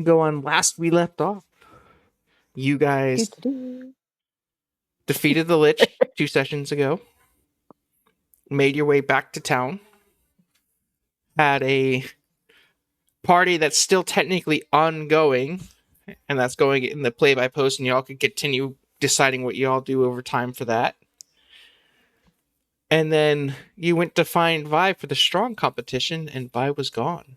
go on last we left off. You guys defeated the Lich 2 sessions ago, made your way back to town, had a party that's still technically ongoing, and that's going in the play-by-post, and y'all could continue deciding what y'all do over time for that. And then you went to find Vi for the strong competition, and Vi was gone.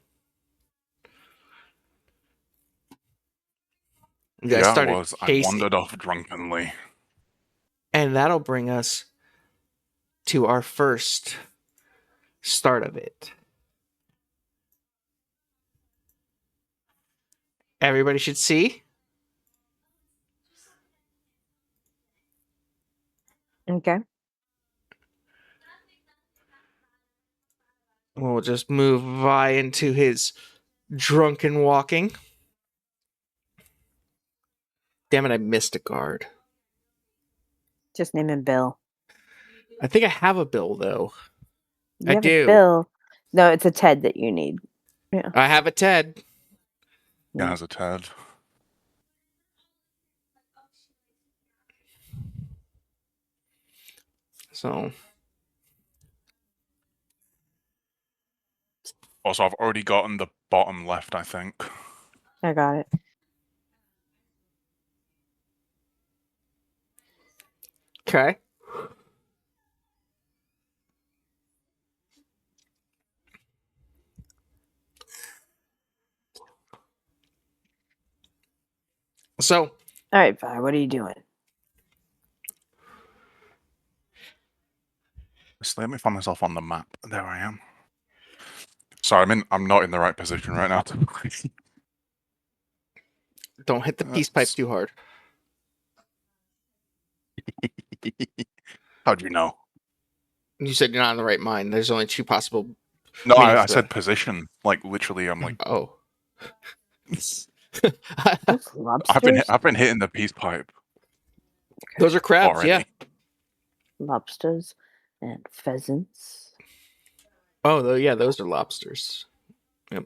You guys started I chasing. wandered off drunkenly. And that'll bring us to our first start of it. Everybody should see. Okay. We'll just move Vi into his drunken walking. Damn it, I missed a guard. Just name him Bill. I think I have a Bill, though. You have do. A Bill. No, it's a Ted that you need. Yeah. I have a Ted. Yeah, as a Ted. So. Also, I've already gotten the bottom left, I think. I got it. Okay. So. All right, Vi, what are you doing? Just let me find myself on the map. There I am. Sorry, I'm not in the right position right now. Don't hit the peace pipe too hard. How'd you know? You said you're not in the right mind. There's only two possible. No, I said position. Like literally, I'm like. Oh. I've been hitting the peace pipe. Those are crabs, already. Yeah. Lobsters and pheasants. Oh, yeah, those are lobsters. Yep.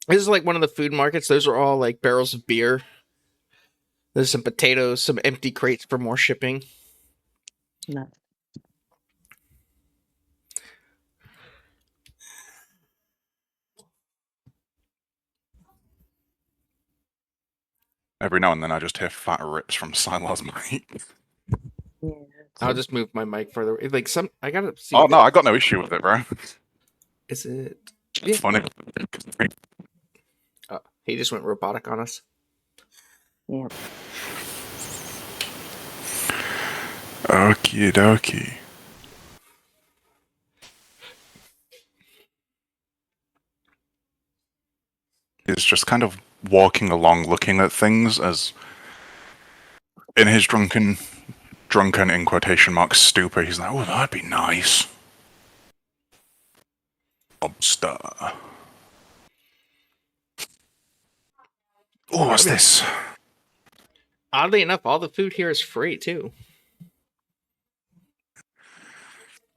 This is like one of the food markets. Those are all like barrels of beer. There's some potatoes, some empty crates for more shipping. No. Every now and then I just hear fat rips from Silar's mic. Yeah, I'll just move my mic further. Like I gotta see. Oh no, I got no issue with it, bro. Is it? It's funny. He just went robotic on us. Yeah. Okie dokie. He's just kind of walking along, looking at things as, in his drunken in quotation marks stupor, he's like, oh, that'd be nice. Lobster. Oh, what's this? Oddly enough, all the food here is free too.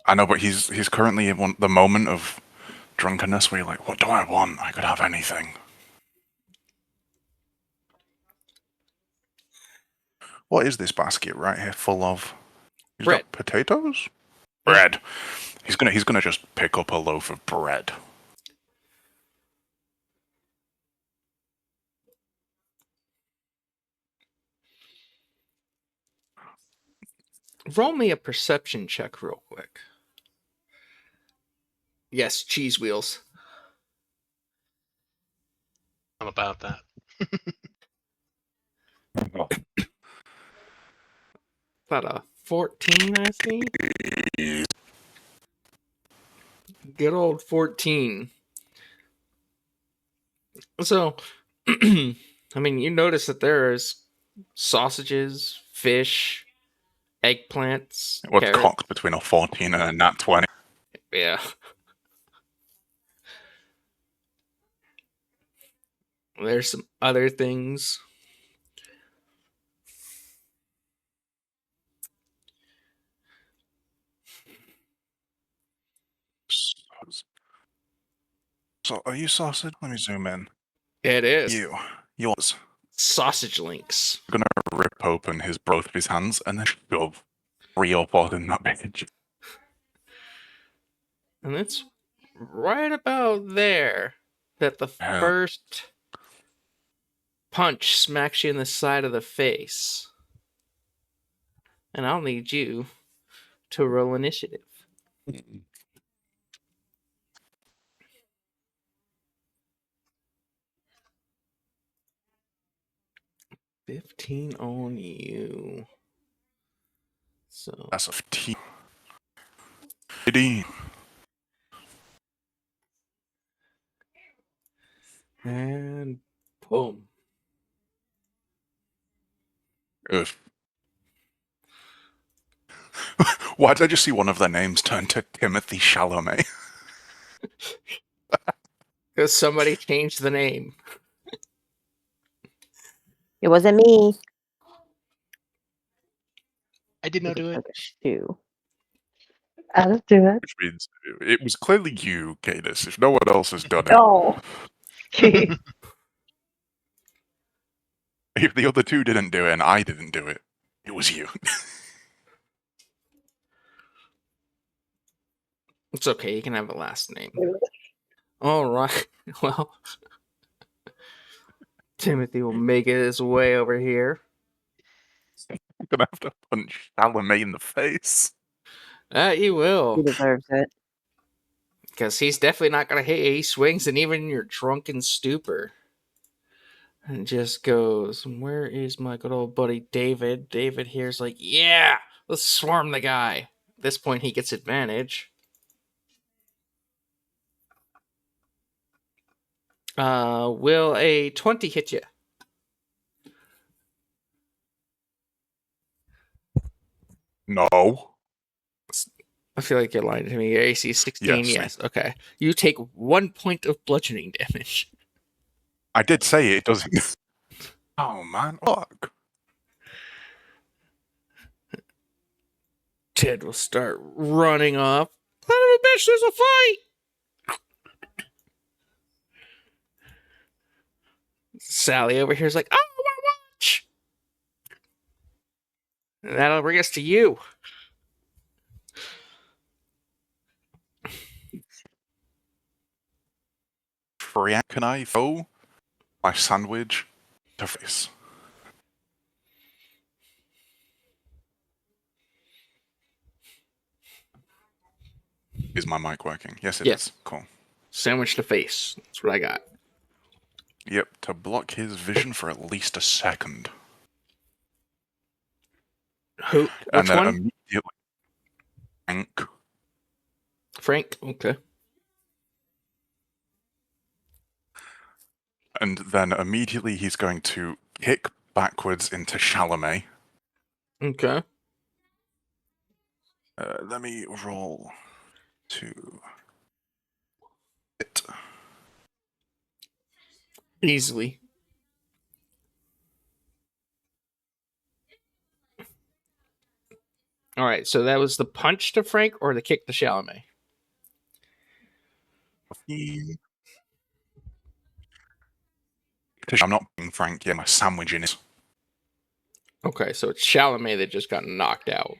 I know, but he's currently in the moment of drunkenness where you're like, what do I want? I could have anything. What is this basket right here full of? Bread. Potatoes? Bread. He's gonna just pick up a loaf of bread. Roll me a perception check real quick. Yes, cheese wheels. I'm about that. About a 14, I see. Good old 14. So, I mean, you notice that there is sausages, fish, eggplants. What's cocked between a 14 and a nat 20? Yeah. There's some other things. So, are you sausage? Let me zoom in. It is. Yours. Sausage links. Gonna rip open both of his hands and then shove 3 or 4 in that bitch. And it's right about there that the Yeah. first punch smacks you in the side of the face. And I'll need you to roll initiative. Mm. 15 on you. So That's a 15. 15. and boom. Ugh. Why did I just see one of their names turn to Timothy Chalamet? Because somebody changed the name. It wasn't me. I did not do it. Like a shoe. I'll do it. Which means it was clearly you, Cainys, if no one else has done it. Oh. If the other two didn't do it and I didn't do it, it was you. It's okay, you can have a last name. All right. Well, Timothy will make it his way over here. I'm gonna have to punch Chalamet in the face. You He will. deserves it. Because he's definitely not going to hit you. He swings, and even in your drunken stupor. And just goes, where is my good old buddy David? David here's like, yeah, let's swarm the guy. At this point, he gets advantage. Will a 20 hit you? No. I feel like you're lying to me. Your AC is 16, Yes. yes. Okay. You take 1 point of bludgeoning damage. I did say it doesn't. Oh man, fuck. Ted will start running off. Son of a bitch, there's a fight! Sally over here is like, oh, I want to watch! And that'll bring us to you. Can I throw my sandwich to face? Is my mic working? Yes, it is. Yes. Cool. Sandwich to face. That's what I got. Yep, to block his vision for at least a second. Who? Which And then one? immediately. Frank. Frank. Okay. And then immediately he's going to kick backwards into Chalamet. Okay. Let me roll to hit. Easily. All right. So that was the punch to Frank or the kick to Chalamet? I'm not being Frank, yeah, my sandwich in it. Okay. So it's Chalamet that just got knocked out.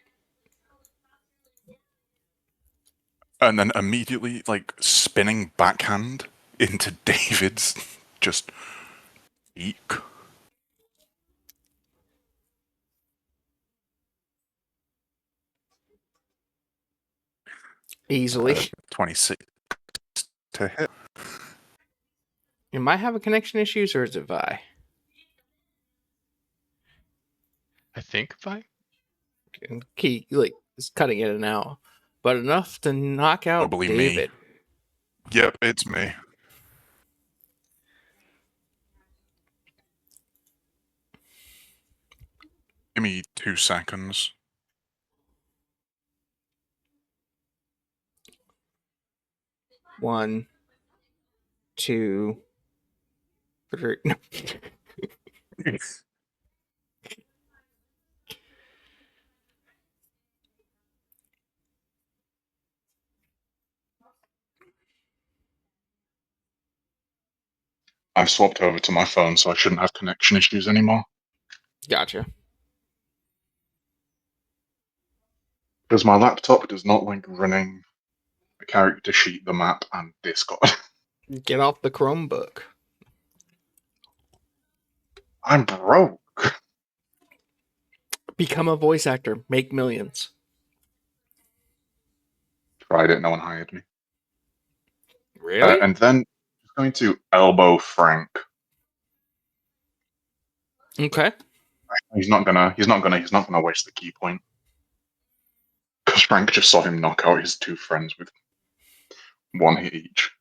And then immediately, like, spinning backhand into David's just eek. Easily. 26 to hit. Am I having connection issues or is it Vi? I think fine. And Key, like, is cutting in and out. But enough to knock out Probably David. me. Yep, it's me. Give me 2 seconds. One, two, three. No. I've swapped over to my phone, so I shouldn't have connection issues anymore. Gotcha. Because my laptop does not like running the character sheet, the map, and Discord. Get off the Chromebook. I'm broke. Become a voice actor. Make millions. Tried it, no one hired me. Really? And then he's going to elbow Frank. Okay. He's not gonna waste the key point. Because Frank just saw him knock out his two friends with one hit each.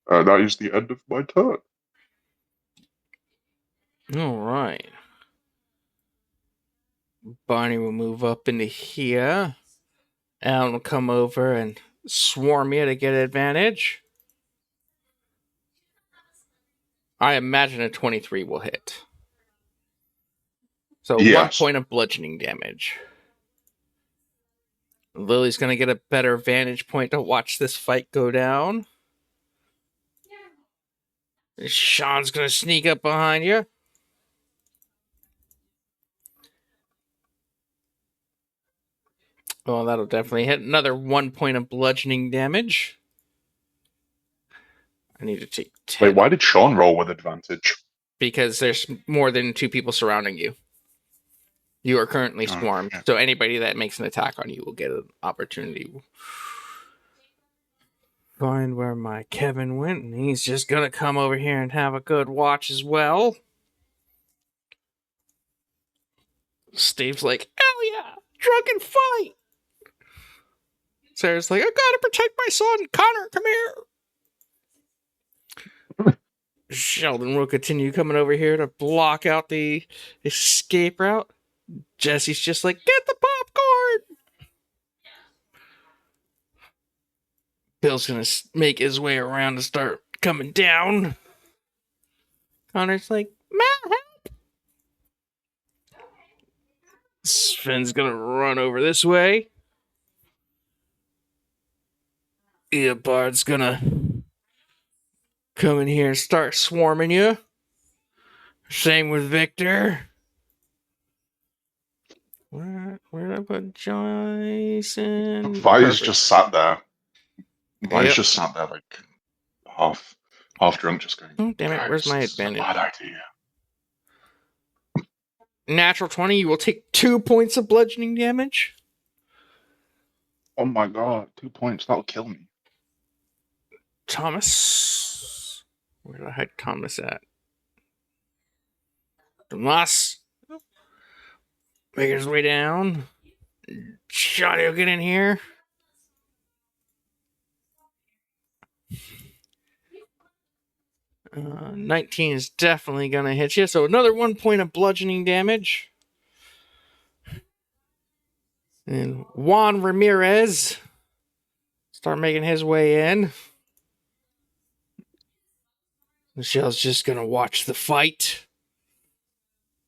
That is the end of my turn. All right. Barney will move up into here. Alan will come over and swarm you to get advantage. I imagine a 23 will hit. So 1 Yes. point of bludgeoning damage. Lily's going to get a better vantage point to watch this fight go down. Sean's going to sneak up behind you. Oh, that'll definitely hit. Another 1 point of bludgeoning damage. I need to take 10. Wait, why did Sean roll with advantage? Because there's more than 2 people surrounding you. You are currently Oh, swarmed. yeah. So anybody that makes an attack on you will get an opportunity. Find where my Kevin went, and he's just going to come over here and have a good watch as well. Steve's like, hell yeah, drunken fight. Sarah's like, I gotta protect my son. Connor, come here. Sheldon will continue coming over here to block out the escape route. Jesse's just like, get the popcorn. Bill's gonna make his way around to start coming down. Connor's like, Matt, help. Sven's gonna run over this way. Eobard's gonna come in here and start swarming you. Same with Victor. Where did I put Jason? Vi's Perfect. just sat there. Vi's Yep. just sat there like half drunk, just going. Oh, damn it, where's my "This is a advantage?" bad idea. Natural 20, you will take 2 points of bludgeoning damage. Oh my god, 2 points, that'll kill me. Thomas. Where did I hide Thomas at? Tomas. Making his way down. Johnny will get in here. Uh, 19 is definitely going to hit you. So another 1 point of bludgeoning damage. And Juan Ramirez start making his way in. Michelle's just going to watch the fight.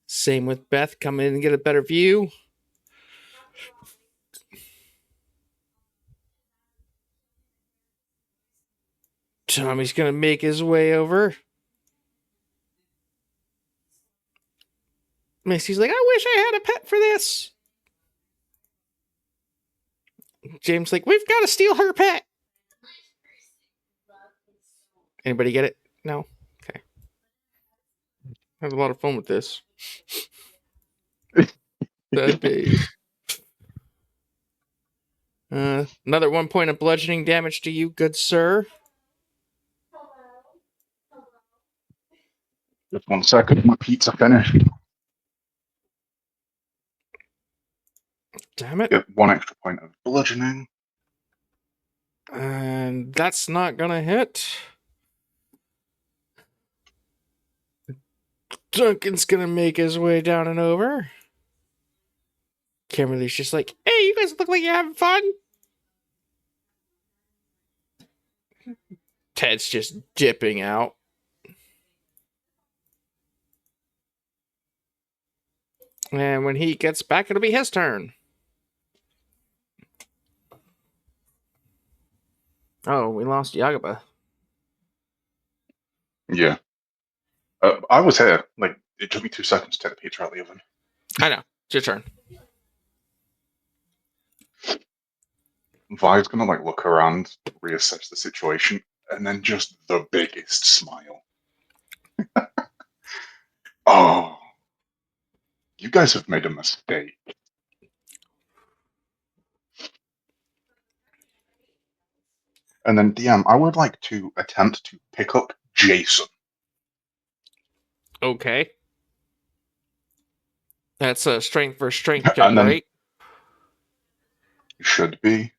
Same with Beth. Come in and get a better view. Tommy's going to make his way over. Missy's like, I wish I had a pet for this. James like, we've got to steal her pet. Anybody get it? No? Okay. I have a lot of fun with this. Bad days. Another 1 point of bludgeoning damage to you, good sir. Just 1 second, my pizza finished. Damn it. Get 1 extra point of bludgeoning. And that's not gonna hit. Duncan's gonna make his way down and over. Kimberly's just like, hey, you guys look like you're having fun. Ted's just dipping out. And when he gets back, it'll be his turn. Oh, we lost Yagaba. Yeah. I was here. Like, it took me 2 seconds to take the pizza out of the oven. I know. It's your turn. Vi's gonna like look around, reassess the situation, and then just the biggest smile. Oh, you guys have made a mistake. And then DM, I would like to attempt to pick up Jason. Okay. That's a strength versus strength check, And then right? it should be.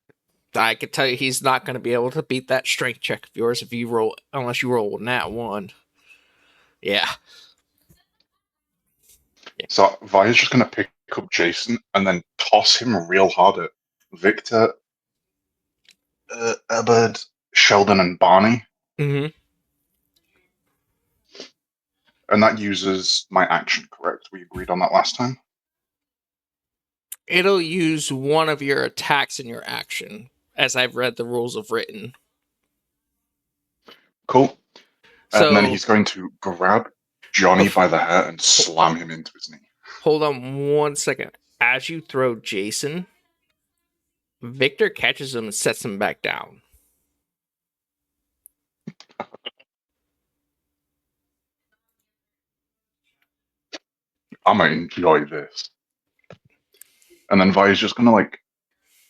I could tell you he's not going to be able to beat that strength check of yours if you roll, unless you roll nat 1. Yeah. So Vi is just gonna pick up Jason and then toss him real hard at Victor, Ebert, Sheldon, and Barney. Mm-hmm. And that uses my action, correct? We agreed on that last time? It'll use one of your attacks in your action, as I've read the rules of written. Cool. So, And then he's going to grab Johnny by the hair and slam him into his knee. hold on 1 second. As you throw Jason, Victor catches him and sets him back down. I'm gonna enjoy this. And then Vi is just gonna like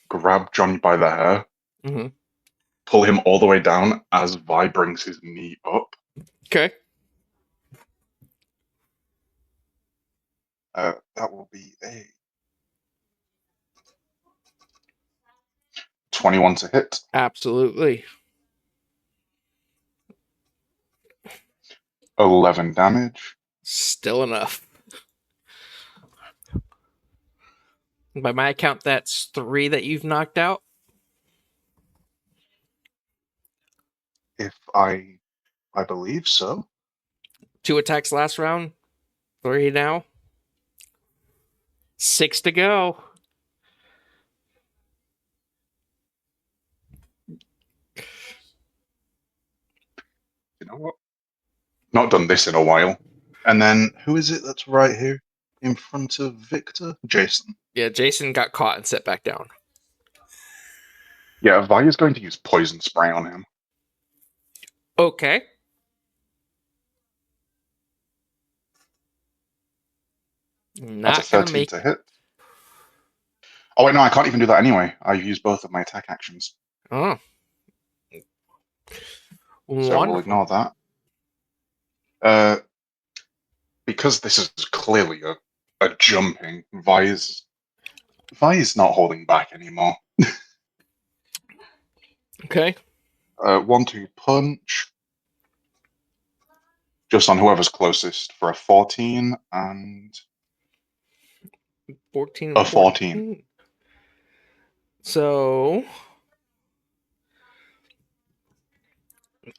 grab Johnny by the hair, Mm-hmm. pull him all the way down as Vi brings his knee up. Okay. That will be a 21 to hit. Absolutely. 11 damage. Still enough. By my account, that's 3 that you've knocked out. If I believe so. 2 attacks last round. 3 now. 6 to go. You know what? Not done this in a while. And then who is it that's right here in front of Victor? Jason. Yeah, Jason got caught and set back down. Yeah, Vi is going to use poison spray on him. Okay. That's a Not gonna 13 make. to hit. Oh wait, no, I can't even do that anyway. I've used both of my attack actions. Oh. So we'll ignore that. Because this is clearly a jumping, Vi is not holding back anymore. Okay. 1-2 punch. Just on whoever's closest for a 14 and 14 a and 14. So,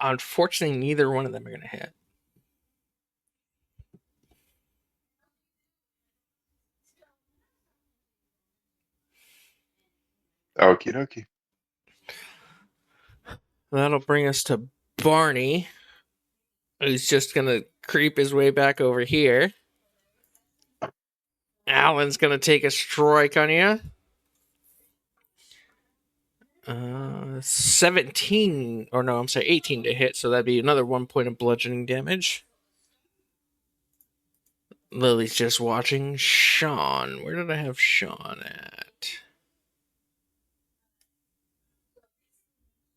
unfortunately, neither one of them are going to hit. Okie dokie. That'll bring us to Barney, who's just going to creep his way back over here. Alan's going to take a strike on you. 17, or no, I'm sorry, 18 to hit, so that'd be another 1 point of bludgeoning damage. Lily's just watching. Sean. Where did I have Sean at?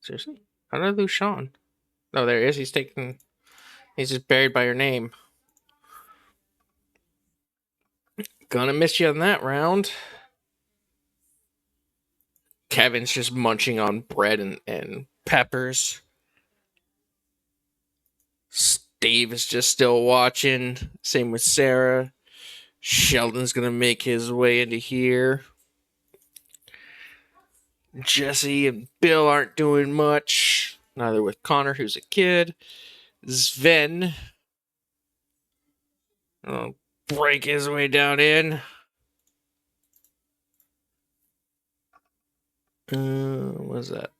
Seriously? How did I lose Sean? Oh, there he is. He's just buried by your name. Gonna miss you on that round. Kevin's just munching on bread and peppers. Steve is just still watching. Same with Sarah. Sheldon's gonna make his way into here. Jesse and Bill aren't doing much. Neither with Connor, who's a kid. Sven will break his way down in. What was that?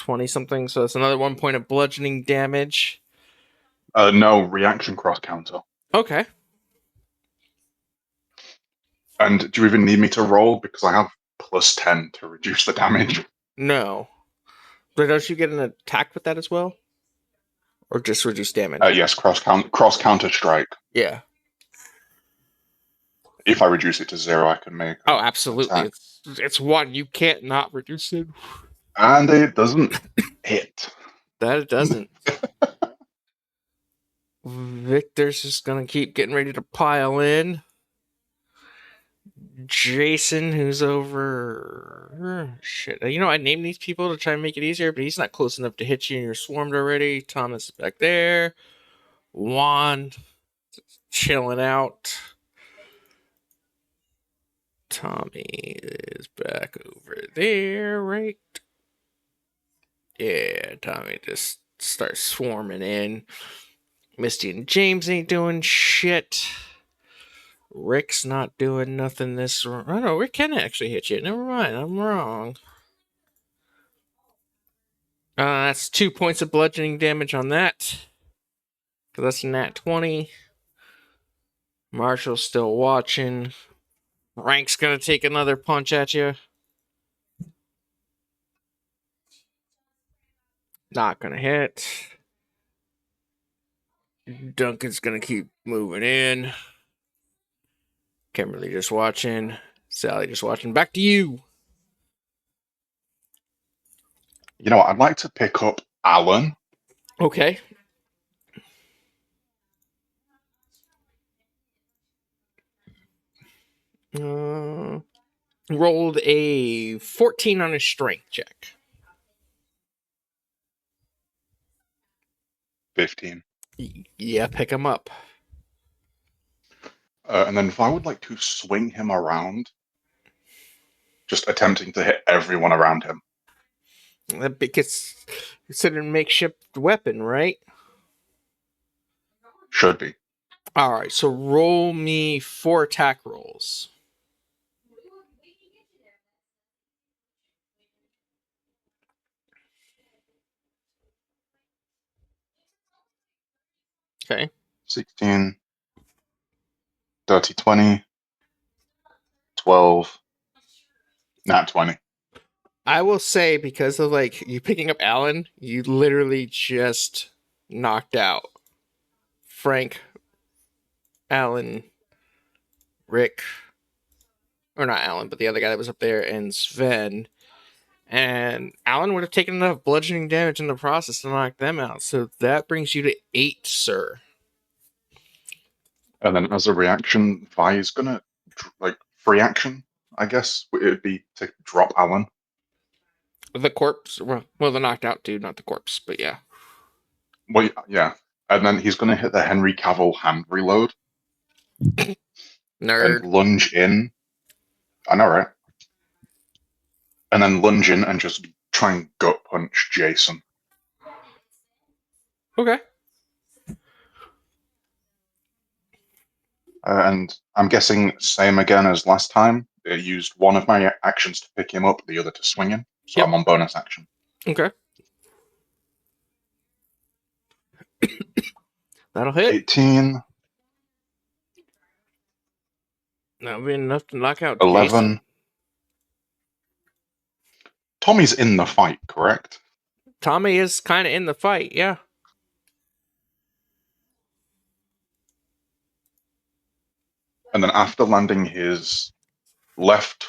20 something, so that's another 1 point of bludgeoning damage. No, reaction cross counter. Okay. And do you even need me to roll? Because I have +10 to reduce the damage. No. But don't you get an attack with that as well? Or just reduce damage? Yes, cross counter strike. Yeah. If I reduce it to 0, I can make. Oh, absolutely. Attack. It's 1. You can't not reduce it. And it doesn't hit. That it doesn't. Victor's just gonna keep getting ready to pile in. Jason, who's over... Shit. You know, I named these people to try and make it easier, but he's not close enough to hit you and you're swarmed already. Thomas is back there. Juan, chilling out. Tommy is back over there, right? Yeah, Tommy just starts swarming in. Misty and James ain't doing shit. Rick's not doing nothing this round. Oh no, Rick can actually hit you. Never mind, I'm wrong. That's 2 points of bludgeoning damage on that. Because that's a nat 20. Marshall's still watching. Frank's gonna take another punch at you. Not gonna hit. Duncan's gonna keep moving in. Kimberly just watching. Sally just watching. Back to you. You know what? I'd like to pick up Alan. Okay. Rolled a 14 on his strength check. 15. Yeah, pick him up. And then if I would like to swing him around, just attempting to hit everyone around him. That gets considered a makeshift weapon, right? Should be. Alright, so roll me 4 attack rolls. Okay. 16, dirty 20, 12, nat 20. I will say, because of like you picking up Alan, you literally just knocked out Frank, Alan, Rick, or not Alan, but the other guy that was up there, and Sven. And Alan would have taken enough bludgeoning damage in the process to knock them out. So that brings you to 8, sir. And then as a reaction, Vi is gonna, like, free action, I guess, it would be to drop Alan. The corpse, well, the knocked out dude, not the corpse, but yeah. Well, yeah. And then he's gonna hit the Henry Cavill hand reload Nerd. and lunge in. I know, right? And then lunge in and just try and gut punch Jason. Okay. And I'm guessing same again as last time. I used one of my actions to pick him up, the other to swing him. So Yep. I'm on bonus action. Okay. That'll hit. 18, That'll be enough to knock out 11. Jason. Tommy's in the fight, correct? Tommy is kind of in the fight, yeah. And then after landing his left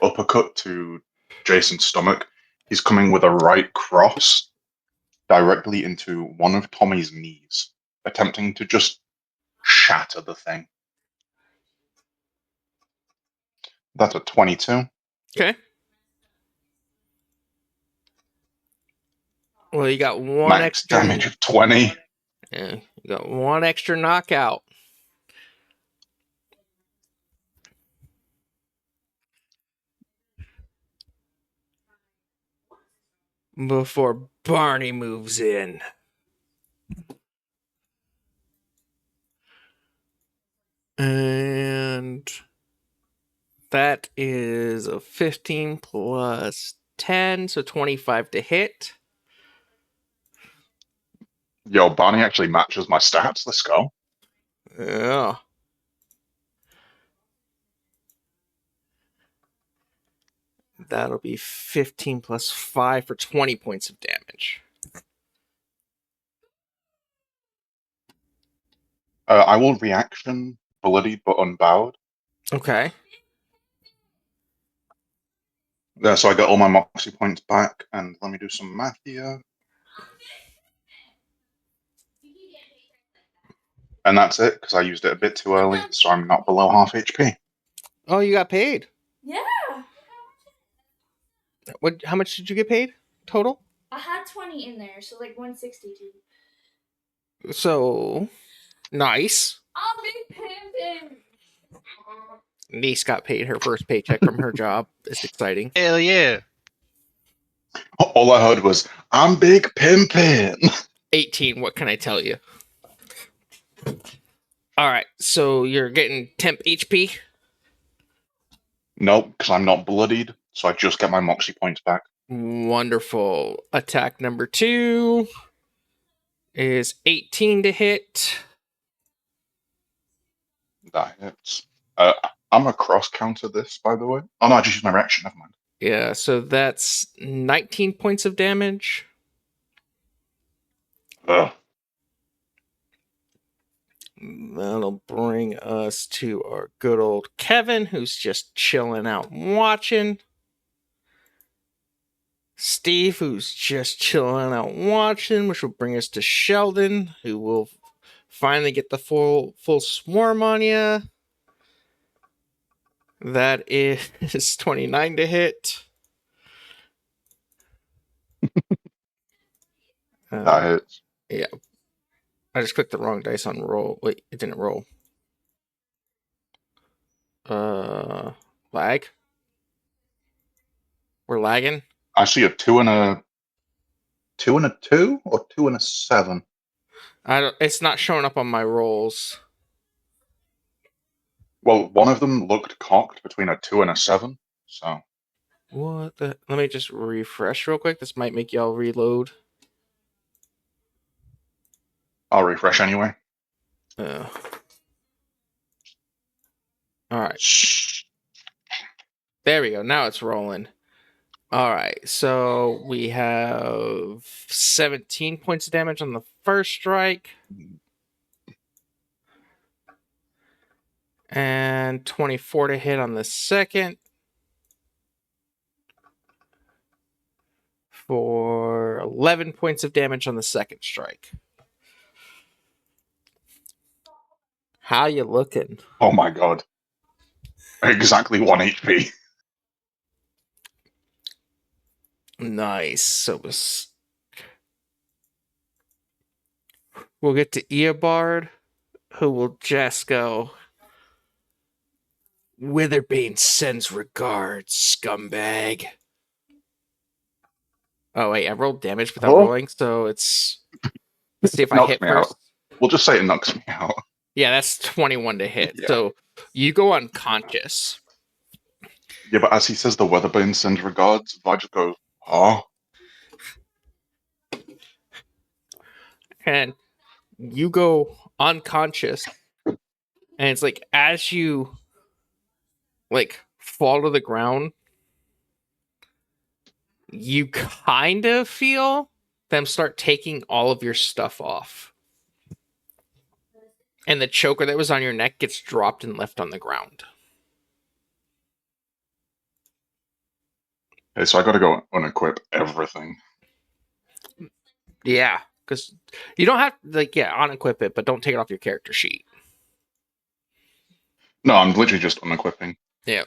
uppercut to Jason's stomach, he's coming with a right cross directly into one of Tommy's knees, attempting to just shatter the thing. That's a 22. Okay. Well, you got one Max extra damage of 20. Yeah, you got one extra knockout. Before Barney moves in. And that is a 15 plus 10, so 25 to hit. Yo, Barney actually matches my stats. Let's go. Yeah. That'll be 15 plus 5 for 20 points of damage. I will reaction bloodied but unbowed. Okay. So I get all my moxie points back, and let me do some math here. And that's it, because I used it a bit too early, so I'm not below half HP. Oh, you got paid. Yeah. What? How much did you get paid total? I had 20 in there, so like 162. So nice. I'll be pimping. Niece got paid her first paycheck from her job. It's exciting. Hell yeah. All I heard was, I'm big pimpin'. 18. What can I tell you? All right. So you're getting temp HP. Nope, because I'm not bloodied, so I just get my moxie points back. Wonderful. Attack number 2 is 18 to hit. That hits. I'm a cross counter this, by the way. Oh no, I just used my reaction, never mind. Yeah, so that's 19 points of damage. Ugh. That'll bring us to our good old Kevin, who's just chilling out watching. Steve, who's just chilling out watching, which will bring us to Sheldon, who will finally get the full swarm on you. That is 29 to hit. That hits. Yeah. I just clicked the wrong dice on roll. Wait, it didn't roll. Lag? We're lagging? I see a 2 and a 2 and a 2 or 2 and a 7. It's not showing up on my rolls. Well, one of them looked cocked between a 2 and a 7, so What the? Let me just refresh real quick. This might make y'all reload. I'll refresh anyway. All right. There we go. Now it's rolling. All right. So we have 17 points of damage on the first strike. And 24 to hit on the second. For 11 points of damage on the second strike. How you looking? Oh my god. Exactly 1 HP. Nice. So we'll get to Eobard, who will just go. Witherbane sends regards, scumbag. Oh wait, I rolled damage without rolling, so it's. Let's see if I Knocks hit me first. out. We'll just say it knocks me out. Yeah, that's 21 to hit. Yeah. So you go unconscious. Yeah, but as he says the Weatherbane sends regards, I just go, oh. And you go unconscious. And it's like as you fall to the ground, you kind of feel them start taking all of your stuff off. And the choker that was on your neck gets dropped and left on the ground. Okay, so I gotta go unequip everything. Yeah, because you don't have unequip it, but don't take it off your character sheet. No, I'm literally just unequipping. Yeah.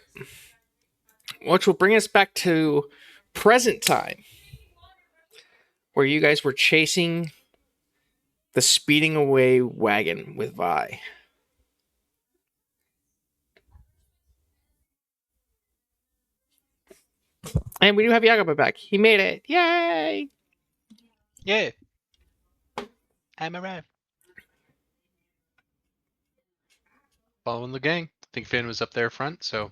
Which will bring us back to present time, where you guys were chasing the speeding away wagon with Vi. And we do have Yagoba back. He made it. Yay! Yeah. I'm arrived. Following the gang. I think Finn was up there front, so.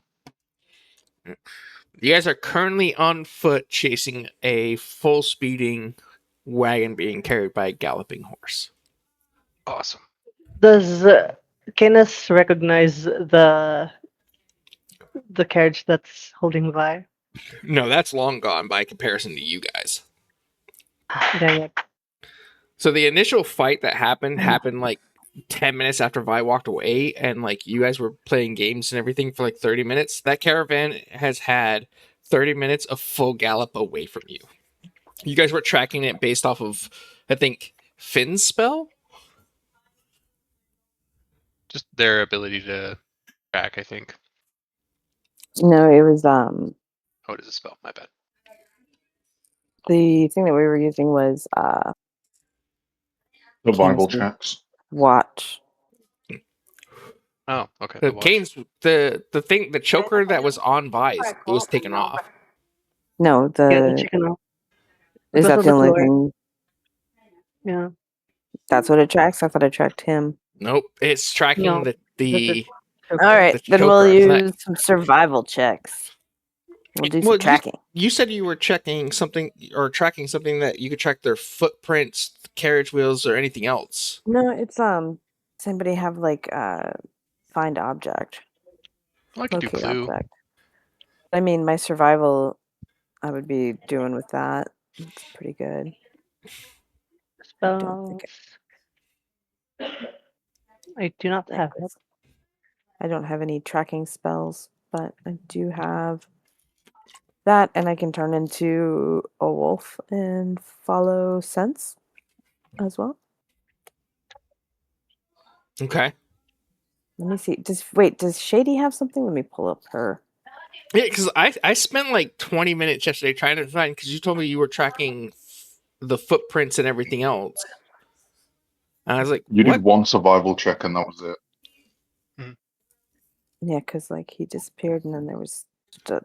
You guys are currently on foot chasing a full speeding wagon being carried by a galloping horse. Awesome. Does Cainys recognize the carriage that's holding Vi? No, that's long gone by comparison to you guys. Dang it. So the initial fight that happened like 10 minutes after Vi walked away, and like you guys were playing games and everything for like 30 minutes. That caravan has had 30 minutes of full gallop away from you. You guys were tracking it based off of, I think, Finn's spell? Just their ability to track, I think. No, it was Oh, it is a spell. My bad. the thing that we were using was Survival Cain's checks. watch. Oh, okay. The the watch. Cain's the choker that was on Vi's, it was taken off. No, Yeah, chicken off. is Because that of the the only glory. thing? Yeah. That's what it tracks. I thought it tracked him. Nope, it's tracking No, the All right, the then choker we'll on his neck. use some survival checks. We'll do some Well, tracking. You said you were checking something or tracking something that you could track their footprints, carriage wheels, or anything else. No, it's does anybody have like find object? I can do Locate clue. object. I mean, my survival, I would be doing with that. It's pretty good. I don't Spells. think I do not have it. I don't have any tracking spells, but I do have that, and I can turn into a wolf and follow scents as well. Okay. Let me see. Does Shady have something? Let me pull up her. Yeah, because I spent like 20 minutes yesterday trying to find, because you told me you were tracking the footprints and everything else. And I was like, You what? did one survival check and that was it. Yeah, because like he disappeared, and then there was and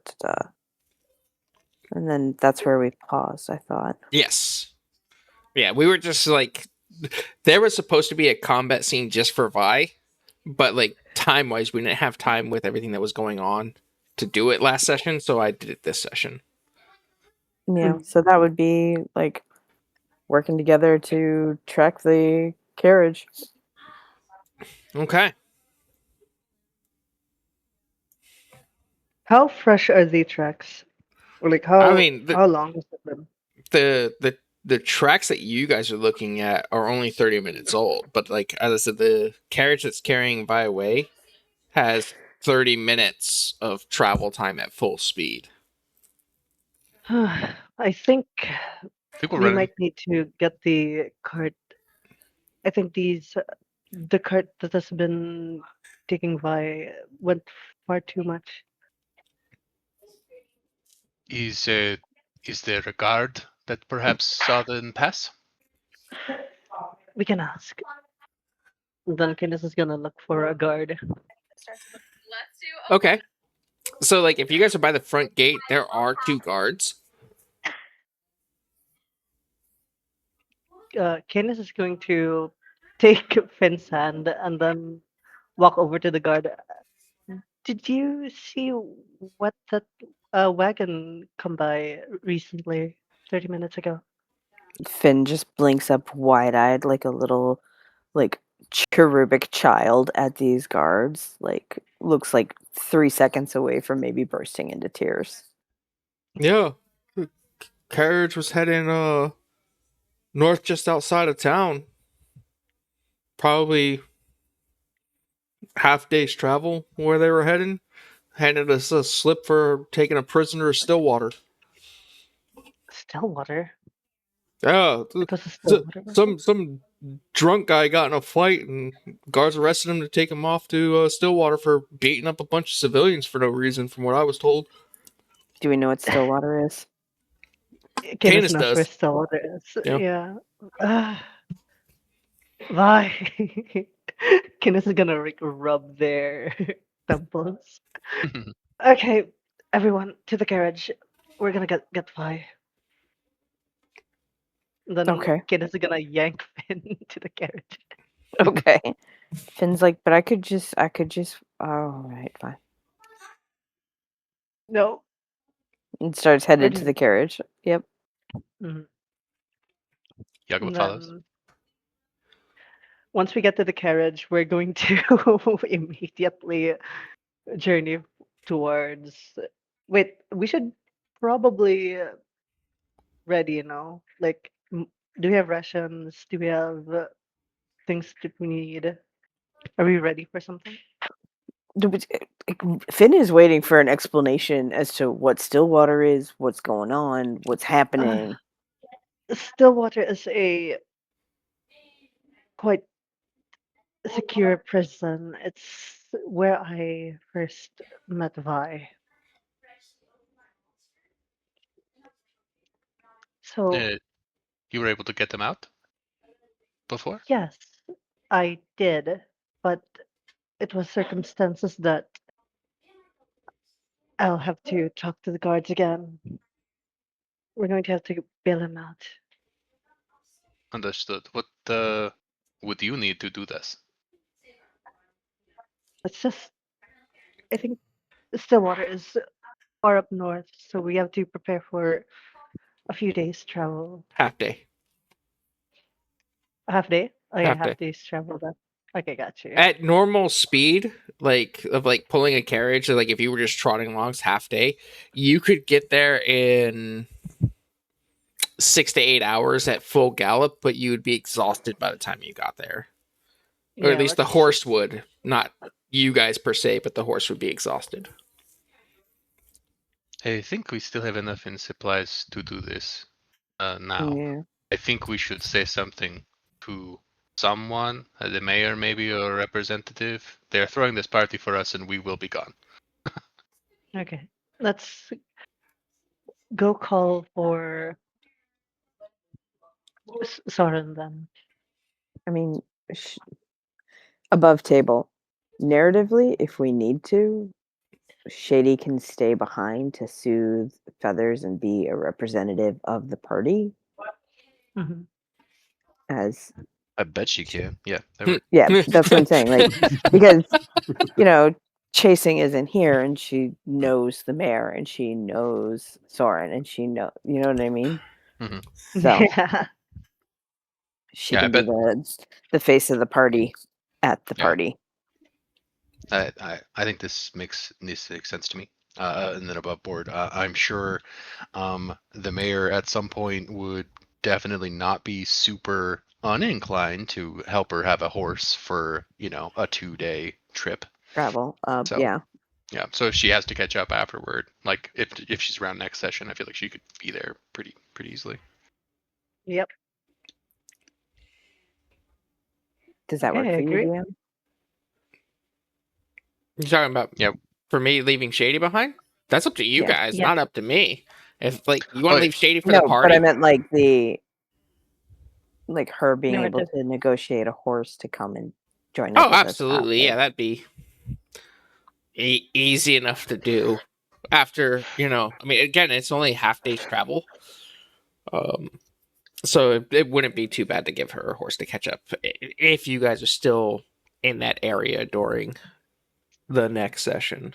then that's where we paused. I thought. Yes. Yeah, we were just like, there was supposed to be a combat scene just for Vi, but like time wise, we didn't have time with everything that was going on to do it last session, so I did it this session. Yeah, so that would be like working together to track the carriage. Okay. How fresh are the tracks? Or like how I mean, how long has it been? the tracks that you guys are looking at are only 30 minutes old, but like as I said, the carriage that's carrying Vi away has 30 minutes of travel time at full speed. I think I think we're we running. might need to get the cart. I think the cart that has been taking Vi went far too much. Is there a guard that perhaps saw them pass? We can ask. Then Cainys is gonna look for a guard. Okay. So like if you guys are by the front gate, there are 2 guards. Cainys is going to take Finn's hand and then walk over to the guard. Did you see what that wagon come by recently, 30 minutes ago? Finn just blinks up wide-eyed like a little like cherubic child at these guards. Like looks like 3 seconds away from maybe bursting into tears. Yeah. The carriage was heading north just outside of town. Probably half day's travel where they were heading. Handed us a slip for taking a prisoner to Stillwater. Stillwater. Yeah, It was a Stillwater. some drunk guy got in a fight and guards arrested him to take him off to Stillwater for beating up a bunch of civilians for no reason, from what I was told. Do we know what Stillwater is? Cainys Cainys knows where does. Stillwater is. Yeah. Yeah. Why? Cainys is gonna like, rub their temples. Okay, everyone to the carriage. We're gonna get Vi. Then Okay. Cainys is gonna yank Finn to the carriage. Okay. Finn's like, but I could just all right, fine. No. And starts headed to Ready. the carriage. Yep. Mhm. Yago And follows. then once we get to the carriage, we're going to immediately journey towards. Wait, we should probably ready, Like, do we have rations? Do we have things that we need? Are we ready for something? Finn is waiting for an explanation as to what Stillwater is, what's going on, what's happening. Stillwater is a quite secure prison. It's where I first met Vi. So, You were able to get them out before? yes, I did, but it was circumstances that I'll have to talk to the guards again. We're going to have to bail him out. Understood. What would you need to do this? It's just, I think Stillwater is far up north, so we have to prepare for a few days travel. Half day. A half day? Oh yeah, Half day. half day's travel then. Okay, got you. At normal speed, like of like pulling a carriage, like if you were just trotting along, it's half day. You could get there in 6 to 8 hours at full gallop, but you would be exhausted by the time you got there. Or Yeah, at least the let's- horse would. Not you guys per se, but the horse would be exhausted. I think we still have enough in supplies to do this now. Yeah. I think we should say something to someone, the mayor maybe, or a representative. They're throwing this party for us and we will be gone. Okay, let's go call for Soren then. I mean, above table. Narratively, if we need to, Shady can stay behind to soothe Feathers and be a representative of the party. Mhm. As I bet she can. Yeah. yeah, that's what I'm saying. Like, because Chasing isn't here, and she knows the mayor, and she knows Soren, and she know, you know what I mean. Mhm. So Yeah. she Yeah, I can be the face of the party at the Yeah. party. I think this makes sense to me. And then above board, I'm sure the mayor at some point would definitely not be super uninclined to help her have a horse for a 2-day trip. Travel. So- Yeah. Yeah, so if she has to catch up afterward, like if she's around next session, I feel like she could be there pretty easily. Yep. Does that work Okay, I for you, agree. DM? You're talking about for me leaving Shady behind? That's up to you Yeah. guys, Yeah. not up to me. If like you want Oh, to leave Shady for No, the party, but I meant like her being No, able it to negotiate a horse to come and join up oh, with us absolutely, after. yeah, that'd be easy enough to do. After I mean, again, it's only half day's travel, so it wouldn't be too bad to give her a horse to catch up if you guys are still in that area during the next session.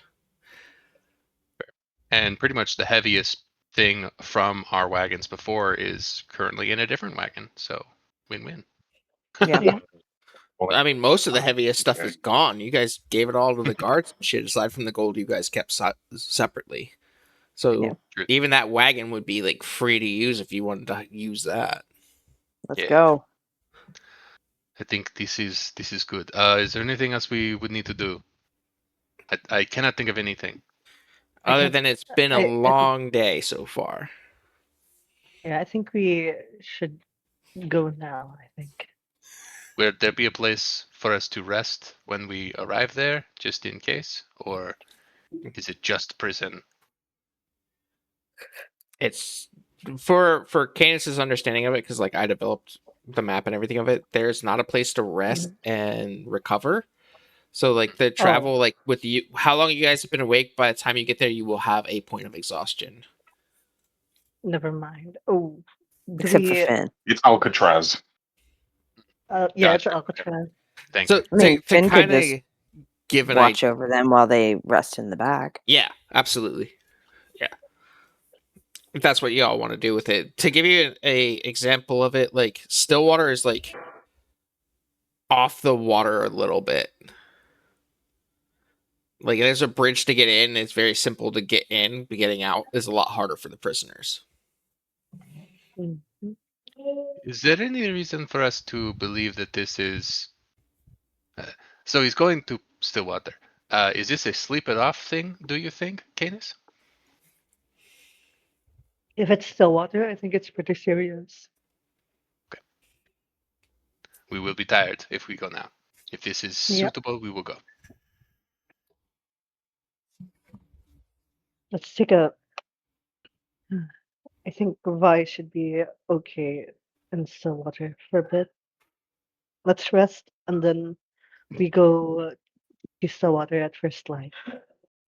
And pretty much the heaviest thing from our wagons before is currently in a different wagon, so win-win. Yeah. Yeah. I mean, most of the heaviest stuff is gone. You guys gave it all to the guards and shit, aside from the gold you guys kept separately. So Yeah. even that wagon would be like free to use if you wanted to use that. Let's Yeah. go. I think this is good. Is there anything else we would need to do? I cannot think of anything. Other think- than it's been a I think- long day so far. Yeah, I think we should go now, I think. Will there be a place for us to rest when we arrive there, just in case? Or is it just prison? It's for Cainys' understanding of it, because like I developed the map and everything of it. There's not a place to rest and recover. So like the travel, like with you, how long you guys have been awake? By the time you get there, you will have a point of exhaustion. Never mind. Oh, do Except we, for Finn. It's Alcatraz. yeah, it's Gotcha. Alcatraz. Thank So you. I mean, to Finn could kind of just give an watch idea. over them while they rest in the back. Yeah, absolutely. Yeah. if that's what y'all want to do with it. To give you a example of it, like Stillwater is like off the water a little bit. Like there's a bridge to get in. It's very simple to get in, but getting out is a lot harder for the prisoners. Mhm. Is there any reason for us to believe that this is? So he's going to Stillwater. Is this a sleep it off thing? Do you think, Canis? If it's still water, I think it's pretty serious. We will be tired if we go now. If this is Yep. suitable, we will go. Let's take a. I think Vi should be okay in still water for a bit. Let's rest and then we go to still water at first light.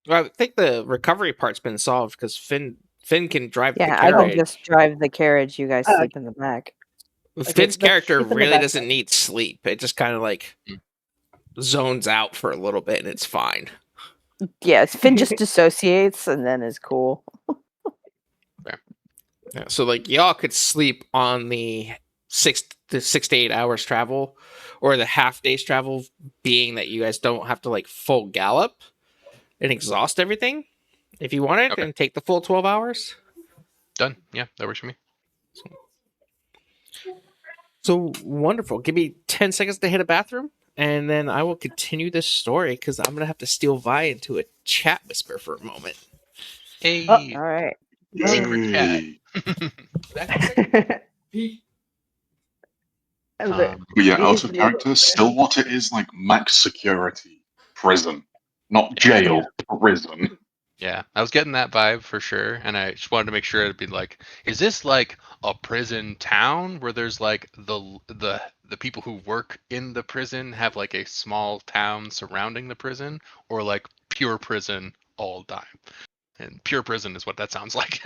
Well, I think the recovery part's been solved because Finn can drive the Yeah, I can carriage. just drive the carriage. You guys Uh, sleep in the back. Finn's let's character sleep in the really back doesn't then. need sleep. It just kind of like zones out for a little bit and it's fine. Yeah, Finn just dissociates and then is cool. Yeah, so like y'all could sleep on the 6 to 8 hours travel, or the half day's travel, being that you guys don't have to like full gallop and exhaust everything. If you wanted, Okay. and take the full 12 hours. Done. Yeah, that works for me. So wonderful. Give me 10 seconds to hit a bathroom, and then I will continue this story because I'm gonna have to steal Vi into a chat whisper for a moment. Hey, All right. secret chat. Yay. And the- But yeah, out these of new- character, Stillwater is like max security prison, not jail, prison. Yeah, I was getting that vibe for sure, and I just wanted to make sure it'd be like, is this like a prison town where there's like the people who work in the prison have like a small town surrounding the prison, or like pure prison all the time? And pure prison is what that sounds like.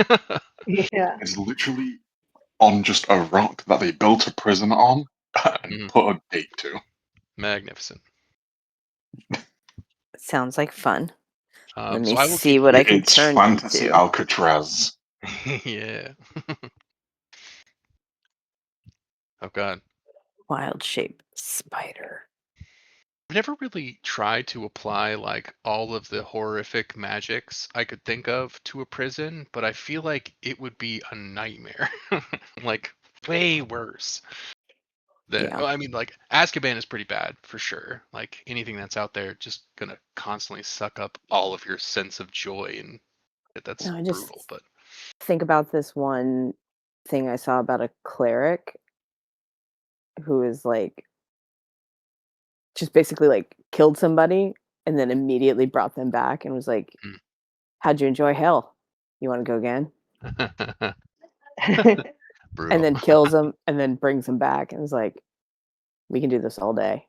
Yeah. It's literally on just a rock that they built a prison on and Mhm. put a date to. Magnificent. Sounds like fun. Let me So I will see give what you- I can It's turn fantasy into. Alcatraz. yeah. Oh god. Wild shape spider. I've never really tried to apply like all of the horrific magics I could think of to a prison, but I feel like it would be a nightmare. Like way worse. Yeah. Well, I mean, like Azkaban is pretty bad for sure. Like anything that's out there just gonna constantly suck up all of your sense of joy, and that's No, I just brutal. But think about this one thing I saw about a cleric who is like just basically like killed somebody and then immediately brought them back and was like, Mm. "How'd you enjoy hell? You want to go again?" brutal. And then kills them and then brings them back and is like, "We can do this all day."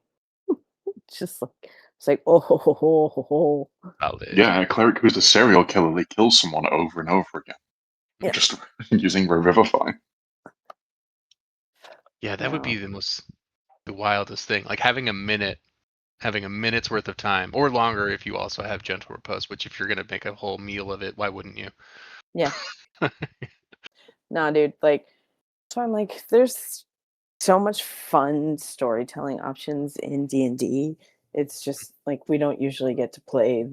It's just like it's like oh ho ho ho ho ho. Valid. Yeah, a cleric who's a serial killer, they kill someone over and over again. Yeah. Just using Revivify. Yeah, that would be No. the wildest thing. Like having a minute's worth of time, or longer if you also have gentle repose. Which, if you're gonna make a whole meal of it, why wouldn't you? Yeah. Nah, dude, like so I'm like there's so much fun storytelling options in D&D. It's just like we don't usually get to play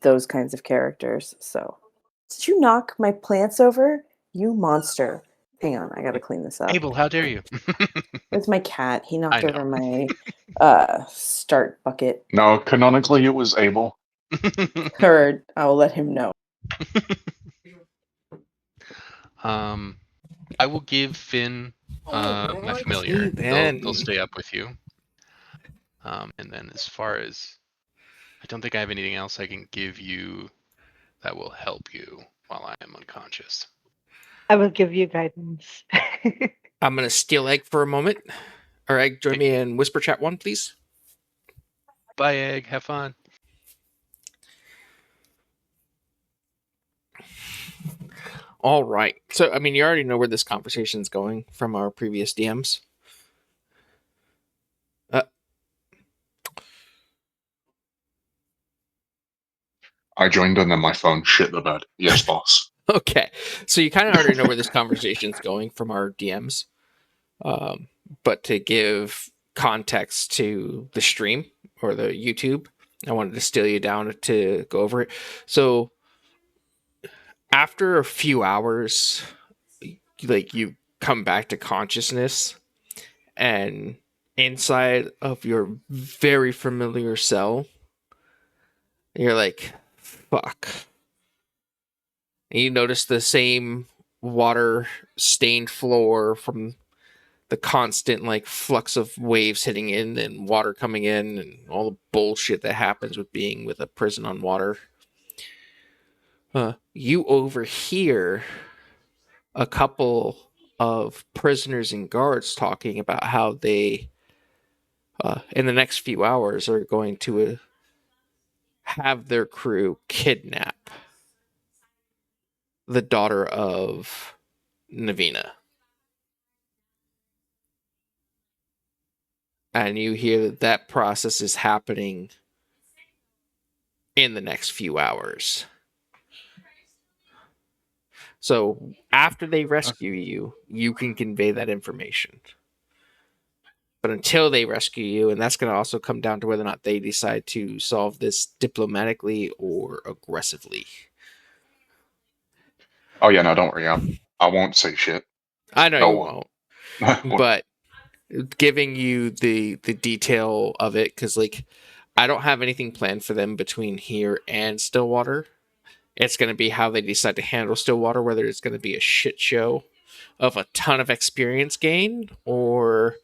those kinds of characters. So, did you knock my plants over? You monster. Hang on, I got to clean this up. Abel, how dare you? It's my cat. He I knocked know. over my start bucket. No, canonically it was Abel. Or I'll let him know. I will give Finn my Alrighty familiar. then. They'll stay up with you. And then as far as I don't think I have anything else I can give you that will help you while I am unconscious. I will give you guidance. I'm gonna steal Egg for a moment. All right, join me in Whisper Chat 1, please. Bye, Egg. Have fun. All right. So, I mean, you already know where this conversation's going from our previous DMs. I joined and then my phone shit the bed. Yes, boss. Okay, so you kind of already know where this conversation's going from our DMs, but to give context to the stream or the YouTube, I wanted to steal you down to go over it. So after a few hours, like you come back to consciousness, and inside of your very familiar cell, you're like, fuck. And you notice the same water stained floor from the constant like flux of waves hitting in and water coming in and all the bullshit that happens with being with a prison on water. You overhear a couple of prisoners and guards talking about how they, in the next few hours, are going to have their crew kidnap the daughter of Navina. And you hear that that process is happening in the next few hours. So after they rescue you, you can convey that information. But until they rescue you, and that's going to also come down to whether or not they decide to solve this diplomatically or aggressively. Oh yeah, no, don't worry. I won't say shit. I know No you one. won't, but giving you the detail of it, because like I don't have anything planned for them between here and Stillwater. It's going to be how they decide to handle Stillwater, whether it's going to be a shit show of a ton of experience gain or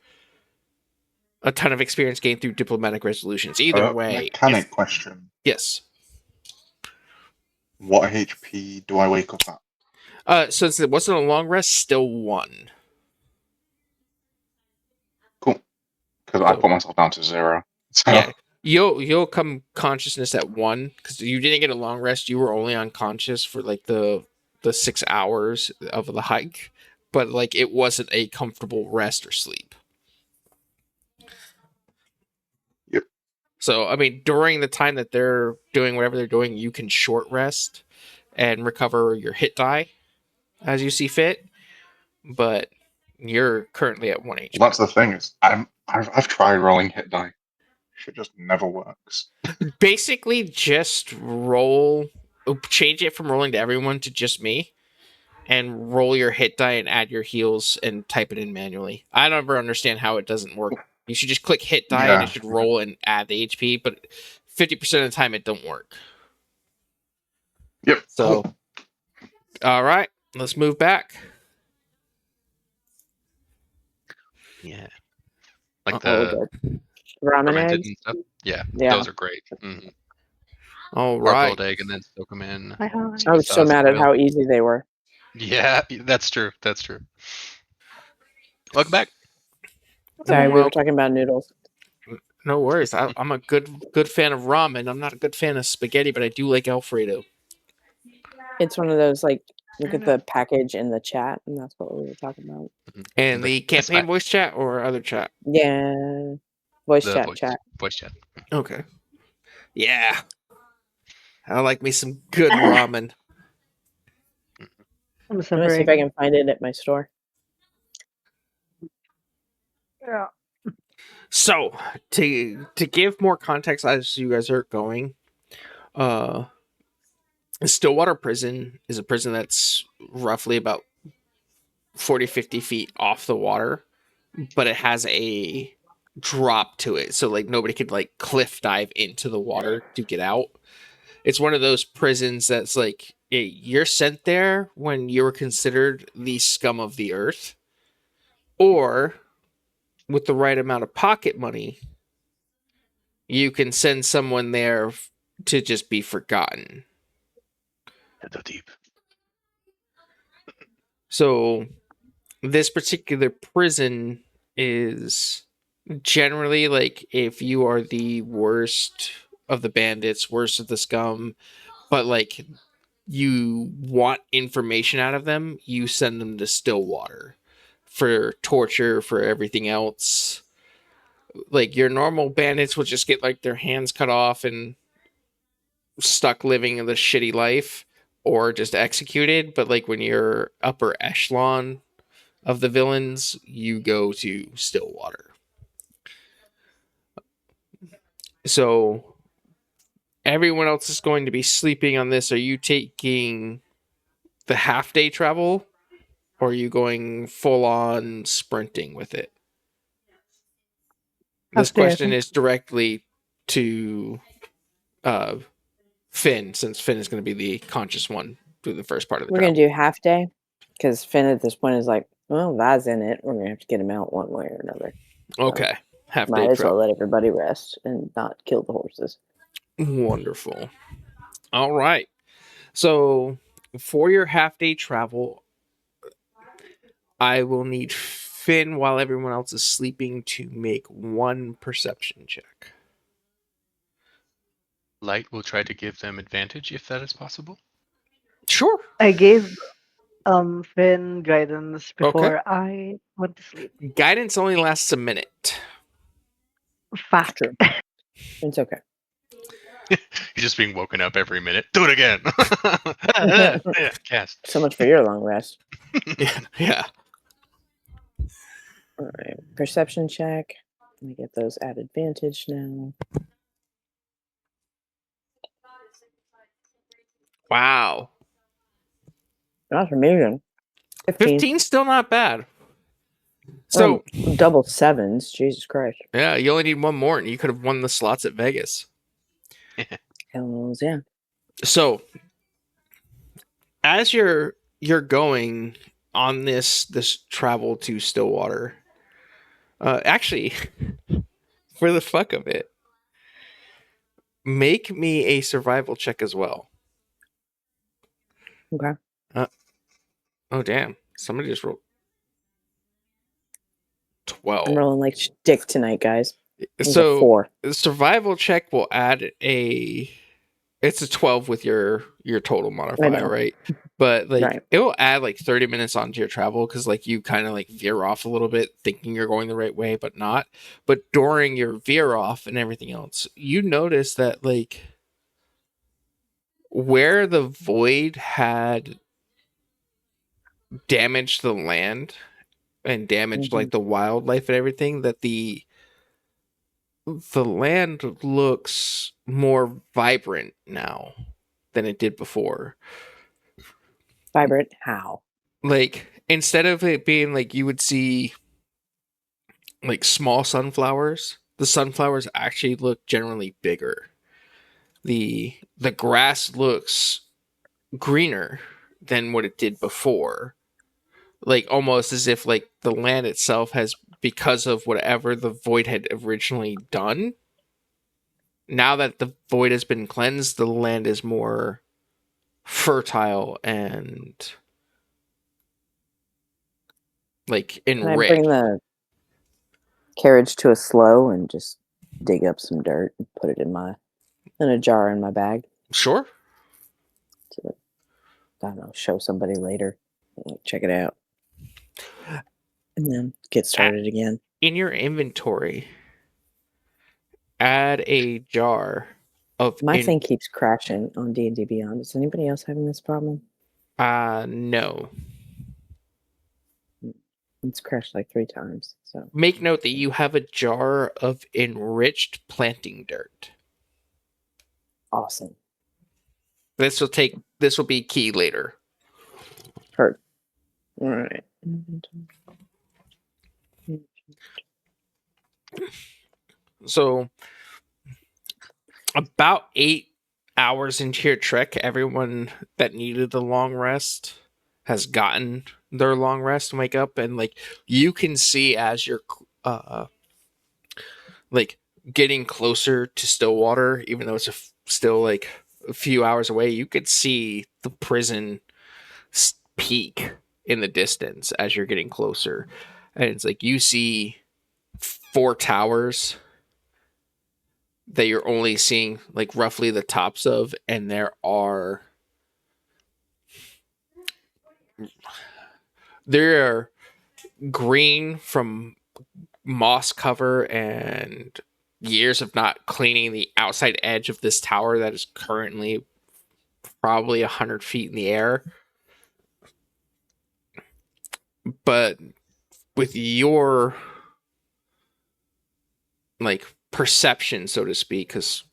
a ton of experience gained through diplomatic resolutions. Either way, Mechanic question. yes. What HP do I wake up at? Since it wasn't a long rest, still 1. Cool. Because I put myself down to 0. So Yeah, you'll come consciousness at 1 because you didn't get a long rest. You were only unconscious for like the 6 hours of the hike, but like it wasn't a comfortable rest or sleep. Yep. So I mean, during the time that they're doing whatever they're doing, you can short rest and recover your hit die as you see fit. But you're currently at 1 HP. that's the thing is I've tried rolling hit die. Shit just never works. Basically, just change it from rolling to everyone to just me, and roll your hit die and add your heals and type it in manually. I don't ever understand how it doesn't work. You should just click hit die and it should roll and add the HP, but 50% of the time it don't work. Yep. So, all right, let's move back. Yeah. Like Oh, the good. Ramen fermented eggs. and stuff. Yeah, Yeah. those are great. Mm-hmm. All Hard-boiled right. egg and then soak them in. Hi, hi. I was so sauce, mad at oil. how easy they were. Yeah, that's true. That's true. Welcome back. Sorry, we Well, were talking about noodles. no worries. I'm a good fan of ramen. I'm not a good fan of spaghetti, but I do like Alfredo. It's one of those like look Fair at the package in the chat, and that's what we were talking about. And the campaign I- voice chat or other chat? Yeah, voice the chat, voice, chat. voice chat. Okay. Yeah. I like me some good ramen. I'm Let me see if I suffering. can find it at my store. Yeah. So, to give more context as you guys are going, Stillwater Prison is a prison that's roughly about 40, 50 feet off the water, but it has a drop to it. So, like, nobody could, like, cliff dive into the water to get out. It's one of those prisons that's like, you're sent there when you were considered the scum of the earth, or with the right amount of pocket money, you can send someone there to just be forgotten. So deep. So this particular prison is generally like if you are the worst of the bandits, worst of the scum, but like you want information out of them, you send them to Stillwater for torture, for everything else. Like your normal bandits will just get like their hands cut off and stuck living in the shitty life, or just executed, but like when you're upper echelon of the villains, you go to Stillwater. So everyone else is going to be sleeping on this. Are you taking the half day travel, or are you going full on sprinting with it? This Half day, I question think. is directly to Finn, since Finn is going to be the conscious one through the first part of the We're travel. gonna do half day because Finn at this point is like, well, that's in it. We're gonna have to get him out one way or another. Okay, half day Might as well travel. let everybody rest and not kill the horses. Wonderful. All right. So for your half day travel, I will need Finn while everyone else is sleeping to make one perception check. Light will try to give them advantage if that is possible. Sure. I gave Finn guidance Okay. before I went to sleep. Guidance only lasts a minute. Fuck. True. It's okay. He's just being woken up every minute. Do it again. Cast. So much for your long rest. Yeah. All right. Perception check. Let me get those at advantage now. Wow. Not amazing. 15. 15's still not bad. So, Double sevens. Jesus Christ. yeah, you only need one more and you could have won the slots at Vegas. Hells yeah. So, as you're going on this travel to Stillwater, actually, for the fuck of it, make me a survival check as well. Okay. Oh damn! Somebody just rolled 12. I'm rolling like dick tonight, guys. It was a So 4. the survival check will add a. It's a 12 with your total modifier, right? But like Right. it will add like 30 minutes onto your travel because like you kind of like veer off a little bit, thinking you're going the right way, but not. But during your veer off and everything else, you notice that like where the void had damaged the land and damaged like the wildlife and everything, that the land looks more vibrant now than it did before. Vibrant. How? Like instead of it being like you would see like small sunflowers, the sunflowers actually look generally bigger. The grass looks greener than what it did before. Like almost as if like the land itself has, because of whatever the void had originally done, now that the void has been cleansed, the land is more fertile and like Can I enriched. bring the carriage to a slow and just dig up some dirt and put it in a jar in my bag Sure. to, I don't know, show somebody later. Like, check it out. And then get started again. In your inventory, add a jar of My thing keeps crashing on D&D Beyond. Is anybody else having this problem? no. It's crashed like 3 times. So Make note that you have a jar of enriched planting dirt. awesome. This will be key later. Heard. All right. So about 8 hours into your trek, everyone that needed the long rest has gotten their long rest and wake up, and like you can see as you're like getting closer to Stillwater, even though it's still like a few hours away, you could see the prison peak in the distance as you're getting closer, and it's like you see 4 towers that you're only seeing like roughly the tops of, and they're green from moss cover and years of not cleaning the outside edge of this tower that is currently probably 100 feet in the air. But with your like perception, so to speak, because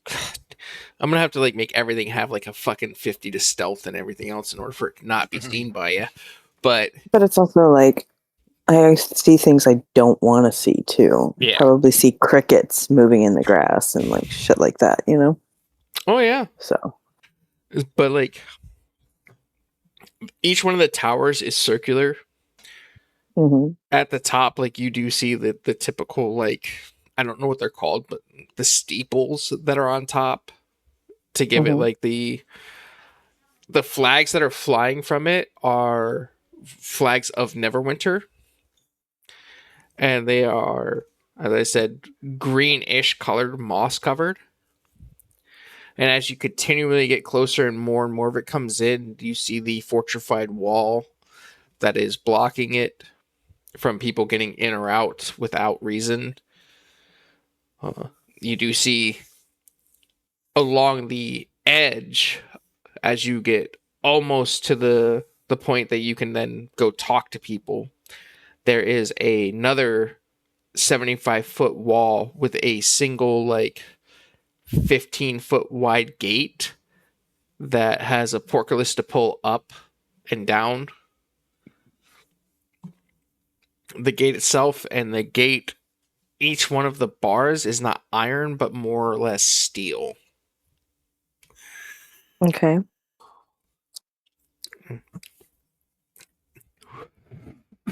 I'm gonna have to like make everything have like a fucking 50 to stealth and everything else in order for it to not be seen by you. But But it's also like I see things I don't want to see too. Yeah. Probably see crickets moving in the grass and like shit like that, you know? oh yeah, So, but like each one of the towers is circular. mhm. At the top, like you do see the typical like I don't know what they're called, but the steeples that are on top to give it Mhm. like the flags that are flying from it are flags of Neverwinter, and they are, as I said, greenish colored, moss covered. And as you continually get closer and more of it comes in, you see the fortified wall that is blocking it from people getting in or out without reason. You do see along the edge as you get almost to the point that you can then go talk to people. There is another 75-foot wall with a single like 15-foot wide gate that has a portcullis to pull up and down the gate itself. And the gate, each one of the bars is not iron but more or less steel. Okay.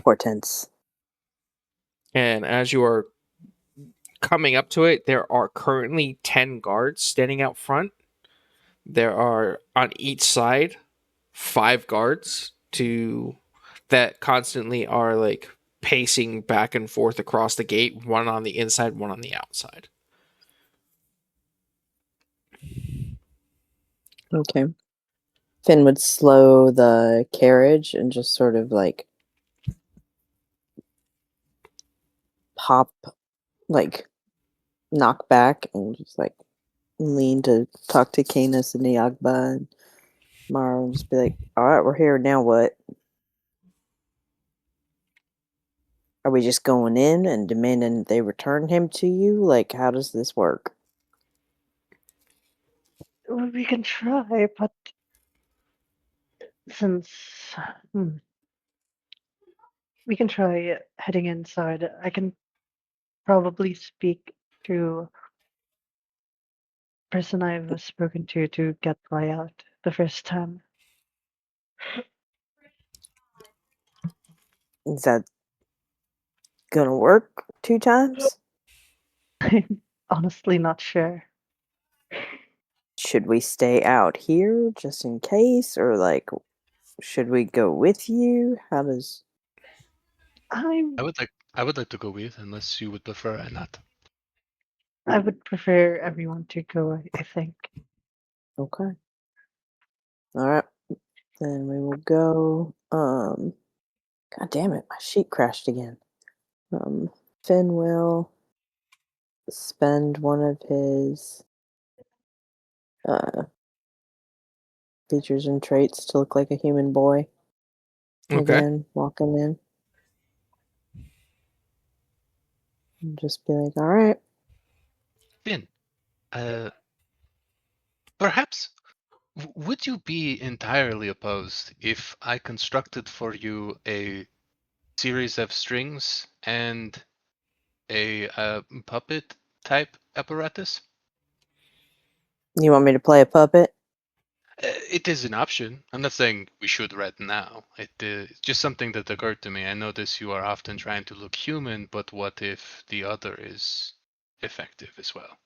Portents. And as you are coming up to it, there are currently 10 guards standing out front. There are on each side 5 guards to that constantly are like pacing back and forth across the gate, one on the inside, one on the outside. Okay. Finn would slow the carriage and just sort of like pop, like knock back and just like lean to talk to Canis and Niagba and Mara and just be like, all right, we're here. Now what? Are we just going in and demanding they return him to you? Like, how does this work? Well, we can try, but since hmm, we can try heading inside, I can probably speak to person I've spoken to get Fly out the first time. Is that gonna work 2 times? I'm honestly not sure. Should we stay out here just in case? Or, like, should we go with you? How does. I'm I would like to go with, unless you would prefer I not. I would prefer everyone to go, I think. Okay. Alright. Then we will go. God damn it, my sheet crashed again. Finn will spend one of his features and traits to look like a human boy. Okay. Again, walking in. And just be like, alright. Finn, perhaps would you be entirely opposed if I constructed for you a series of strings and a puppet type apparatus? You want me to play a puppet? It is an option. I'm not saying we should right now. It's just something that occurred to me. I notice you are often trying to look human, but what if the other is effective as well?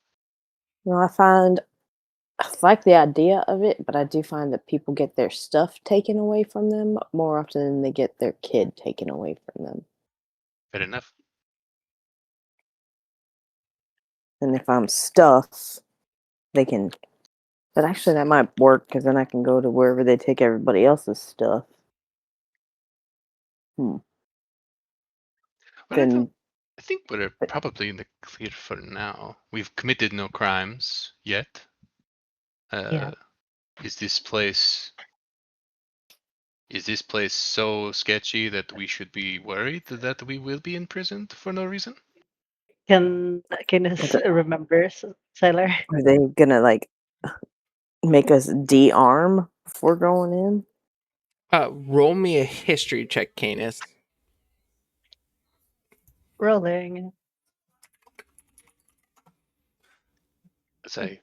Well, I like the idea of it, but I do find that people get their stuff taken away from them more often than they get their kid taken away from them. Fair enough. And if I'm stuff, they can. But actually, that might work because then I can go to wherever they take everybody else's stuff. But Then, I think we're probably in the clear for now. We've committed no crimes yet. Yeah. Is this place so sketchy that we should be worried that we will be imprisoned for no reason? Can Cainys remember, Sailor? Are they gonna like make us de-arm before going in? Roll me a history check, Canis. Rolling. As I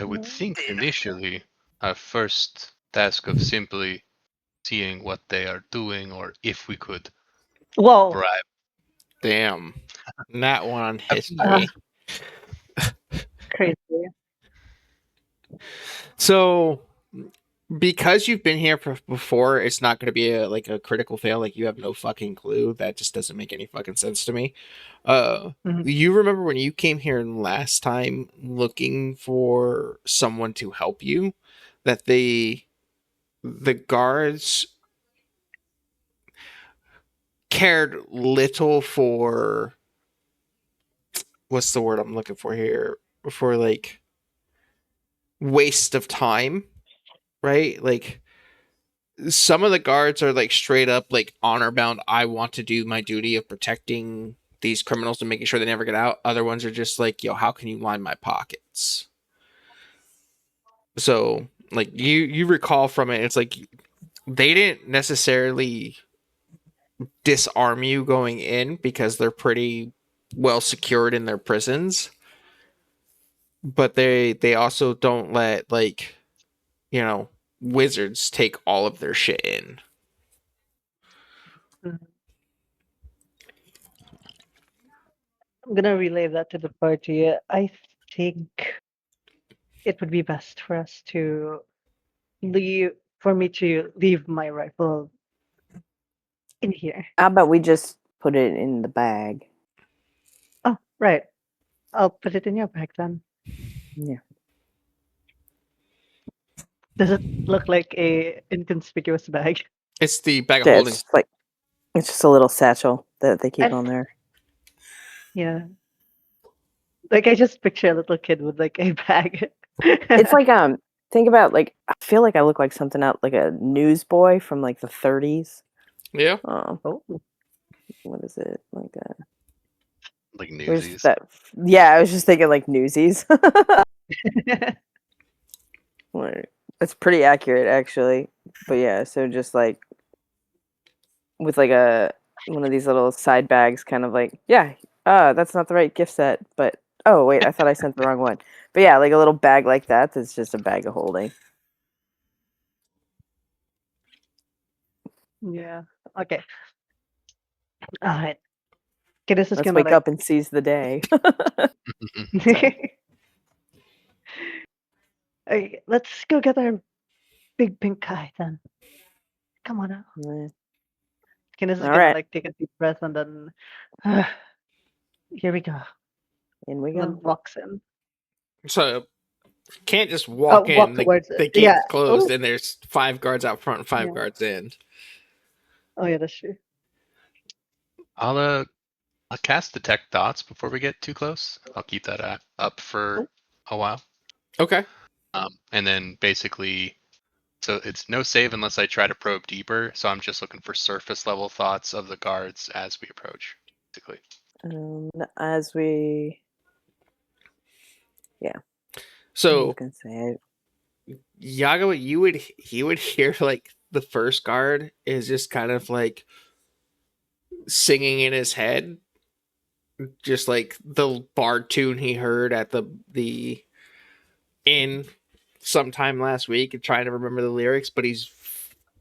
would think initially our first task of simply seeing what they are doing, or if we could Whoa. bribe. Damn. That one on Uh, history. crazy. So, because you've been here before, it's not going to be a critical fail. Like, you have no fucking clue. That just doesn't make any fucking sense to me. Mhm. You remember when you came here last time looking for someone to help you, that the guards cared little for, what's the word I'm looking for here, for like waste of time, right? Like, some of the guards are like straight up like honor bound. I want to do my duty of protecting these criminals and making sure they never get out. Other ones are just like, yo, how can you line my pockets? So like you recall from it, it's like they didn't necessarily disarm you going in because they're pretty well secured in their prisons, but they also don't let, like, you know, wizards take all of their shit in. Mhm. I'm gonna relay that to the party. I think it would be best for us to for me to leave my rifle in here. How about we just put it in the bag? Oh, right. I'll put it in your bag then. Yeah. Does it look like a inconspicuous bag? It's the bag of Yeah, holding. it's just a little satchel that they keep I- on there. Yeah. Like I just picture a little kid with like a bag. It's like think about, like, I feel like I look like something out like a newsboy from like the 30s. Yeah. Oh. What is it? Like Like where's Newsies. that? Yeah, I was just thinking like Newsies. Like, it's pretty accurate actually. But yeah, so just like with like a one of these little side bags, kind of like, yeah, that's not the right gift set, but oh wait, I thought I sent the wrong one. But yeah, like a little bag like that, that's just a bag of holding. Yeah. Okay. All right. Okay, this is Let's gonna wake up and seize the day. like. Okay, let's go get our big pink guy then. Come on now. Yeah. Kenneth is All gonna right, like take a deep breath and then here we go. in we And then go. walks in. So can't just Oh, walk walk in. towards it. The Yeah. gate's closed Oh, and there's 5 guards out front and 5 yeah. guards in. Oh yeah, that's true. I'll cast detect thoughts before we get too close. I'll keep that up for a while. Okay. And then basically, so it's no save unless I try to probe deeper. So I'm just looking for surface level thoughts of the guards as we approach, basically. As we, yeah. I was So gonna say, Yago, you would hear like the first guard is just kind of like singing in his head, just like the bard tune he heard at the inn sometime last week, and trying to remember the lyrics, but he's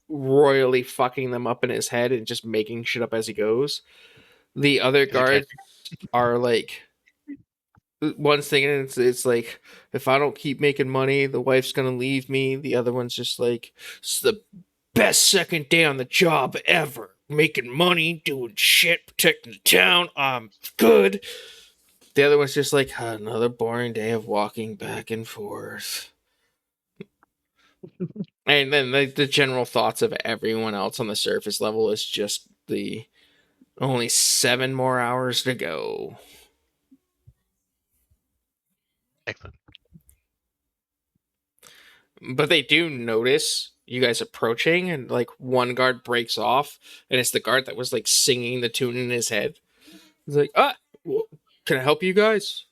royally fucking them up in his head and just making shit up as he goes. The other Because I can't. guards are like, one's thinking it's like, if I don't keep making money, the wife's gonna leave me. The other one's just like, it's the best second day on the job ever. Making money, doing shit, protecting the town. I'm good. The other one's just like, another boring day of walking back and forth. And then the general thoughts of everyone else on the surface level is just the only 7 more hours to go. Excellent. But they do notice you guys approaching, and like one guard breaks off, and it's the guard that was like singing the tune in his head. He's like, can I help you guys?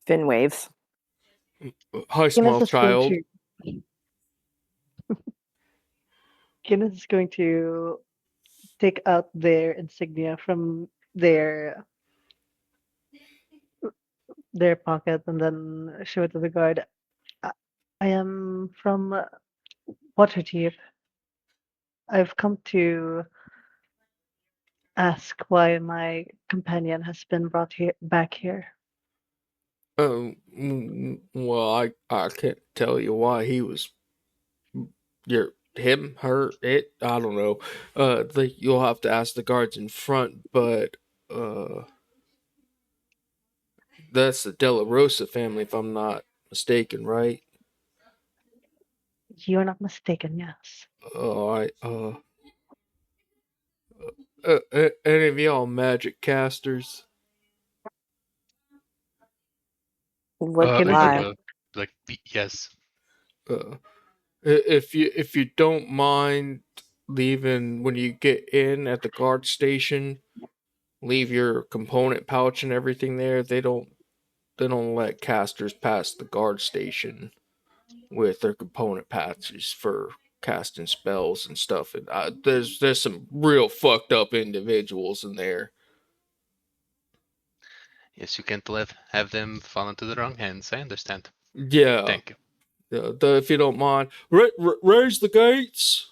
Finn waves. Hi, Guinness small is going child. to Guinness is going to take out their insignia from their pocket and then show it to the guard. I, I am from Waterdeep. I've come to ask why my companion has been brought here back here. Well, I can't tell you why he was him, her, it. I don't know. You'll have to ask the guards in front, but that's the Della Rosa family, if I'm not mistaken, right? You're not mistaken, yes. I any of y'all magic casters? What? Guinness is Why? Yes. Uh, if you don't mind leaving when you get in at the guard station, leave your component pouch and everything there. They don't let casters pass the guard station with their component patches for casting spells and stuff. And there's some real fucked up individuals in there. Yes, you can't have them fall into the wrong hands. I understand. Yeah, Thank you. if you don't mind, raise the gates.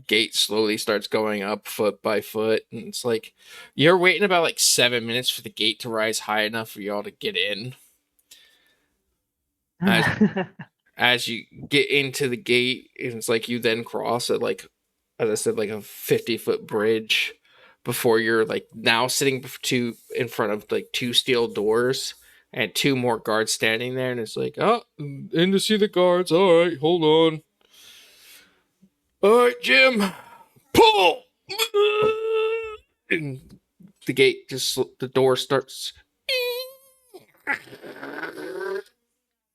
Gate slowly starts going up foot by foot, and it's like you're waiting about like 7 minutes for the gate to rise high enough for y'all to get in. As you get into the gate, it's like you then cross at like, as I said, like a 50-foot bridge before you're like now sitting in front of like two steel doors and two more guards standing there, and it's like, oh, in to see the guards. All right, hold on. All right, Jim, pull. And the door starts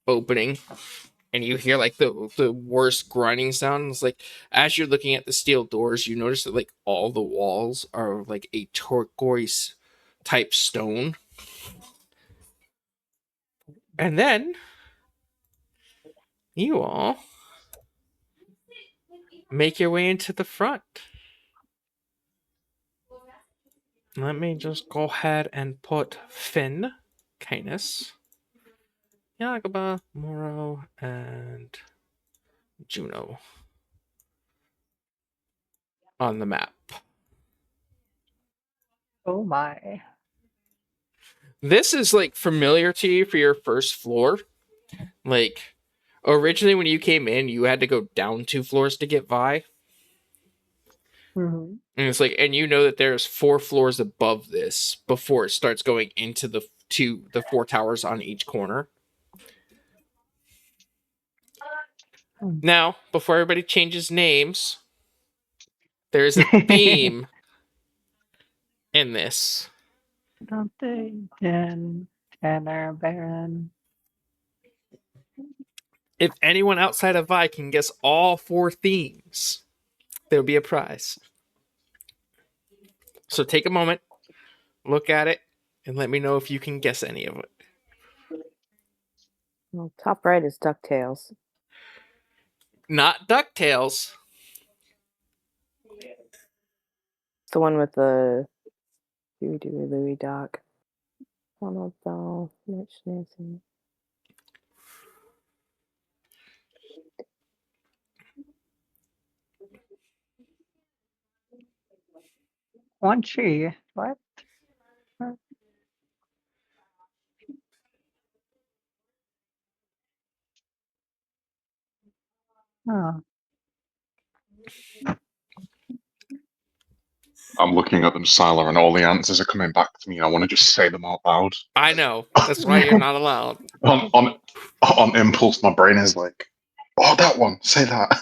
opening, and you hear like the worst grinding sound. It's like as you're looking at the steel doors, you notice that like all the walls are like a turquoise type stone. And then you all make your way into the front. Let me just go ahead and put Finn, Cainys, Yagaba, Moro, and Juno on the map. Oh my. This is like familiar to you for your first floor. Like originally when you came in, you had to go down 2 floors to get Vi. Mhm. And it's like, and you know that there's 4 floors above this before it starts going into the 4 towers on each corner. Hmm. Now, before everybody changes names, there's a theme in this. Dante, Dan, Tanner, Baron. If anyone outside of Vi can guess all 4 themes, there'll be a prize. So take a moment, look at it, and let me know if you can guess any of it. Well, top right is DuckTales. Not DuckTales. It's the one with the Huey, Dewey, Louie, Doc, Donald Bell, Mitch, Nancy. One tree. What? Oh. I'm looking at them, Sila, and all the answers are coming back to me. I want to just say them out loud. I know. That's why you're not allowed. On impulse, my brain is like, "Oh, that one. Say that."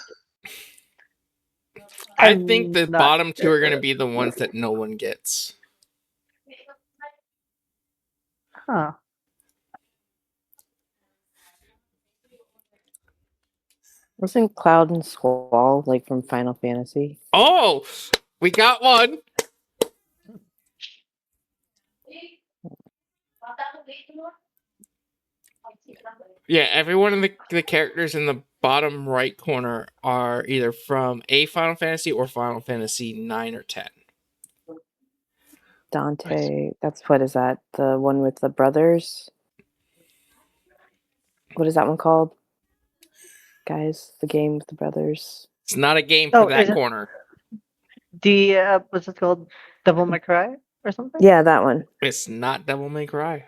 I think I'm the not bottom 2 are going to be the ones that no one gets. Huh. Wasn't Cloud and Squall like from Final Fantasy? Oh, we got one. Yeah, every one of the characters in the bottom right corner are either from a Final Fantasy or Final Fantasy 9 or 10. Dante. That's what is that? The one with the brothers? What is that one called? Guys, the game with the brothers. It's not a game for Oh, that is it corner. the what's it called? Devil May Cry or something? Yeah, that one. It's not Devil May Cry.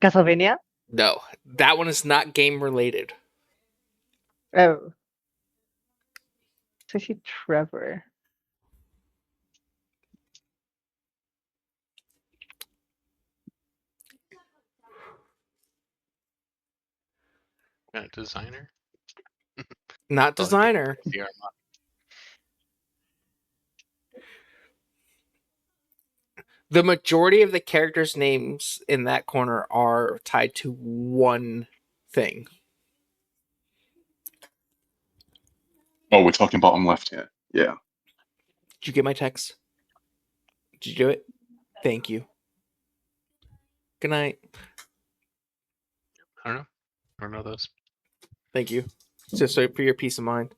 Castlevania? No, that one is not game related. Oh. So she Trevor. Designer. Not Oh, designer. the Armada. The majority of the characters' names in that corner are tied to one thing. Oh, we're talking bottom left here. Yeah. Did you get my text? Did you do it? Thank you. Good night. I don't know those. Thank you. Just so for your peace of mind.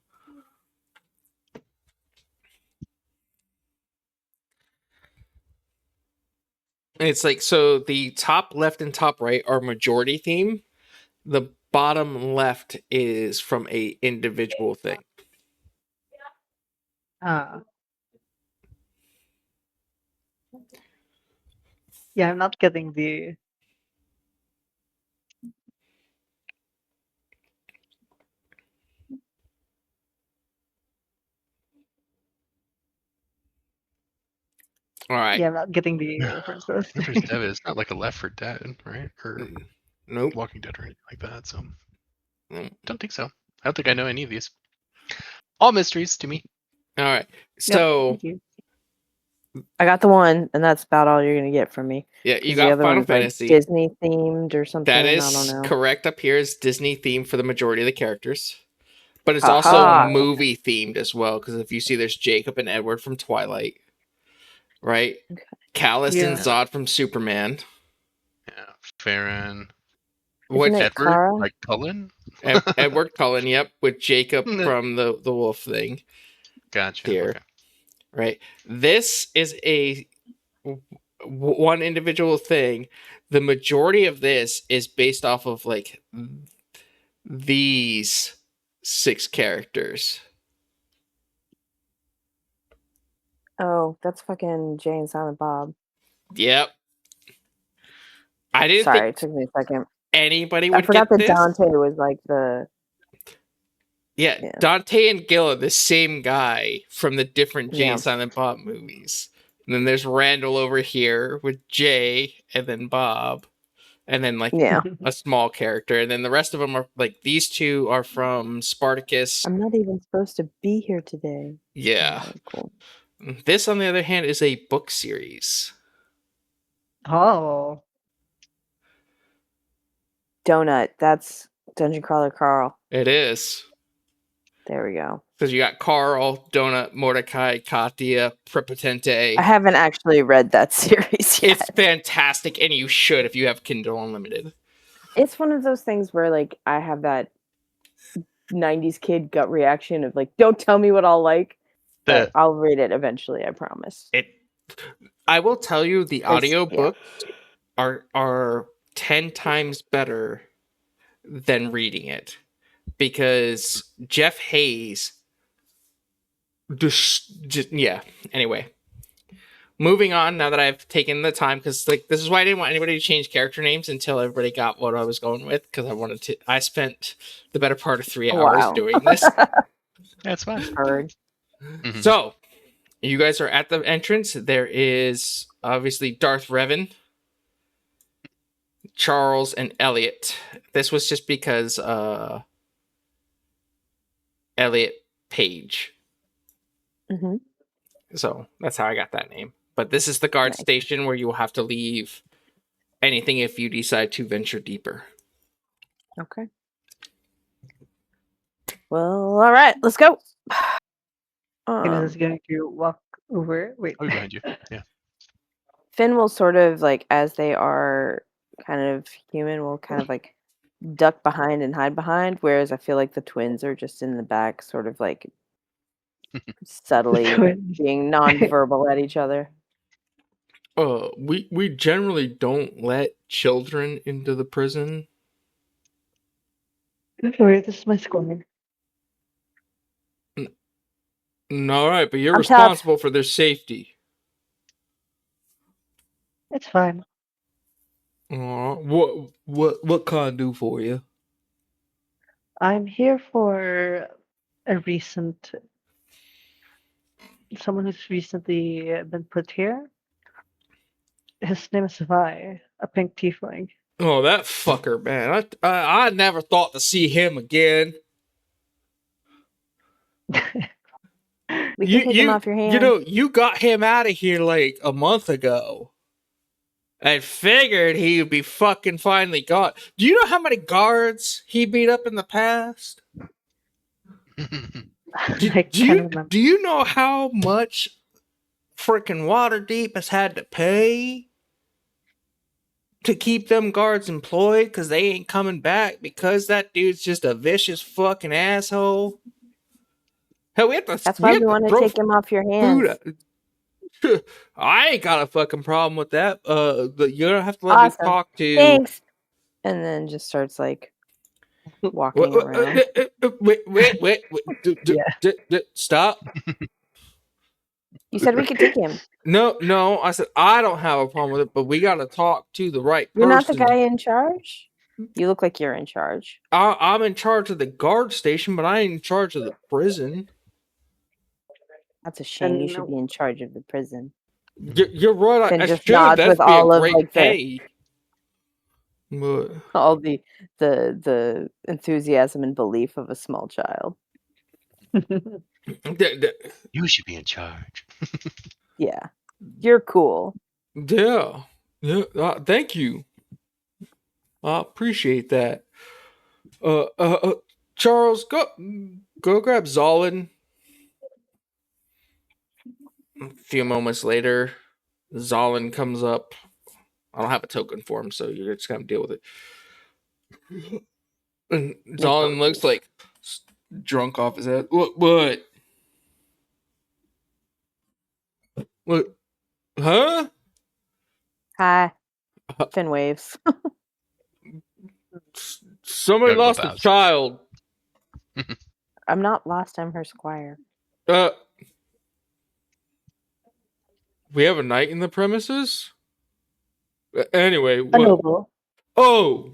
It's like, so the top left and top right are majority theme. The bottom left is from a individual thing. Yeah, I'm not getting the. All right. Yeah, I'm not getting the references. There's Dev. It's not like a Left 4 Dead, right? Or Nope. Walking Dead or anything like that. So Nope. don't think so. I don't think I know any of these. All mysteries to me. All right. So Thank you. I got the one, and that's about all you're gonna get from me. yeah, 'Cause you the got other Final one's, like, Fantasy. Disney themed or something. That I is don't know. correct. Up here is Disney themed for the majority of the characters, but it's Aha. also movie themed as well. Because if you see, there's Jacob and Edward from Twilight, right? Okay. Callus and Yeah. Zod from Superman. Yeah, Farron. Isn't it Edward, Kara? like Cullen. Edward Cullen, yep, with Jacob from the wolf thing. Gotcha. Here. Okay. Right. This is a one individual thing. The majority of this is based off of like these 6 characters. Oh, that's fucking Jay and Silent Bob. Yep. I didn't Sorry, think it took me a second. anybody I would forgot get that this. Dante was like the. Yeah, Yeah. Dante and Gil are the same guy from the different Jay Yeah. and Silent Bob movies. And then there's Randall over here with Jay and then Bob. And then like Yeah. a small character. And then the rest of them are like, these 2 are from Spartacus. I'm not even supposed to be here today. Yeah. Alright, cool. This, on the other hand, is a book series. Oh. Donut. That's Dungeon Crawler Carl. It is. There we go. Because you got Carl, Donut, Mordecai, Katia, Prepotente. I haven't actually read that series yet. It's fantastic, and you should if you have Kindle Unlimited. It's one of those things where like I have that 90s kid gut reaction of like, don't tell me what I'll like. But I'll read it eventually, I promise. I will tell you, the audio yeah. books are 10 times better than reading it. Because Jeff Hayes just yeah. Anyway. Moving on, now that I've taken the time, because like this is why I didn't want anybody to change character names until everybody got what I was going with, because I spent the better part of 3 hours doing this. That's fine. Heard. Mhm. So, you guys are at the entrance. There is obviously Darth Revan, Charles, and Elliot. This was just because Elliot Page. Mm-hmm. So that's how I got that name. But this is the guard Nice. station where you will have to leave anything if you decide to venture deeper. Okay. Well, all right, let's go. Cainys is going to walk over. Wait. Oh, behind you. Yeah. Finn will sort of like, as they are kind of human, will kind of like duck behind and hide behind, whereas I feel like the twins are just in the back, sort of like subtly Twins. being nonverbal at each other. We generally don't let children into the prison. Don't worry, this is my squad. All right, but you're I'm tough. responsible for their safety. It's fine. What can I do for you? I'm here for a recent someone who's recently been put here. His name is Vi, a pink tiefling. Oh, that fucker, man! I never thought to see him again. We can take him off your hands. You got him out of here like a month ago. I figured he would be fucking finally gone. Do you know how many guards he beat up in the past? I can't remember. Do you know how much freaking Waterdeep has had to pay to keep them guards employed because they ain't coming back because that dude's just a vicious fucking asshole? Hell, we have to. That's why we want to take him off your hands. I ain't got a fucking problem with that. You don't have to let me talk to. Thanks. And then just starts like walking around. Wait. Stop. You said we could take him. No. I said I don't have a problem with it, but we got to talk to the right person. You're not the guy in charge? You look like you're in charge. I'm in charge of the guard station, but I ain't in charge of the prison. That's a shame. You should be in charge of the prison. You're right. Finn I just should. nods That'd with be all a of great like pay. all the enthusiasm and belief of a small child. You should be in charge. Yeah, you're cool. Yeah. Thank you. I appreciate that. Charles, go grab Zolan. A few moments later, Zolan comes up. I don't have a token for him, so you're just gonna deal with it. And Zolan looks like drunk off his head. What? What? Huh? Hi. Finn waves. Somebody lost a child. I'm not lost. I'm her squire. We have a knight in the premises? Anyway, A noble. Oh,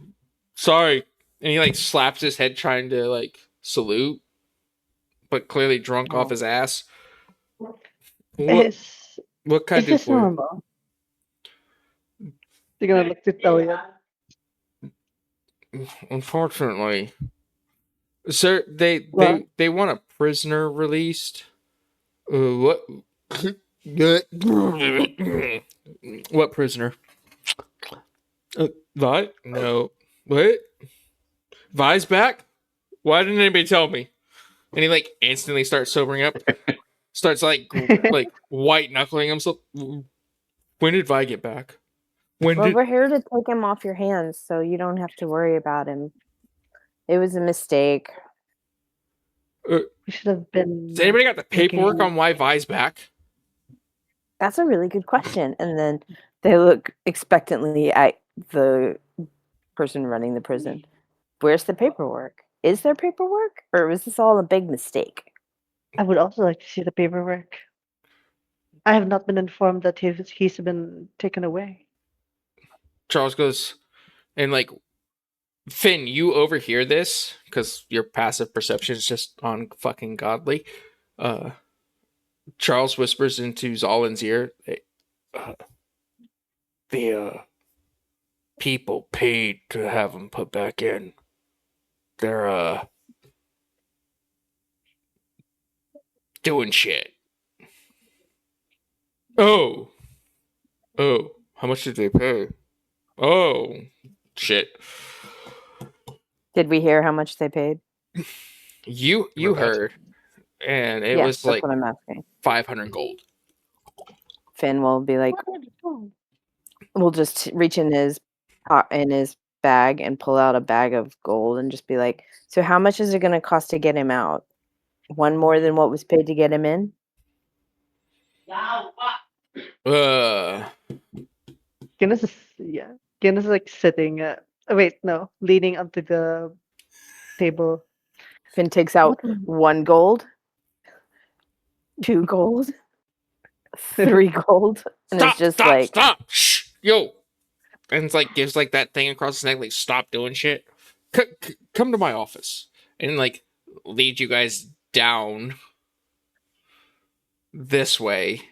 sorry. And he like slaps his head trying to like salute, but clearly drunk off his ass. What can I do for normal? You're gonna look to tell you. Unfortunately, sir, they want a prisoner released. What? What prisoner? Vi? No. What? Vi's back? Why didn't anybody tell me? And he like instantly starts sobering up. Starts like white knuckling himself. When did Vi get back? We're here to take him off your hands, so you don't have to worry about him. It was a mistake. We should have been. Has anybody got the paperwork on why Vi's back? That's a really good question. And then they look expectantly at the person running the prison. Where's the paperwork? Is there paperwork? Or was this all a big mistake? I would also like to see the paperwork. I have not been informed that he's been taken away. Charles goes, and like, Finn, you overhear this because your passive perception is just on fucking godly. Charles whispers into Zolan's ear, the people paid to have him put back in. They're doing shit. Oh, how much did they pay? Oh, shit. Did we hear how much they paid? You What about- heard, and it Yes, was that's like what I'm asking. 500 gold. Finn will be like, Oh, we'll just reach in his bag and pull out a bag of gold and just be like, so how much is it going to cost to get him out? One more than what was paid to get him in? Guinness is yeah. Guinness is like sitting. Wait, no, leaning onto the table. Finn takes out What? 1 gold, 2 gold, 3 gold, and it's just like, Stop! Shh, yo, and it's like gives like that thing across his neck, like stop doing shit. Come to my office, and like lead you guys down this way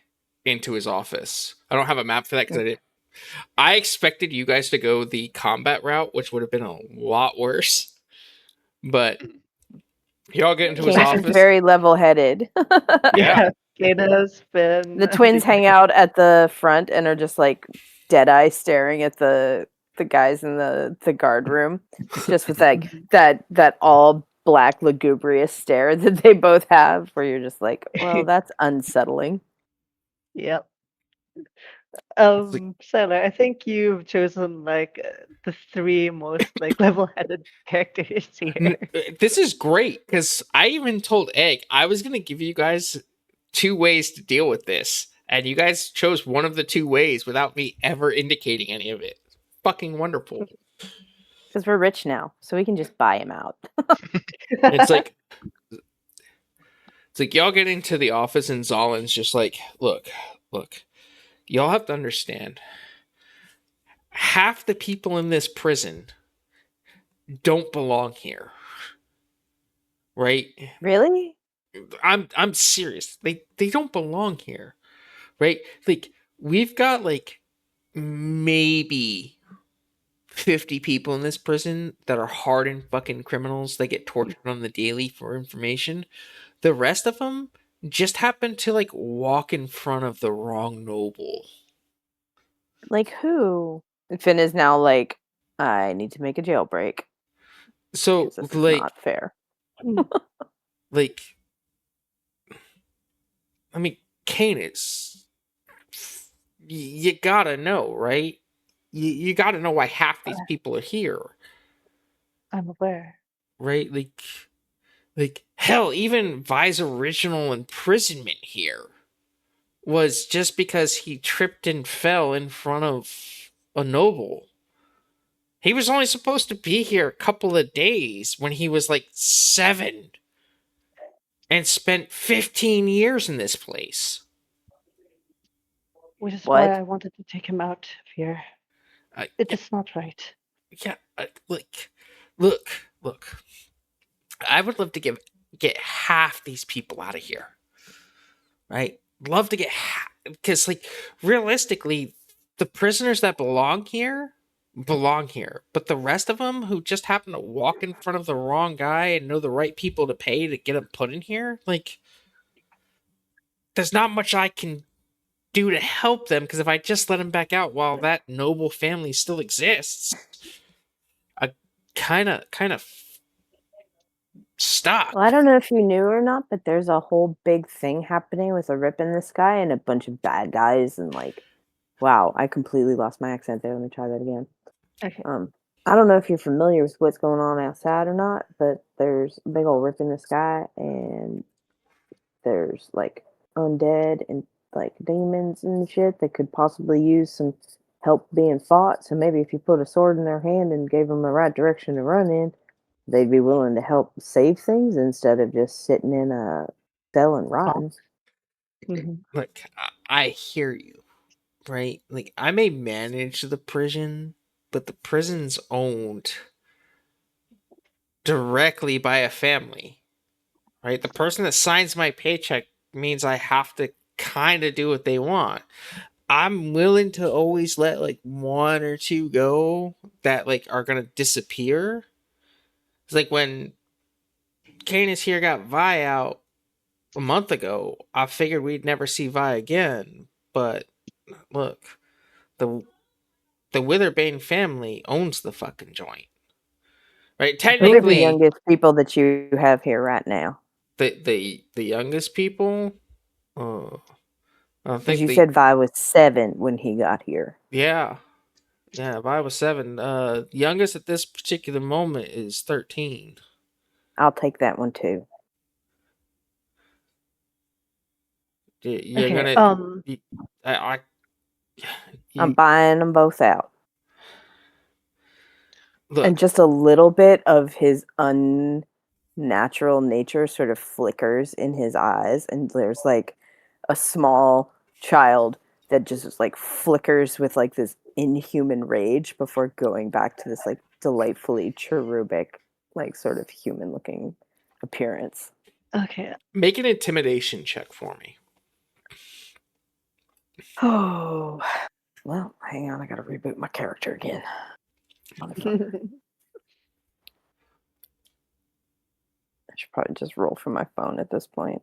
into his office. I don't have a map for that because I didn't. I expected you guys to go the combat route, which would have been a lot worse. But y'all get into his Cainys is office. very level-headed. Yeah. Cainys, Finn. The twins hang out at the front and are just like dead eye staring at the guys in the guard room, just with like that all black lugubrious stare that they both have, where you're just like, well, that's unsettling. Yep. like- Sailor, I think you've chosen like the 3 most like level-headed characters here. This is great because I even told Egg I was gonna give you guys 2 ways to deal with this, and you guys chose one of the 2 ways without me ever indicating any of it. Fucking wonderful. Because we're rich now, so we can just buy him out. It's like y'all get into the office and Zolin's just like, look, y'all have to understand. Half the people in this prison don't belong here. Right? Really? I'm serious. They don't belong here. Right? Like we've got like maybe 50 people in this prison that are hardened fucking criminals. They get tortured on the daily for information. The rest of them just happen to like walk in front of the wrong noble. Like who? And Finn is now like, I need to make a jailbreak. So 'Cause this is like not fair. like I mean Cainys, you gotta know, right? You gotta know why half these people are here, I'm aware. right? Like hell, even Vi's original imprisonment here was just because he tripped and fell in front of a noble. He was only supposed to be here a couple of days when he was like 7 and spent 15 years in this place. Which is What? why I wanted to take him out of here. It is not right. Yeah, look. I would love to get half these people out of here. Right? Love to get half, because like realistically, the prisoners that belong here, but the rest of them who just happen to walk in front of the wrong guy and know the right people to pay to get them put in here, like there's not much I can do to help them, because if I just let them back out while that noble family still exists, I kind of stuck. Well, I don't know if you knew or not, but there's a whole big thing happening with a rip in the sky and a bunch of bad guys and like, wow, I completely lost my accent there. Let me try that again. Okay. I don't know if you're familiar with what's going on outside or not, but there's a big old rip in the sky and there's like undead and like demons and shit that could possibly use some help being fought. So maybe if you put a sword in their hand and gave them the right direction to run in, they'd be willing to help save things instead of just sitting in a cell and rotting. Mhm. Look, I hear you, right? Like I may manage the prison, but the prison's owned directly by a family, right? The person that signs my paycheck means I have to kind of do what they want. I'm willing to always let like 1 or 2 go that like are gonna disappear. It's like when Canis here got Vi out a month ago, I figured we'd never see Vi again. But look, the Witherbane family owns the fucking joint. right? Who are the Technically, youngest people that you have here right now? the youngest people. Uh, I Because think you said Vi was 7 when he got here. yeah. If I was 7, youngest at this particular moment is 13. I'll take that one too. You're Okay. gonna, I I'm you, buying them both out. look. And just a little bit of his unnatural nature sort of flickers in his eyes, and there's like a small child that just like flickers with like this inhuman rage before going back to this like delightfully cherubic, like sort of human looking appearance. Okay. Make an intimidation check for me. Oh, well, hang on, I gotta reboot my character again. Motherfucker. I should probably just roll from my phone at this point.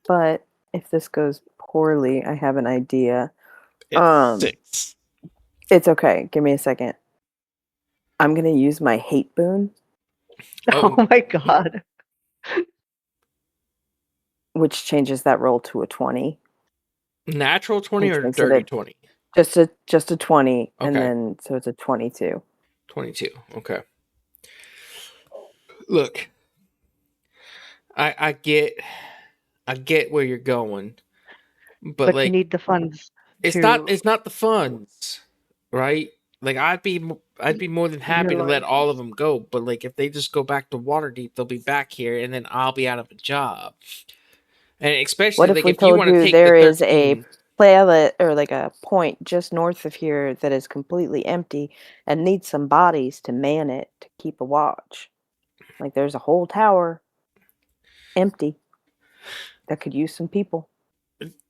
But if this goes poorly, I have an idea. It's 6. It's okay. Give me a second. I'm gonna use my hate boon, Oh, Oh my god. which changes that roll to a 20. natural 20 Which or makes it dirty a- 20? Just a 20, and Okay. then so it's a 22. 22. Okay. Look, I get where you're going, but But you like need the funds it's to not the funds, right? Like I'd be more than happy to let utilize. all of them go, but like if they just go back to Waterdeep, they'll be back here, and then I'll be out of a job. And especially What if like we if you told want to you take the there is a 13, planet or like a point just north of here that is completely empty and needs some bodies to man it to keep a watch? Like there's a whole tower empty that could use some people.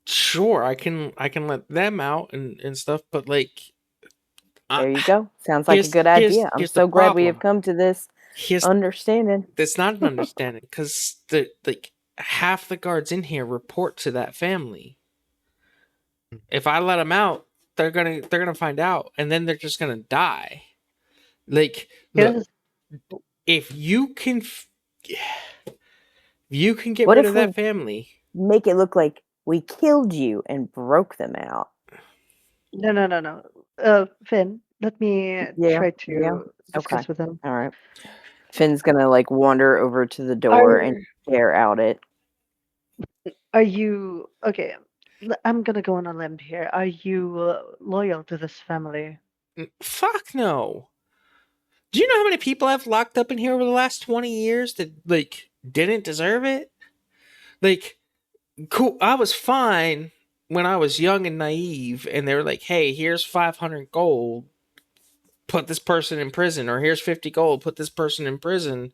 sure, I can let them out and stuff, but like I, There you go. Sounds like a good idea. I'm here's the so glad we have problem. come to this Here's understanding. That's not an understanding because the like half the guards in here report to that family. If I let them out, they're gonna find out, and then they're just gonna die. Like, look, Here's if you can get What rid if of we that family. make it look like we killed you and broke them out? no. Finn, let me Yeah, try yeah. to Okay. discuss with them. All right. Finn's gonna like wander over to the door and Are stare out it. are you okay? I'm gonna go on a limb here. Are you loyal to this family? Fuck no. Do you know how many people I've locked up in here over the last 20 years that like didn't deserve it? Like, cool. I was fine when I was young and naive, and they were like, "Hey, here's 500 gold. Put this person in prison," or "Here's 50 gold. Put this person in prison."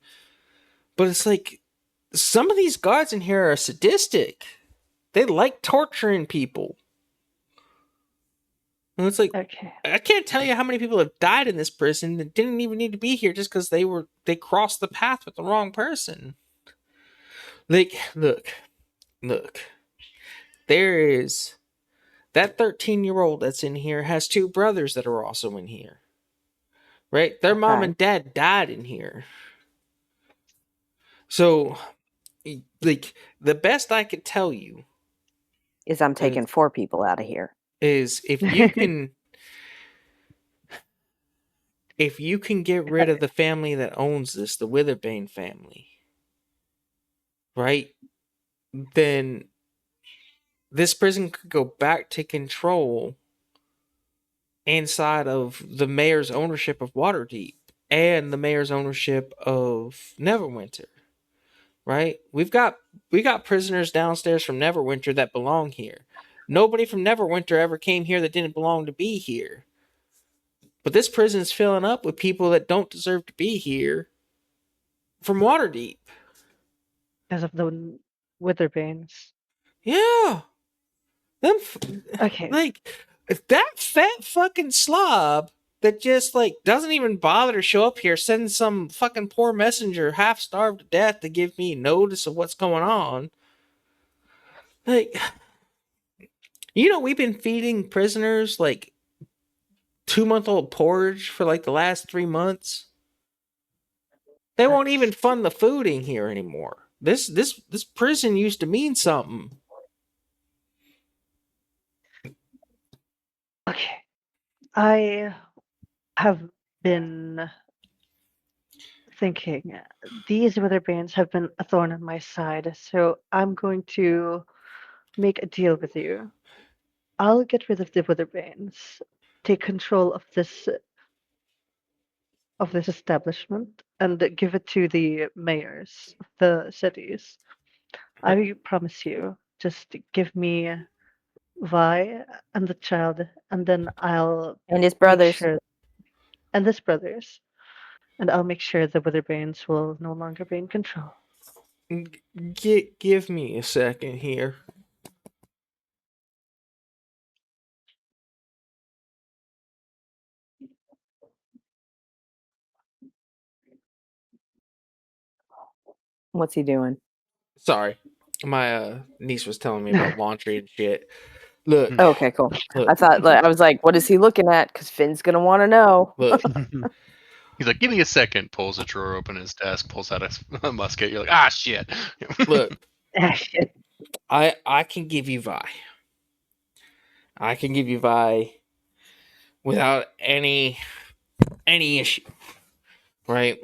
But it's like some of these guards in here are sadistic. They like torturing people, and it's like Okay. I can't tell you how many people have died in this prison that didn't even need to be here just because they crossed the path with the wrong person. Like, look. There is that 13-year-old that's in here has 2 brothers that are also in here. Right? Their mom Okay. and dad died in here. So, like, the best I could tell you Is I'm taking 4 people out of here. is if you can get rid of the family that owns this, the Witherbane family, right? Then this prison could go back to control inside of the mayor's ownership of Waterdeep and the mayor's ownership of Neverwinter. Right? We got prisoners downstairs from Neverwinter that belong here. Nobody from Neverwinter ever came here that didn't belong to be here. But this prison's filling up with people that don't deserve to be here from Waterdeep. Because of the Witherbanes. Yeah. Them Okay. like if that fat fucking slob that just like doesn't even bother to show up here, sends some fucking poor messenger half starved to death to give me notice of what's going on. Like, we've been feeding prisoners like 2-month-old porridge for like the last 3 months. They won't even That's fund the food in here anymore. This prison used to mean something. okay. I have been thinking these Witherbanes have been a thorn on my side, so I'm going to make a deal with you. I'll get rid of the Witherbanes, take control of this establishment, and give it to the mayors of the cities. I promise you, just give me Vi and the child, and then I'll And his make brothers. sure, and his brothers, and I'll make sure the Witherbanes will no longer be in control. Give me a second here. What's he doing? Sorry, my niece was telling me about laundry and shit. Look, Oh, okay, cool. look, I thought I was like, what is he looking at? Because Finn's gonna want to know. look. He's like, "Give me a second." Pulls a drawer open his desk, pulls out a musket. You're like, "Ah, shit." Look, Ah, shit. I can give you Vi. I can give you Vi without any issue, right?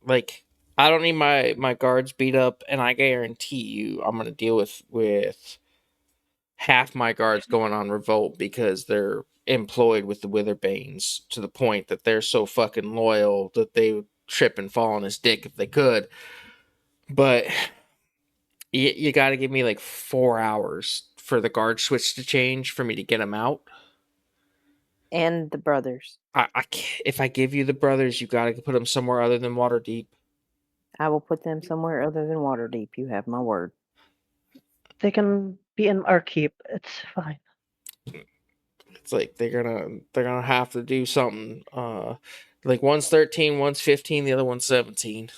Like, I don't need my guards beat up, and I guarantee you, I'm gonna deal with half my guards going on revolt because they're employed with the Witherbanes to the point that they're so fucking loyal that they would trip and fall on his dick if they could. But you got to give me like 4 hours for the guard switch to change for me to get them out. And the brothers. I can't, if I give you the brothers, you got to put them somewhere other than Waterdeep. I will put them somewhere other than Waterdeep. You have my word. They can be in our keep. It's fine. It's like they're gonna have to do something. Like one's 13, one's 15, the other one's 17.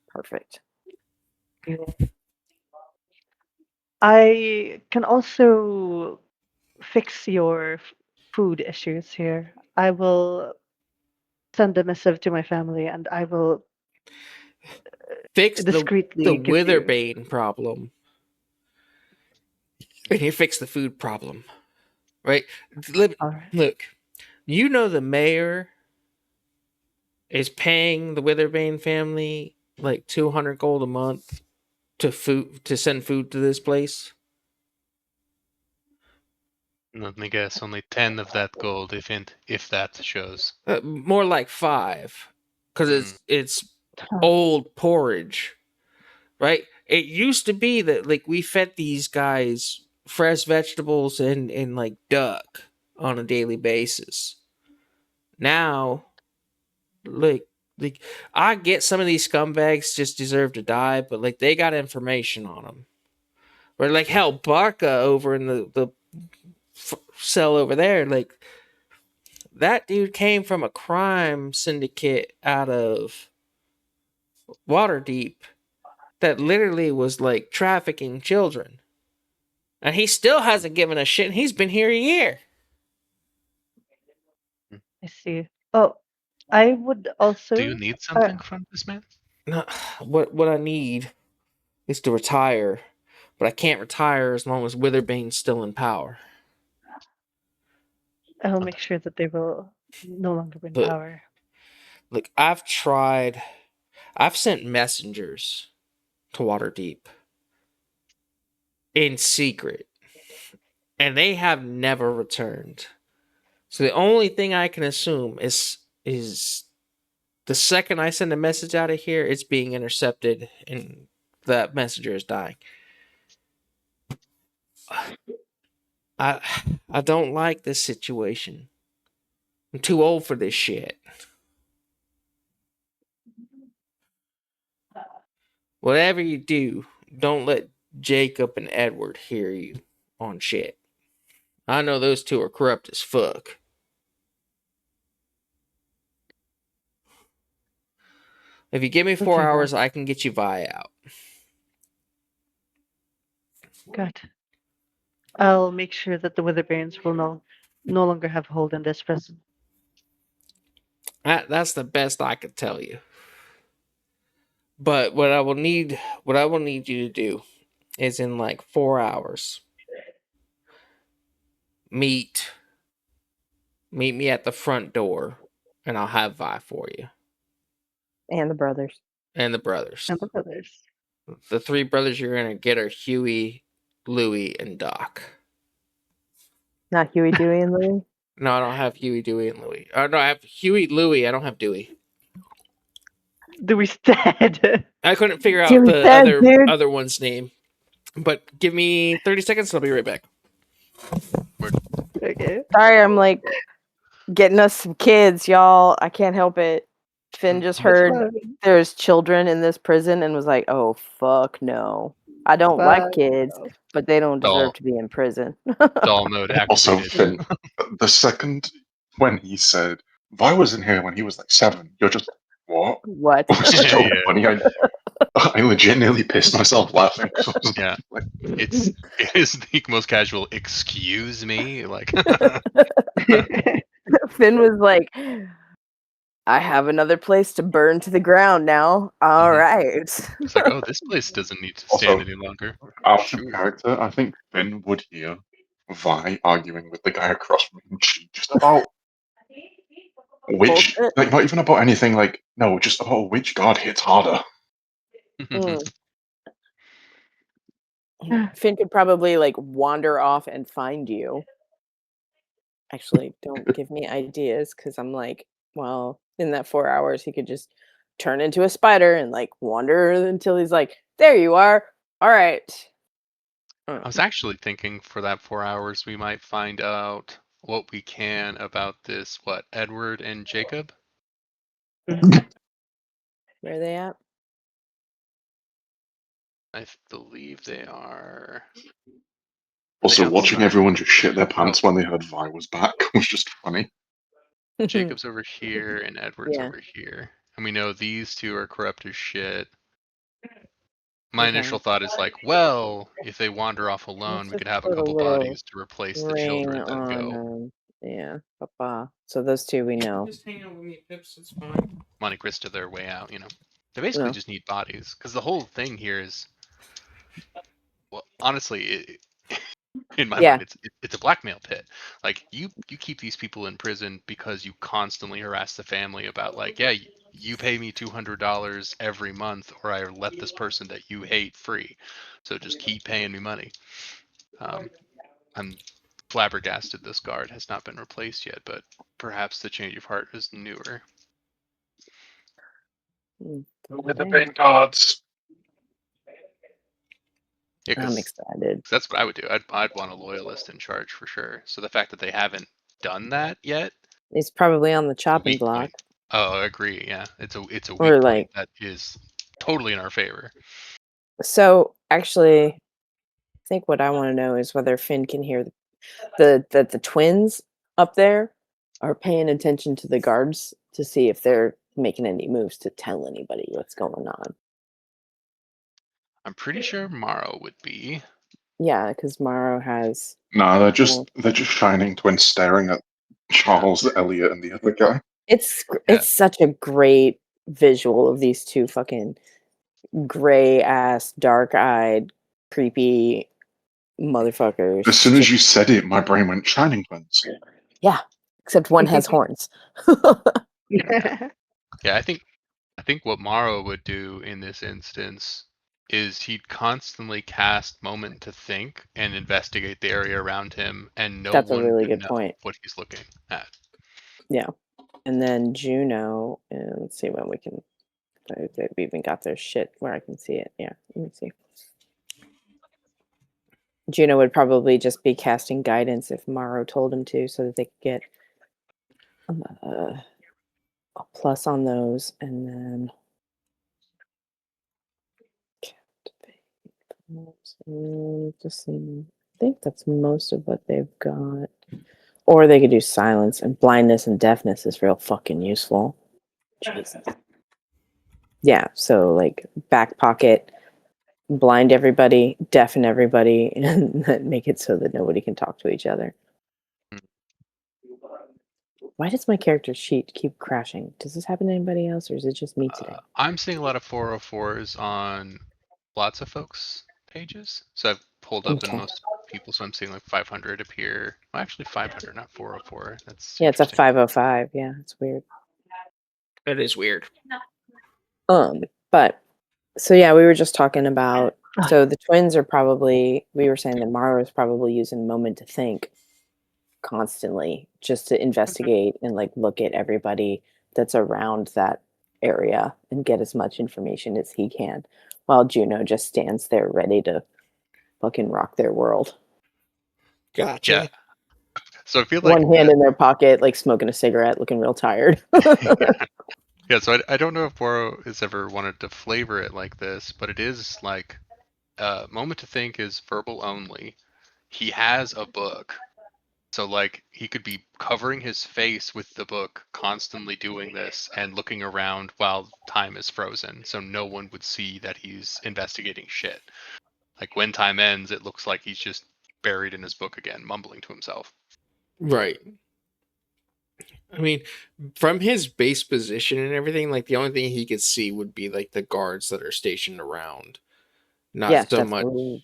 Perfect. I can also fix your food issues here. I will send a missive to my family, and I will Fix the discreetly give you. Witherbane problem, and you fix the food problem, right? All right. Look, you know the mayor is paying the Witherbane family like 200 gold a month to send food to this place. Let me guess, only 10 of that gold, if that shows. More like 5, because Mm. it's Huh. old porridge, right? It used to be that like we fed these guys fresh vegetables and like duck on a daily basis. Now, like I get some of these scumbags just deserve to die, but like they got information on them. Or like hell, Barca over in the cell over there, like that dude came from a crime syndicate out of Waterdeep that literally was like trafficking children. And he still hasn't given a shit, and he's been here a year. I see. Oh, I would also. Do you need something from this man? No, what I need is to retire, but I can't retire as long as Witherbane's still in power. I will make sure that they will no longer be in Look, power. look, I've sent messengers to Waterdeep in secret, and they have never returned. So the only thing I can assume is the second I send a message out of here, it's being intercepted and that messenger is dying. I I don't like this situation. I'm too old for this shit. Whatever you do, don't let Jacob and Edward hear you on shit. I know those two are corrupt as fuck. If you give me 4 Okay, hours, I can get you Vi out. good. I'll make sure that the Witherbanes will no no longer have hold in this prison. That's the best I could tell you. But what I will need you to do is in like 4 hours. Meet me at the front door, and I'll have Vi for you And the brothers. and the brothers. And the brothers. The three brothers you're gonna get are Huey, Louie, and Doc. Not Huey, Dewey, and Louie. No, I don't have Huey, Dewey, and Louie. No, I have Huey, Louie. I don't have Dewey. Dewey's dead. I couldn't figure out Dewey's the dead, dude. other one's name. But give me 30 seconds, and I'll be right back. Okay. Sorry, I'm like getting us some kids, y'all. I can't help it. Finn just heard there's children in this prison and was like, "Oh fuck no! I don't like kids, but they don't deserve to be in prison." Doll mode Also, activated. Finn, the second when he said Vi was in here when he was like 7, you're just what? What? It was so Yeah. funny. I legit nearly pissed myself laughing. So I was Yeah. like, It is the most casual. Excuse me, like Finn was like, "I have another place to burn to the ground now." All Mhm. right. it's like, oh, this place doesn't need to stand any longer. out of Sure. character, I think Finn would hear Vi arguing with the guy across from him just about which, Bullshit. like, not even about anything, like, no, just about which god hits harder. Mm. Finn could probably like wander off and find you. Actually, don't give me ideas because I'm like, well, in that 4 hours, he could just turn into a spider and like wander until he's like, there you are. All right. I was actually thinking for that 4 hours we might find out what we can about this. What, Edward and Jacob? Where are they at? I believe they are. Also, They watching outside. everyone just shit their pants when they heard Vi was back was just funny. Jacob's over here and Edward's Yeah. over here. And we know these two are corrupt as shit. My Okay. initial thought is like, well, if they wander off alone, Let's we could just have a put couple little bodies to replace the ring children that on go. them. Yeah. Papa. So those two we know. Just hang out with me, Pips. It's fine. Monte Cristo their way out, you know. They basically No. just need bodies. Because the whole thing here is, well, honestly, in my Yeah. mind, it's a blackmail pit. Like you keep these people in prison because you constantly harass the family about like, yeah, you pay me $200 every month, or I let this person that you hate free. So just keep paying me money. I'm flabbergasted this guard has not been replaced yet, but perhaps the change of heart is newer. With the big gods. Yeah, I'm excited. that's what I would do. I'd want a loyalist in charge for sure. So the fact that they haven't done that yet, It's probably on the it's a chopping weak block. point. Oh, I agree. Yeah, it's a Or weak like point that is totally in our favor. so actually I think what I want to know is whether Finn can hear the twins up there are paying attention to the guards to see if they're making any moves to tell anybody what's going on. I'm pretty sure Morrow would be. Yeah, because Morrow has No, they're just shining twins staring at Charles, Elliot, and the other guy. it's such a great visual of these two fucking gray ass, dark eyed, creepy motherfuckers. As soon as you said it, my brain went shining twins. Yeah, except one has horns. Yeah, I think what Morrow would do in this instance is he'd constantly cast Moment to think and investigate the area around him, and no That's a one really would good know point. what he's looking at. Yeah. And then Juno, and let's see when we can. They've even got their shit where I can see it. Yeah, let me see. Juno would probably just be casting guidance if Morrow told him to, so that they could get a plus on those, and then just see. I think that's most of what they've got. Or they could do silence, and blindness and deafness is real fucking useful. Jesus. Yeah, so like back pocket, blind everybody, deafen everybody, and make it so that nobody can talk to each other. Why does my character sheet keep crashing? Does this happen to anybody else, or is it just me today? I'm seeing a lot of 404s on lots of folks' pages. So I've pulled up in Okay. most people, so I'm seeing like 500 appear. Well, actually 500, not 404. That's Yeah, it's a interesting. 505. Yeah, it's weird. That is weird. But so yeah, we were just talking about. So the twins are probably. We were saying that Mara is probably using moment to think constantly just to investigate and like look at everybody that's around that area and get as much information as he can, while Juno just stands there ready to fucking rock their world. Gotcha. Yeah. So I feel like One hand in their pocket, like smoking a cigarette, looking real tired. yeah, so I don't know if Boro has ever wanted to flavor it like this, but it is like moment to think is verbal only. He has a book. So like he could be covering his face with the book, constantly doing this and looking around while time is frozen, so no one would see that he's investigating shit. Like when time ends, it looks like he's just buried in his book again, mumbling to himself. Right. I mean, from his base position and everything, like the only thing he could see would be like the guards that are stationed around. Not Yeah, so that's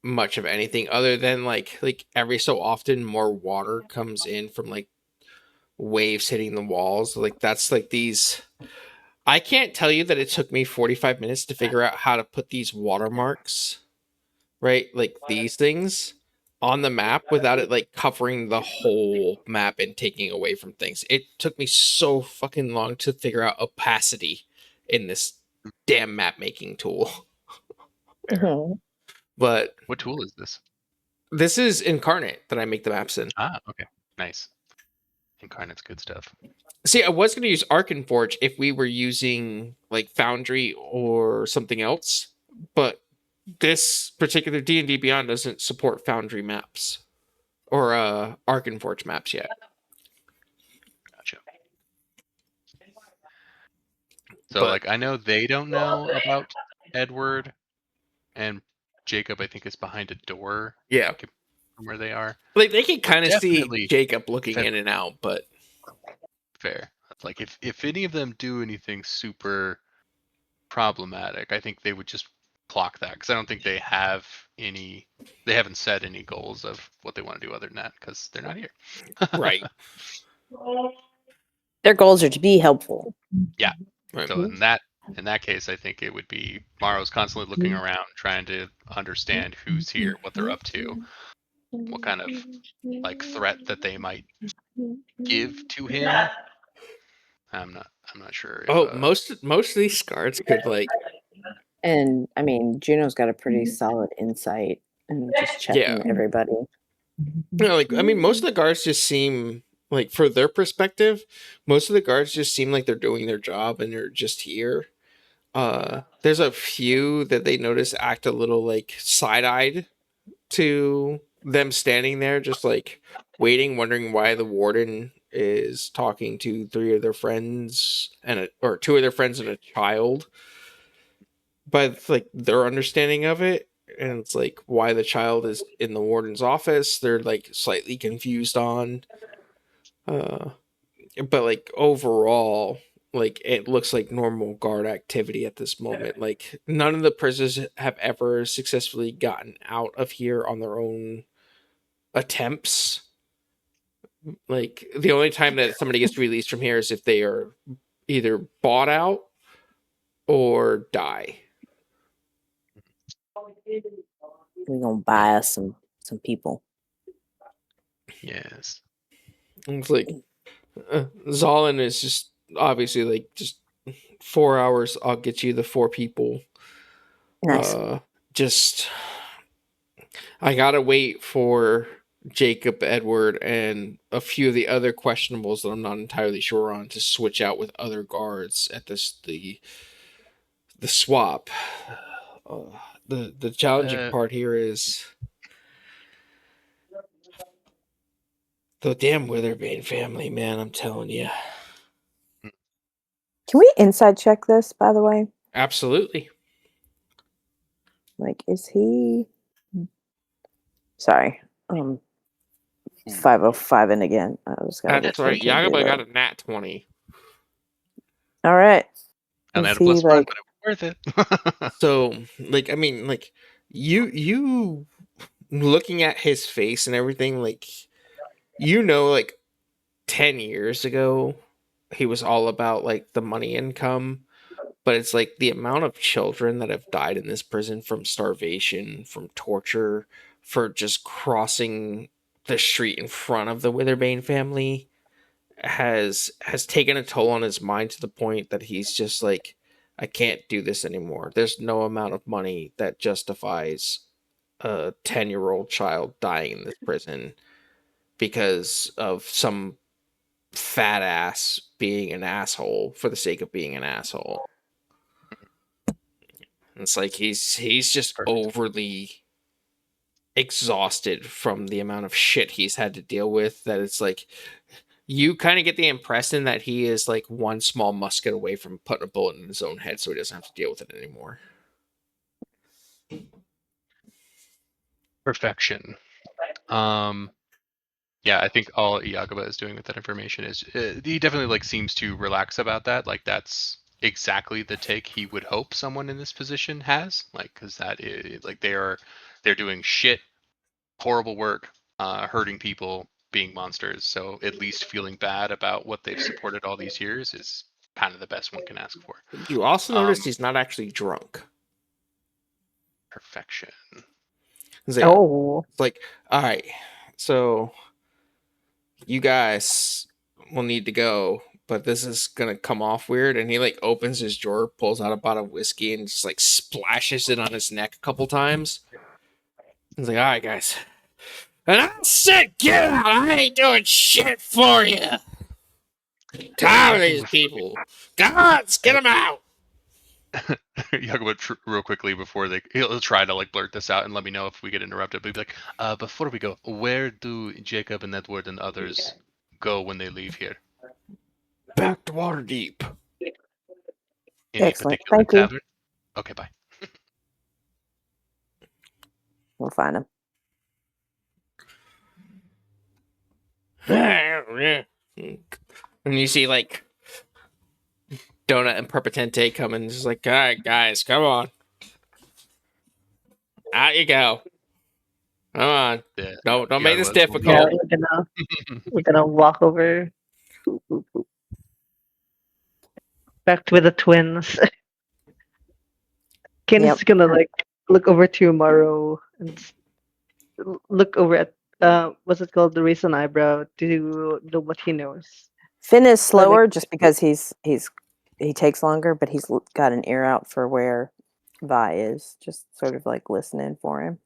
much of anything other than like every so often more water comes in from like waves hitting the walls. Like that's like these. I can't tell you that it took me 45 minutes to figure out how to put these watermarks, right? Like these things on the map without it like covering the whole map and taking away from things. It took me so fucking long to figure out opacity in this damn map making tool. Mhm. But What tool is this? this is Incarnate that I make the maps in. Ah, okay. Nice. Incarnate's good stuff. See, I was going to use Arkenforge if we were using like Foundry or something else, but this particular D&D Beyond doesn't support Foundry maps or Arkenforge maps yet. Gotcha. So But like I know they don't know about Edward, and Jacob I think is behind a door. yeah, From where they are. like they can kind of see Definitely Jacob looking Fair. in and out, but Fair. Like if any of them do anything super problematic, I think they would just clock that because I don't think they have any. They haven't set any goals of what they want to do other than that because they're not here. right. Their goals are to be helpful. Yeah. Right. So in that case, I think it would be Morrow's constantly looking around, trying to understand who's here, what they're up to, what kind of like threat that they might give to him. I'm not sure if Oh, most of these cards could like And I mean, Juno's got a pretty solid insight and just checking yeah. everybody. You know, like I mean, most of the guards just seem like, for their perspective, most of the guards just seem like they're doing their job and they're just here. There's a few that they notice act a little like side-eyed to them standing there, just like waiting, wondering why the warden is talking to three of their friends or two of their friends and a child. But like their understanding of it, and it's like why the child is in the warden's office, they're like slightly confused on. But like overall, like it looks like normal guard activity at this moment. Like none of the prisoners have ever successfully gotten out of here on their own attempts. Like the only time that somebody gets released from here is if they are either bought out or die. We're gonna buy us some people. yes. And it's like Zolin is just obviously like just 4 hours. I'll get you the 4 people. Nice. Just I gotta wait for Jacob, Edward, and a few of the other questionables that I'm not entirely sure on to switch out with other guards at the swap. The challenging part here is the damn Witherbane family, man. I'm telling you. Can we inside check this, by the way? Absolutely. Like, is he? Sorry. It's 505 in again. I was gonna That's just right. continue Yagaba to- got a nat 20. All right. And I Is had a he +1, like? but it was worth it. So, like, I mean, like, you looking at his face and everything, like, like 10 years ago, he was all about, like, the money income. But it's like the amount of children that have died in this prison from starvation, from torture, for just crossing the street in front of the Witherbane family has taken a toll on his mind to the point that he's just like, I can't do this anymore. There's no amount of money that justifies a 10-year-old child dying in this prison because of some fat ass being an asshole for the sake of being an asshole. It's like he's just Perfect. overly exhausted from the amount of shit he's had to deal with, that it's like you kind of get the impression that he is like one small musket away from putting a bullet in his own head so he doesn't have to deal with it anymore. Perfection. Yeah, I think all Iagaba is doing with that information is he definitely like seems to relax about that. Like that's exactly the take he would hope someone in this position has. Like because that is like they're doing shit, horrible work, hurting people, being monsters. So at least feeling bad about what they've supported all these years is kind of the best one can ask for. You also noticed he's not actually drunk. Perfection. It's like, Oh, it's like, all right, so you guys will need to go, but this is gonna come off weird. And he like opens his drawer, pulls out a bottle of whiskey, and just like splashes it on his neck a couple times. He's like, all right, guys. And I said, get out! I ain't doing shit for you. Tired of these people. Gods, get them out! Yakuba, real quickly before he'll try to like blurt this out and let me know if we get interrupted. But he'll be like, before we go, where do Jacob and Edward and others go when they leave here? Back to Waterdeep. Any Excellent. particular Thank you. tavern? Okay, bye. we'll find him. And you see like Donut and Perpetente come in, just like, all right, guys, come on. Out you go. Come on. Yeah. Don't make this Yakuba, difficult. Yeah, we're gonna walk over back with the twins. Ken Yep. is gonna like look over to Morrow and look over at what's it called, the raise an eyebrow to know what he knows. Finn is But, like- slower just because he takes longer, but he's got an ear out for where Vi is, just sort of like listening for him.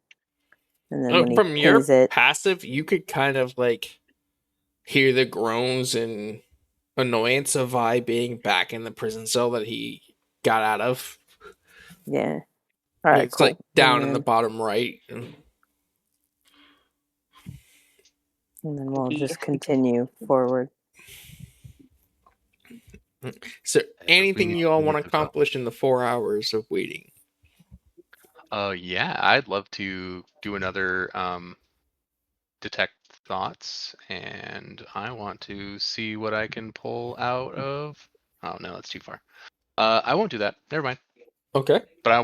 And then when he From your pings it, passive, you could kind of like hear the groans and annoyance of Vi being back in the prison cell that he got out of. yeah. All right, It's cool. like down and in then, the bottom right. and then we'll Yeah. just continue forward. So anything need you all to want look to this up. accomplish in the 4 hours of waiting? Yeah, I'd love to do another detect thoughts, and I want to see what I can pull out of. Oh no, that's too far. I won't do that. Never mind. Okay. But I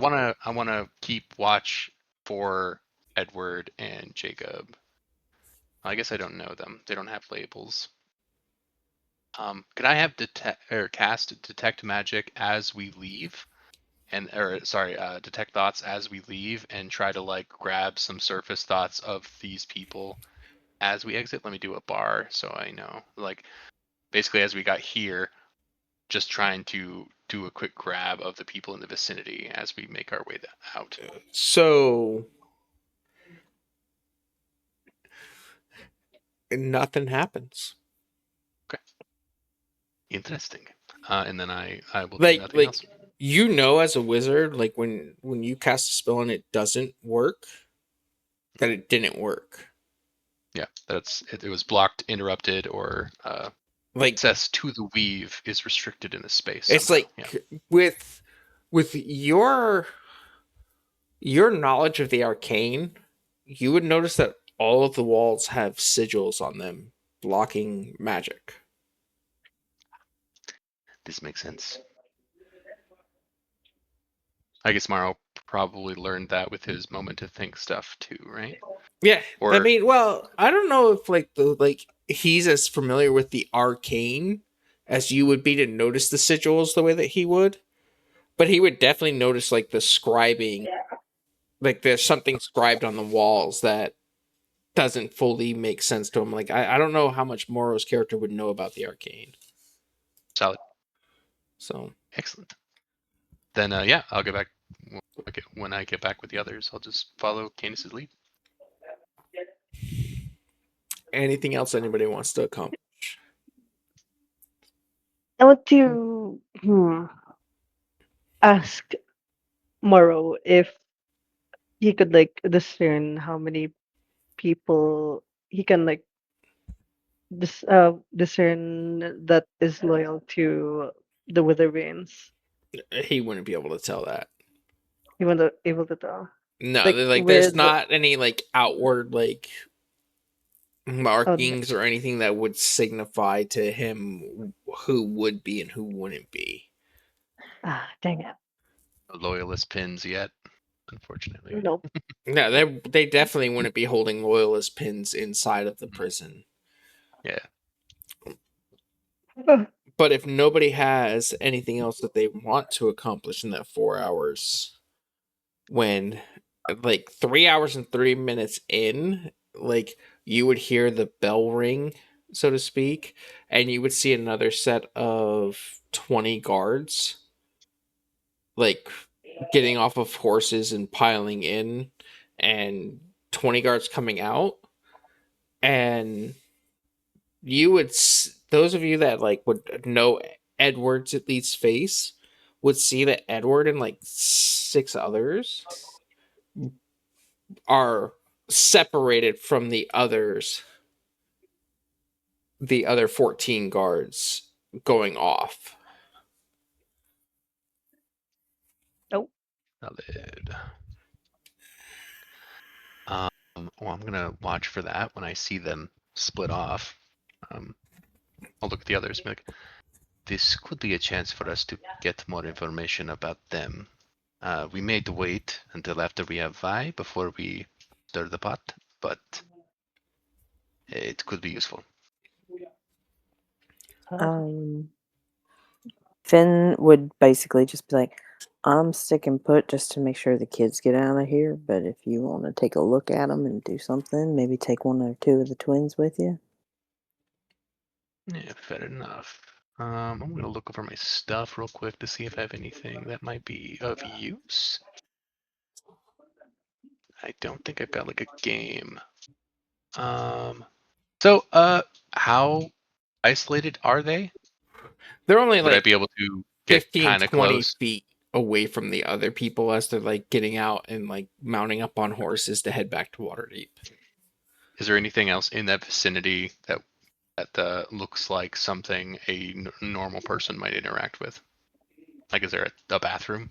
wanna keep watch for Edward and Jacob. I guess I don't know them. They don't have labels. Could I have cast detect magic as we leave, detect thoughts as we leave, and try to like grab some surface thoughts of these people as we exit? Let me do a bar so I know. Like basically as we got here, just trying to do a quick grab of the people in the vicinity as we make our way out. So nothing happens. Interesting. And then I will do Like nothing else. you know, as a wizard, like when you cast a spell and it doesn't work, that it didn't work. Yeah, it was blocked, interrupted, or Like access to the weave is restricted in a space. it's somehow. like with your knowledge of the arcane, you would notice that all of the walls have sigils on them blocking magic. This makes sense. I guess Morrow probably learned that with his moment to think stuff too, right? Yeah, I Or- mean, well, I don't know if he's as familiar with the arcane as you would be to notice the sigils the way that he would, but he would definitely notice like the scribing, like there's something scribed on the walls that doesn't fully make sense to him. Like I don't know how much Morrow's character would know about the arcane. Solid. So Excellent. Then yeah, I'll get back when I get back with the others. I'll just follow Cainys' lead. anything else anybody wants to accomplish? I want to ask Morrow if he could like discern how many people he can like discern that is loyal to the Witherveins. He wouldn't be able to tell that. He wasn't able to tell. No, Like, there's with- not any like outward like Oh, markings or anything that would signify to him who would be and who wouldn't be. dang it. No loyalist pins yet, unfortunately. Nope. No, they definitely wouldn't be holding loyalist pins inside of the prison. Yeah. But if nobody has anything else that they want to accomplish in that 4 hours, when like 3 hours and 30 minutes in, like you would hear the bell ring, so to speak, and you would see another set of 20 guards like getting off of horses and piling in, and 20 guards coming out. And you would, those of you that like would know Edward's at least face would see that Edward and like 6 others are separated from the other 14 guards going off. Solid. Well, I'm gonna watch for that when I see them split off. I'll look at the others and be like, this could be a chance for us to get more information about them. We may wait until after we have Vi before we stir the pot, but it could be useful. Finn would basically just be like, I'm sticking put just to make sure the kids get out of here, but if you want to take a look at them and do something, maybe take 1 or 2 of the twins with you. Yeah, fair enough. I'm gonna look over my stuff real quick to see if I have anything that might be of use. I don't think I've got like a game. So how isolated are they? They're only Would I like be able to get 15, kind of 20 close? feet away from the other people as they're like getting out and like mounting up on horses to head back to Waterdeep. Is there anything else in that vicinity that looks like something a normal person might interact with? Like, is there a bathroom?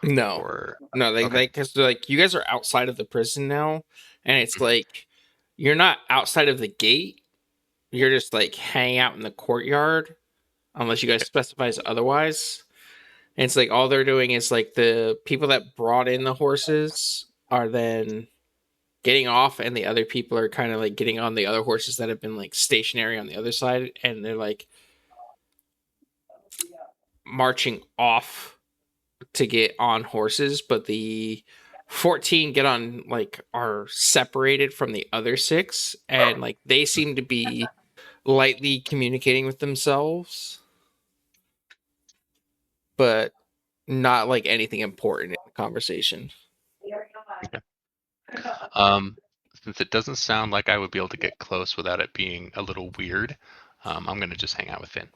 No, Or no, okay. because like you guys are outside of the prison now, and it's like you're not outside of the gate. You're just like hanging out in the courtyard, unless you guys specifies otherwise. And it's like all they're doing is like the people that brought in the horses are then getting off, and the other people are kind of like getting on the other horses that have been like stationary on the other side, and they're like marching off to get on horses, but the 14 get on like are separated from the other 6, and like they seem to be lightly communicating with themselves, but not like anything important in the conversation. Since it doesn't sound like I would be able to get close without it being a little weird, I'm gonna just hang out with Finn.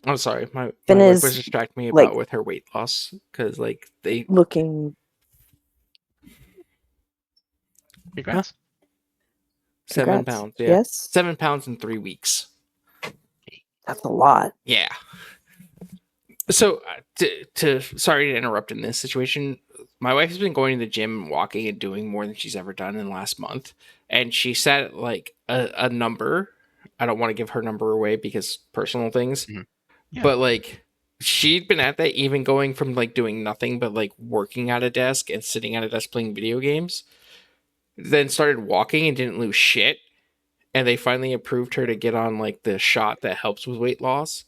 I'm sorry, my Finn wife is, was distracting me like- about with her weight loss, because like they Looking. Congrats. 7 Congrats. pounds, yeah, Yes? 7 pounds in 3 weeks. That's a lot. Yeah. So, to sorry to interrupt in this situation. my wife has been going to the gym and walking and doing more than she's ever done in the last month. And she set like a number. I don't want to give her number away because personal things. Mhm. Yeah. But like she'd been at that even going from like doing nothing but like working at a desk and sitting at a desk playing video games. Then started walking and didn't lose shit. And they finally approved her to get on like the shot that helps with weight loss.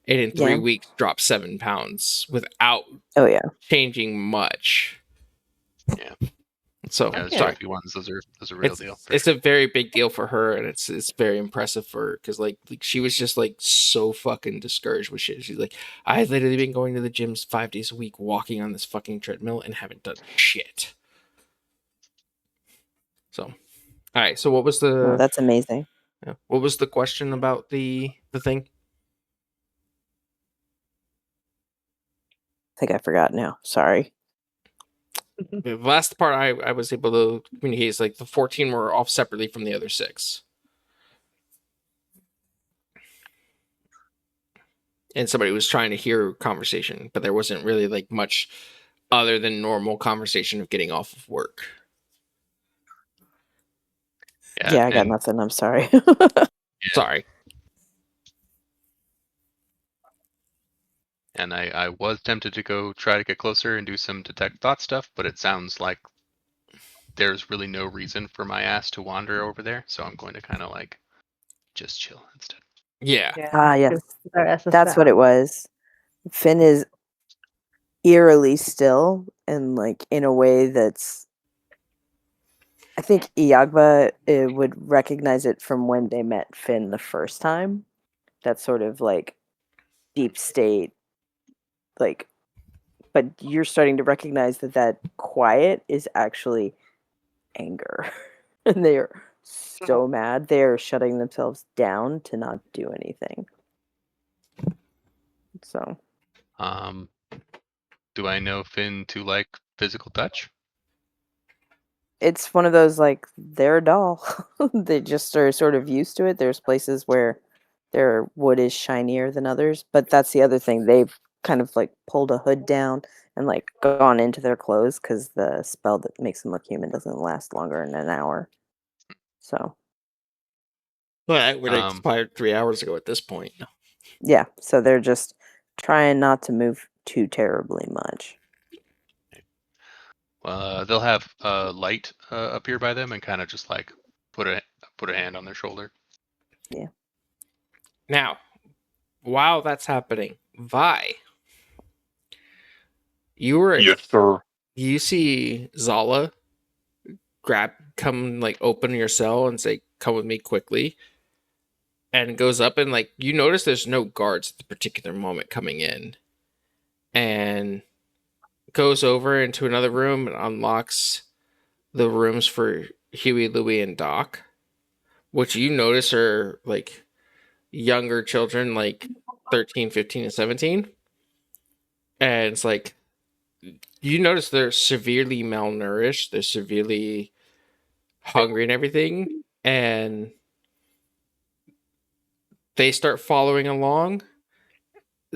And in 3 Yeah. weeks dropped 7 pounds without Oh yeah. changing much. Yeah. So Yeah, the Yeah. GLP-1s, those are real it's, deal. it's a very big deal for her, and it's very impressive for her because like she was just like so fucking discouraged with shit. She's like, I've literally been going to the gyms 5 days a week, walking on this fucking treadmill, and haven't done shit. So, all right. So what was Oh, the that's amazing. what was the question about the thing? I think I forgot now. Sorry. The last part I was able to communicate is like the 14 were off separately from the other 6. And somebody was trying to hear conversation, but there wasn't really like much other than normal conversation of getting off of work. Yeah, I got and- nothing. I'm sorry. Sorry. And I was tempted to go try to get closer and do some detect thought stuff, but it sounds like there's really no reason for my ass to wander over there, so I'm going to kind of like just chill instead. Yeah. Ah, yes. just put our asses That's what down. it was. Finn is eerily still, and like in a way that's. I think Iagba would recognize it from when they met Finn the first time. That sort of like deep state, like. But you're starting to recognize that quiet is actually anger, and they are so mad they are shutting themselves down to not do anything. So Do I know Finn to like physical touch? it's one of those like they're a doll. They just are sort of used to it. There's places where their wood is shinier than others, but that's the other thing. They've kind of like pulled a hood down and like gone into their clothes because the spell that makes them look human doesn't last longer than an hour. So Well, that would have Um, expired 3 hours ago at this point. yeah, so they're just trying not to move too terribly much. They'll have light appear by them and kind of just like put a hand on their shoulder. Now, while that's happening, Vi, Yes, sir. you see Zala come like open your cell and say, "Come with me quickly," and goes up and like you notice there's no guards at the particular moment coming in, and goes over into another room and unlocks the rooms for Huey, Louie, and Doc, which you notice are like younger children, like 13, 15, and 17. And it's like, you notice they're severely malnourished, they're severely hungry and everything. And they start following along.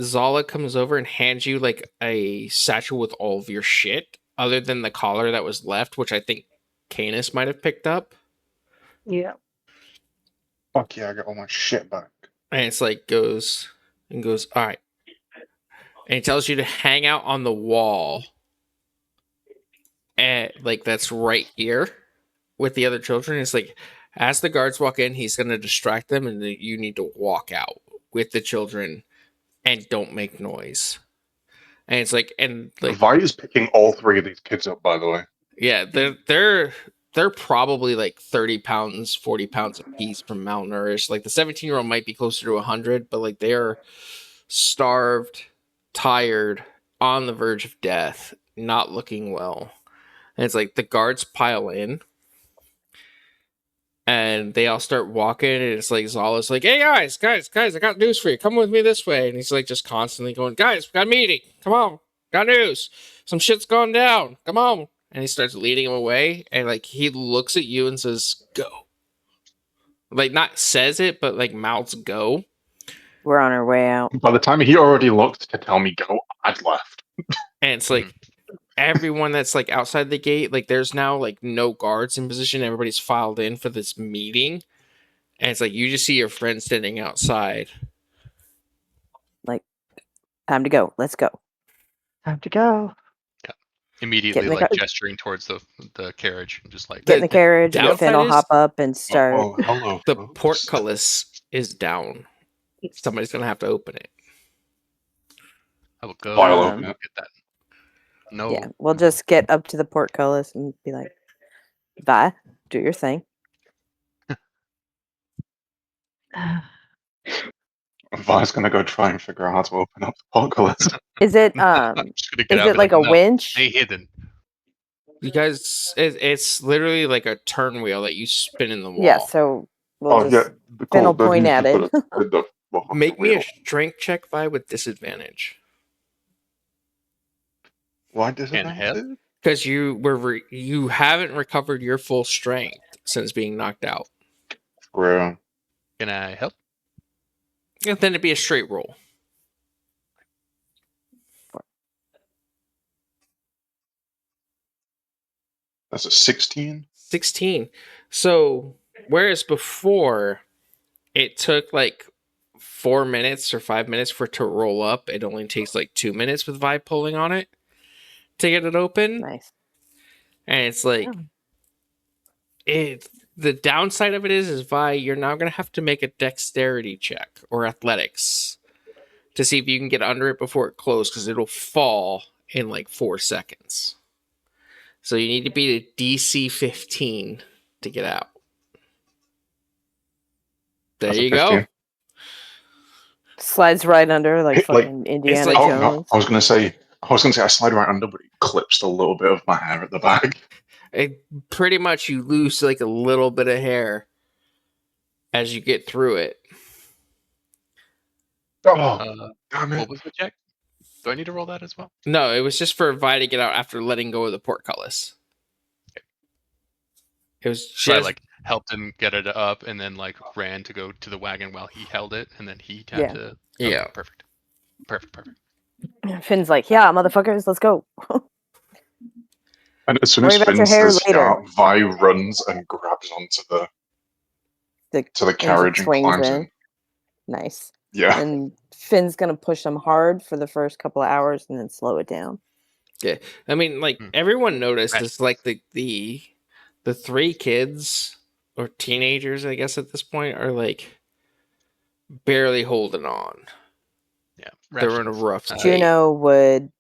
Zala comes over and hands you like a satchel with all of your shit, other than the collar that was left, which I think Cainys might have picked up. Yeah. Fuck yeah, I got all my shit back. And it's like goes, all right. And he tells you to hang out on the wall. And like that's right here with the other children. It's like as the guards walk in, he's gonna distract them, and then you need to walk out with the children and don't make noise. And it's like, and like, Vi is picking all 3 of these kids up, by the way. yeah, they're probably like 30 pounds, 40 pounds a piece from malnourished. Like the 17-year-old might be closer to 100, but like they're starved, tired, on the verge of death, not looking well. And it's like the guards pile in and they all start walking, and it's like Zala's like, "Hey guys, I got news for you. Come with me this way." And he's like just constantly going, "Guys, we got a meeting. Come on, got news. Some shit's going down. Come on." And he starts leading him away, and like he looks at you and says, "Go." Like not says it, but like mouths go. We're on our way out. By the time he already looked to tell me go, I'd left. And it's like, everyone that's like outside the gate, like there's now like no guards in position. Everybody's filed in for this meeting, and it's like you just see your friend standing outside. Like, time to go. Let's go. Time to go. Immediately, the like car- gesturing towards the carriage, and just like Get in the carriage. downside Finn will is- hop up and start. Oh, hello, The folks. portcullis is down. Somebody's gonna have to open it. I will go Vile Um, open it. get that. No, Yeah, we'll just get up to the portcullis and be like, Vi, do your thing. Vi's gonna go try and figure out how to open up the portcullis. Is it I'm just gonna get is out it and like a no, winch? stay hidden. You guys, it's literally like a turn wheel that you spin in the wall. Yeah, so we'll just Finn will point at it. Make me a strength check, Vi, with disadvantage. Why did And it? help? Because you haven't recovered your full strength since being knocked out. True. Can I help? And then it'd be a straight roll. That's a 16. 16. So whereas before it took like 4 minutes or 5 minutes for it to roll up, it only takes like 2 minutes with Vi pulling on it to get it open. Nice. And it's like the downside of it is Vi, you're now gonna have to make a dexterity check or athletics to see if you can get under it before it closes, because it'll fall in like 4 seconds. So you need to beat a DC 15 to get out. There That's a you go. 15. Slides right under like Like, fucking Indiana like- Oh, no, Jones. I was gonna say I slide right under, but it clips a little bit of my hair at the back. Pretty much you lose like a little bit of hair as you get through it. Oh, damn What it! was the check? Do I need to roll that as well? No, it was just for Vi to get out after letting go of the portcullis. It was just So I like helped him get it up, and then like ran to go to the wagon while he held it, and then he had Yeah. to. Okay, Yeah. perfect. Finn's like, yeah, motherfuckers, let's go. And as soon Worry as about your Finn hair says later. yeah, Vi runs and grabs onto the The carriage and swings climbs in. in. Nice. Yeah. And Finn's gonna push them hard for the first couple of hours and then slow it down. I mean, like everyone noticed it's like the 3 kids or teenagers, I guess at this point, are like barely holding on. Yeah, They're in a rations. rough state. Juno would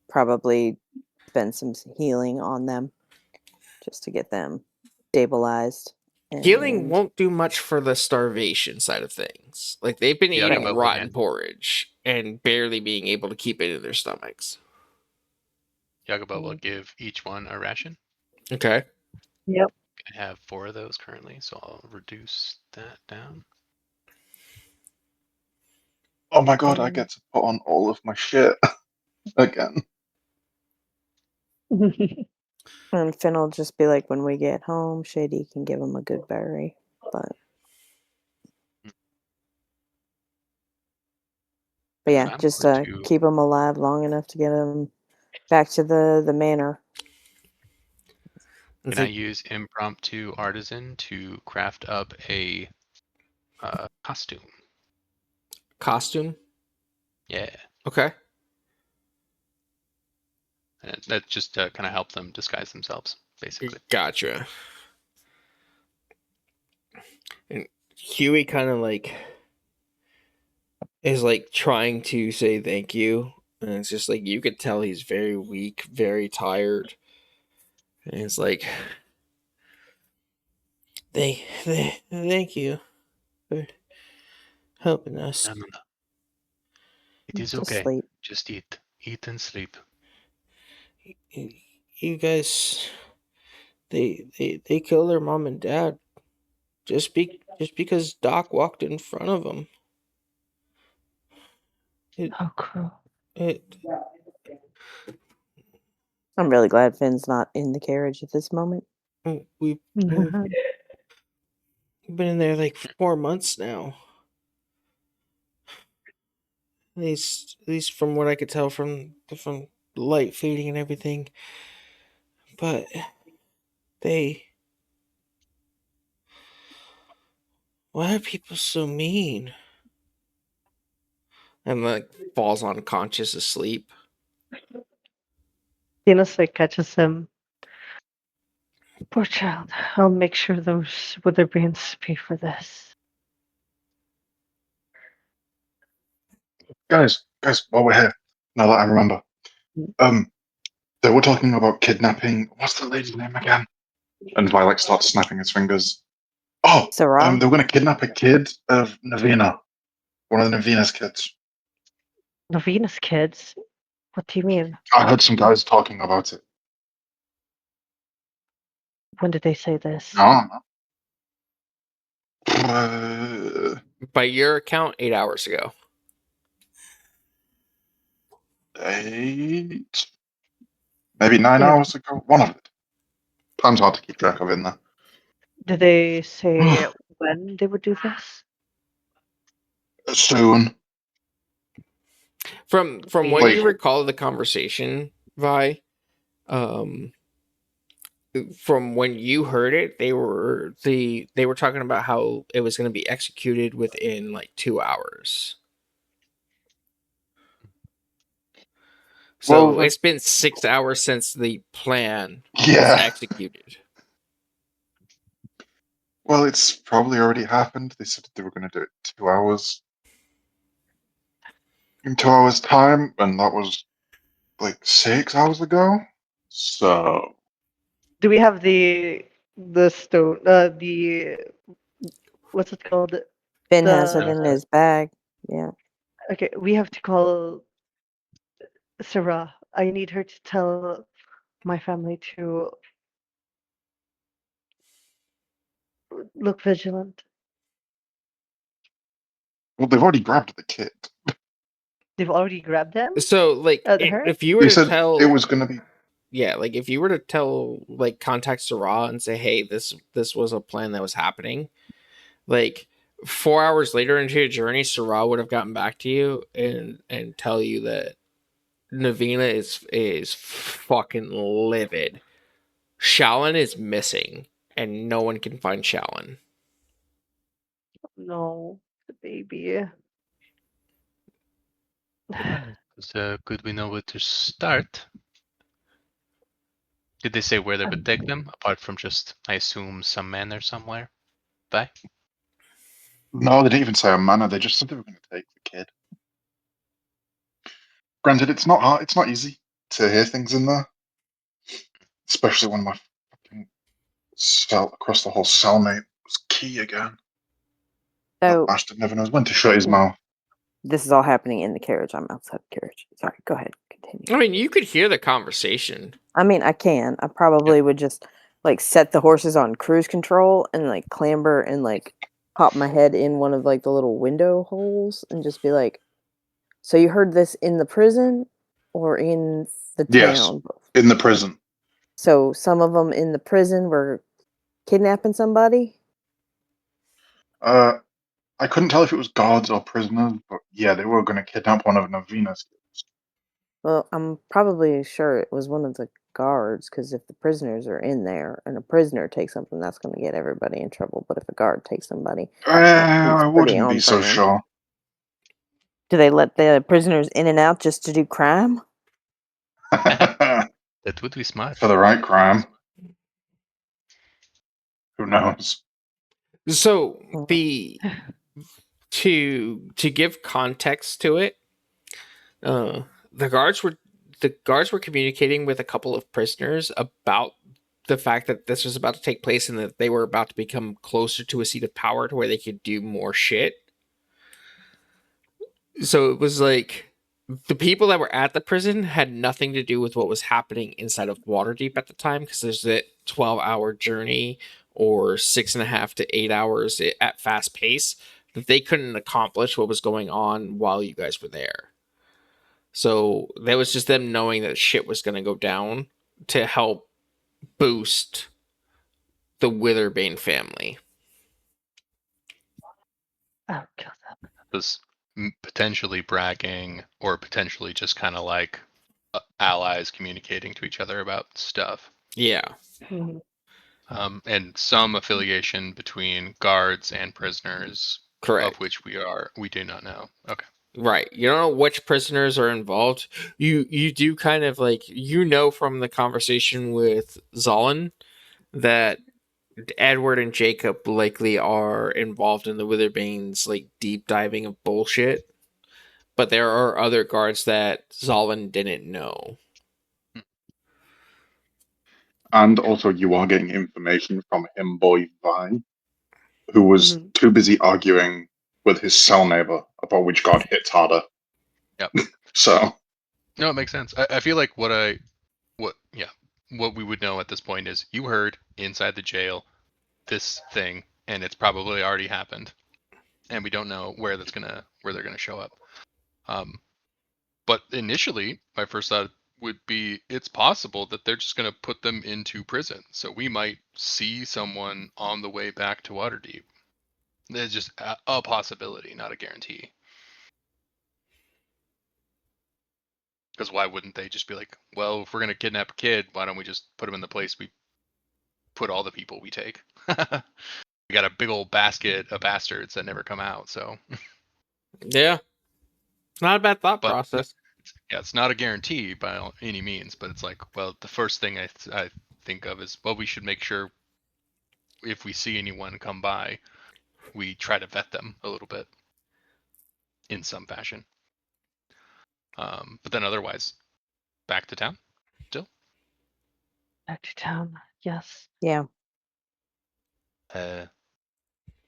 probably spend some healing on them just to get them stabilized. Healing and- won't do much for the starvation side of things. Like they've been Yeah, eating but rotten man. porridge and barely being able to keep it in their stomachs. Yagaba will give each one a ration. Okay. Yep. I have 4 of those currently, so I'll reduce that down. Oh my god, I get to put on all of my shit again. And Finn will just be like, when we get home, Shady can give him a good berry. But yeah, I'm just going to- keep him alive long enough to get him back to the manor. It's Can I like, use impromptu artisan to craft up a costume? costume? Yeah, Okay. and that just kind of help them disguise themselves, basically. Gotcha. And Huey kind of like is like trying to say thank you, and it's just like you could tell he's very weak, very tired, and it's like thank you for helping us. No. It is Just okay. sleep. Just eat and sleep. You guys, they killed their mom and dad just because Doc walked in front of them. How cruel. I'm really glad Finn's not in the carriage at this moment. We've been in there like 4 months now. At least from what I could tell from light fading and everything. But why are people so mean? And like falls unconscious asleep. Venus like catches him. Poor child. I'll make sure those Witherbrains pay for this. Guys, while we're here, now that I remember, they were talking about kidnapping. What's the lady's name again? And Violet starts snapping his fingers. Oh, Sarah? they were going to kidnap a kid of Navina, one of the Navina's kids. The Venus kids? What do you mean? I heard some guys talking about it. When did they say this? No. By your account, 8 hours ago. 8, maybe 9 Yeah. hours ago. One of it. Time's hard to keep track of in there. Did they say when they would do this? Soon. From what Like- you recall of the conversation, Vi, from when you heard it, they were talking about how it was going to be executed within like 2 hours. So Well, it's been 6 hours since the plan was Yeah. executed. Well, it's probably already happened. They said they were going to do it 2 hours. In 2 hours' time, and that was like 6 hours ago. So Do we have the stone? The what's it called? Finn has it The- in his bag. Yeah. Okay, we have to call Sarah. I need her to tell my family to look vigilant. well, they've already grabbed the kid. They've already grabbed them. So like Her? if you were They to said tell it was going to be. yeah, like if you were to tell like contact Sarah and say, "Hey, this was a plan that was happening," like 4 hours later into your journey, Sarah would have gotten back to you and tell you that Navina is fucking livid. Shalin is missing, and no one can find Shalin. No, the baby. So could we know where to start? Did they say where they would take them, apart from just, I assume, some men or somewhere? Bye. No, they didn't even say a manor. They just said they were going to take the kid. Granted, it's not hard. It's not easy to hear things in there, especially when my fucking cell across the whole cellmate was key again. That So bastard never knows when to shut his mouth. this is all happening in the carriage. I'm outside the carriage. Sorry. Go ahead. Continue. I mean, you could hear the conversation. I mean, I can. I probably would just like set the horses on cruise control and like clamber and like pop my head in one of like the little window holes and just be like, "So you heard this in the prison or in the Yes. town?" In the prison. So some of them in the prison were kidnapping somebody. I couldn't tell if it was guards or prisoners, but yeah, they were going to kidnap one of Navina's kids. Well, I'm probably sure it was one of the guards because if the prisoners are in there and a prisoner takes something, that's going to get everybody in trouble. But if a guard takes somebody, I pretty wouldn't on be so brand. sure. do they let the prisoners in and out just to do crime? For That would be smart. the right crime. Who knows? So Mhm. the to give context to it, the guards were communicating with a couple of prisoners about the fact that this was about to take place and that they were about to become closer to a seat of power to where they could do more shit. So it was like the people that were at the prison had nothing to do with what was happening inside of Waterdeep at the time because there's that 12-hour journey or 6.5 to 8 hours at fast pace that they couldn't accomplish what was going on while you guys were there. So that was just them knowing that shit was going to go down to help boost the Witherbane family. Oh, kill them. Was potentially bragging or potentially just kind of like allies communicating to each other about stuff. Yeah. Mhm. And some affiliation between guards and prisoners, Correct. of which we do not know. Okay. Right. You don't know which prisoners are involved. You do kind of like from the conversation with Zolan that Edward and Jacob likely are involved in the Witherbane's like deep diving of bullshit. But there are other guards that Zolan didn't know. And also, you are getting information from him, boy Vi, who was Mhm. too busy arguing with his cell neighbor about which guard hits harder. Yep. So, No, it makes sense. I feel like what we would know at this point is you heard inside the jail this thing, and it's probably already happened, and we don't know where they're gonna show up. But initially, my first thought would be it's possible that they're just gonna put them into prison, so we might see someone on the way back to Waterdeep. There's just a possibility, not a guarantee. Because why wouldn't they just be like, well, if we're gonna kidnap a kid, why don't we just put him in the place we put all the people we take? We got a big old basket of bastards that never come out. So, Yeah. Not a bad thought but process. yeah, it's not a guarantee by any means. But it's like, well, the first thing I think of is, well, we should make sure if we see anyone come by, we try to vet them a little bit in some fashion. But then otherwise, back to town. Still. Back to town. Yes. Yeah.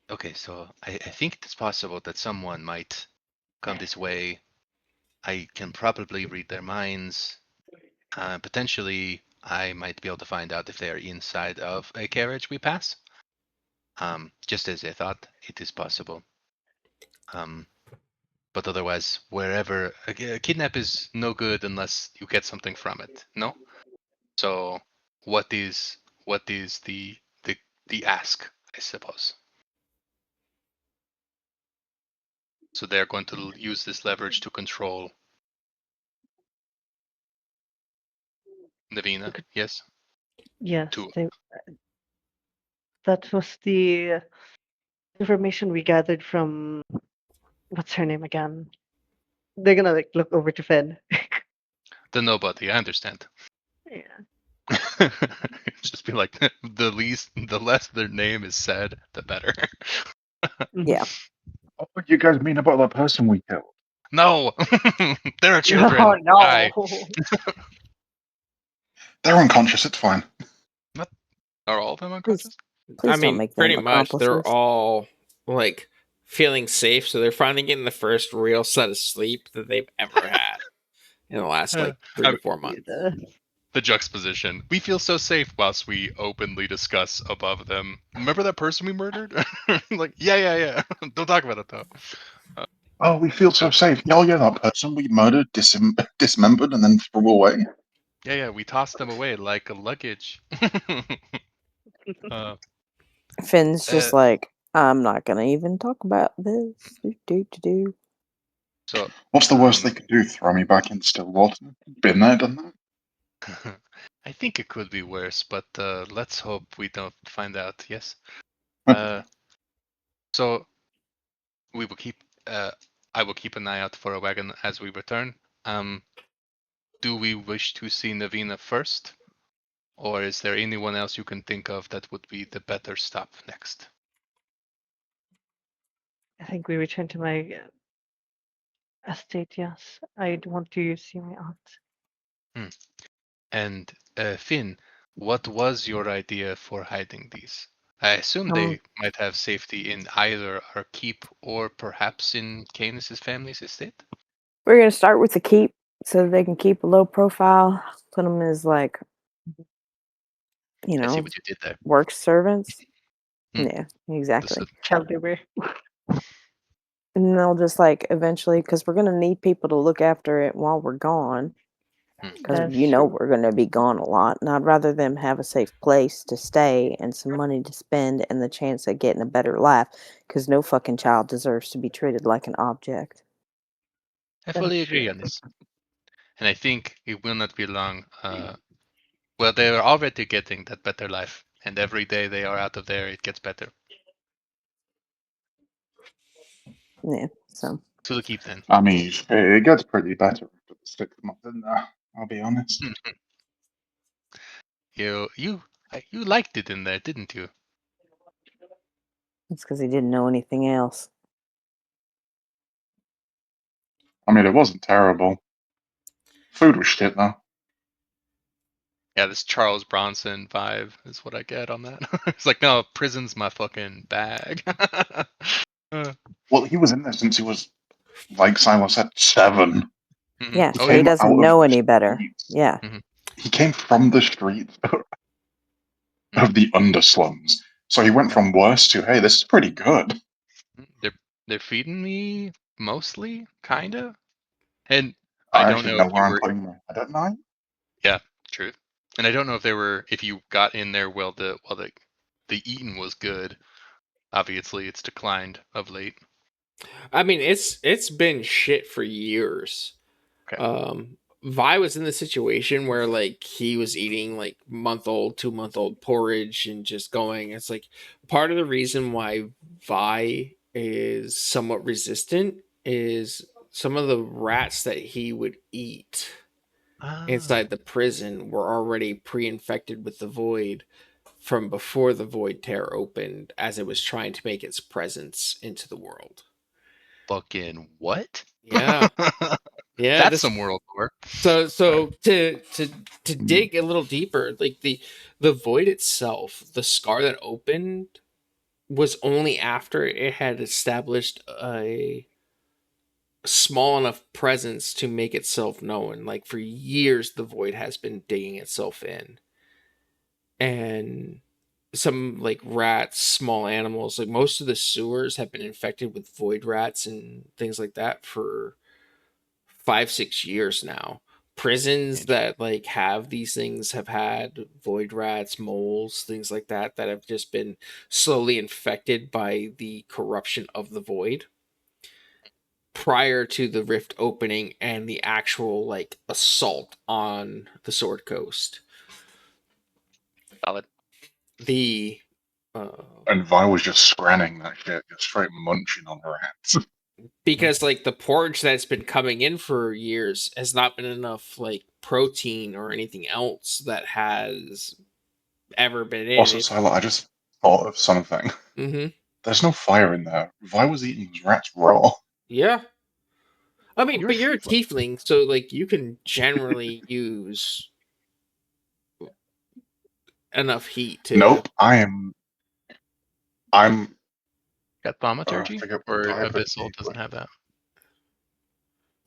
Okay, so I think it's possible that someone might come this way. I can probably read their minds. Potentially, I might be able to find out if they are inside of a carriage we pass. Just as I thought, it is possible. But otherwise, wherever a kidnap is no good unless you get something from it. No. So, what is the ask? I suppose. So they're going to use this leverage to control Navina. Yes. Yes. To That was the information we gathered from what's her name again? They're gonna like look over to Fed. the nobody. I understand. Yeah. Just be like the less their name is said, the better. Yeah. what would you guys mean about that person we killed? No, there are children. Oh Guy. no. They're unconscious, it's fine. Are all of them unconscious? Please I don't mean, make them pretty much they're accomplices. all like feeling safe, so they're finally getting the first real set of sleep that they've ever had in the last like 3 to 4 months. The juxtaposition. We feel so safe whilst we openly discuss above them. Remember that person we murdered? Like, yeah. Don't talk about it though. Oh, we feel so safe. Oh, yeah, that person we murdered, dismembered, and then threw away. Yeah, we tossed them away like a luggage. Finn's just like, I'm not gonna even talk about this. Do. So What's the worst they could do? Throw me back in still water? Been there, done that. I think it could be worse, but let's hope we don't find out. Yes. So we will keep. I will keep an eye out for a wagon as we return. Do we wish to see Navina first, or is there anyone else you can think of that would be the better stop next? I think we return to my estate. Yes, I'd want to see my aunt. And Finn, what was your idea for hiding these? I assume they might have safety in either our keep or perhaps in Cainys' family's estate. We're gonna start with the keep so they can keep a low profile. Put them as like, I see what you did there. work servants. Hmm. Yeah, exactly. Child labor. And they'll just like eventually, because we're gonna need people to look after it while we're gone. Because That's true. we're gonna be gone a lot, and I'd rather them have a safe place to stay and some money to spend and the chance of getting a better life. Because no fucking child deserves to be treated like an object. I fully agree on this. and I think it will not be long. Well, they are already getting that better life, and every day they are out of there, it gets better. Yeah. So To keep then. I mean, it gets pretty better after the 6th month, doesn't it? I'll be honest. You liked it in there, didn't you? it's because he didn't know anything else. I mean, it wasn't terrible. Food was shit, though. Yeah, this Charles Bronson vibe is what I get on that. It's like, no, prison's my fucking bag. Well, he was in there since he was, like Silo said, 7. Yeah, Oh so he yeah. doesn't out of know the any better. streets. Yeah. He came from the streets of the underslums. So he went from worse to, hey, this is pretty good. They're feeding me mostly, kinda. And I I don't actually know know if you where I'm were. putting my head at night. Yeah, true. And I don't know if you got in there while the eating was good. Obviously, it's declined of late. I mean, it's been shit for years. Okay. Vi was in the situation where like he was eating like month old, 2 month old porridge and just going. It's like part of the reason why Vi is somewhat resistant is some of the rats that he would eat inside the prison were already pre-infected with the void from before the void tear opened as it was trying to make its presence into the world. Fucking what? Yeah. Yeah, That's this some world tour. so to dig a little deeper, like the void itself, the scar that opened was only after it had established a small enough presence to make itself known. Like for years the void has been digging itself in. And some like rats, small animals, like most of the sewers have been infected with void rats and things like that for 5-6 years now. Prisons that like have these things have had void rats, moles, things like that that have just been slowly infected by the corruption of the void prior to the rift opening and the actual like assault on the Sword Coast. Solid. The And Vi was just scranning that shit, just straight munching on rats. because like the porridge that's been coming in for years has not been enough like protein or anything else that has ever been in Also, it. Silo, I just thought of something. Mm-hmm. There's no fire in there. Vi was eating those rats raw. Yeah. I mean, You're but a you're a tiefling. tiefling, so like you can generally use enough heat to. Nope, I'm Got I thaumaturgy? forget what Or type of Abyssal doesn't tiefling. have that.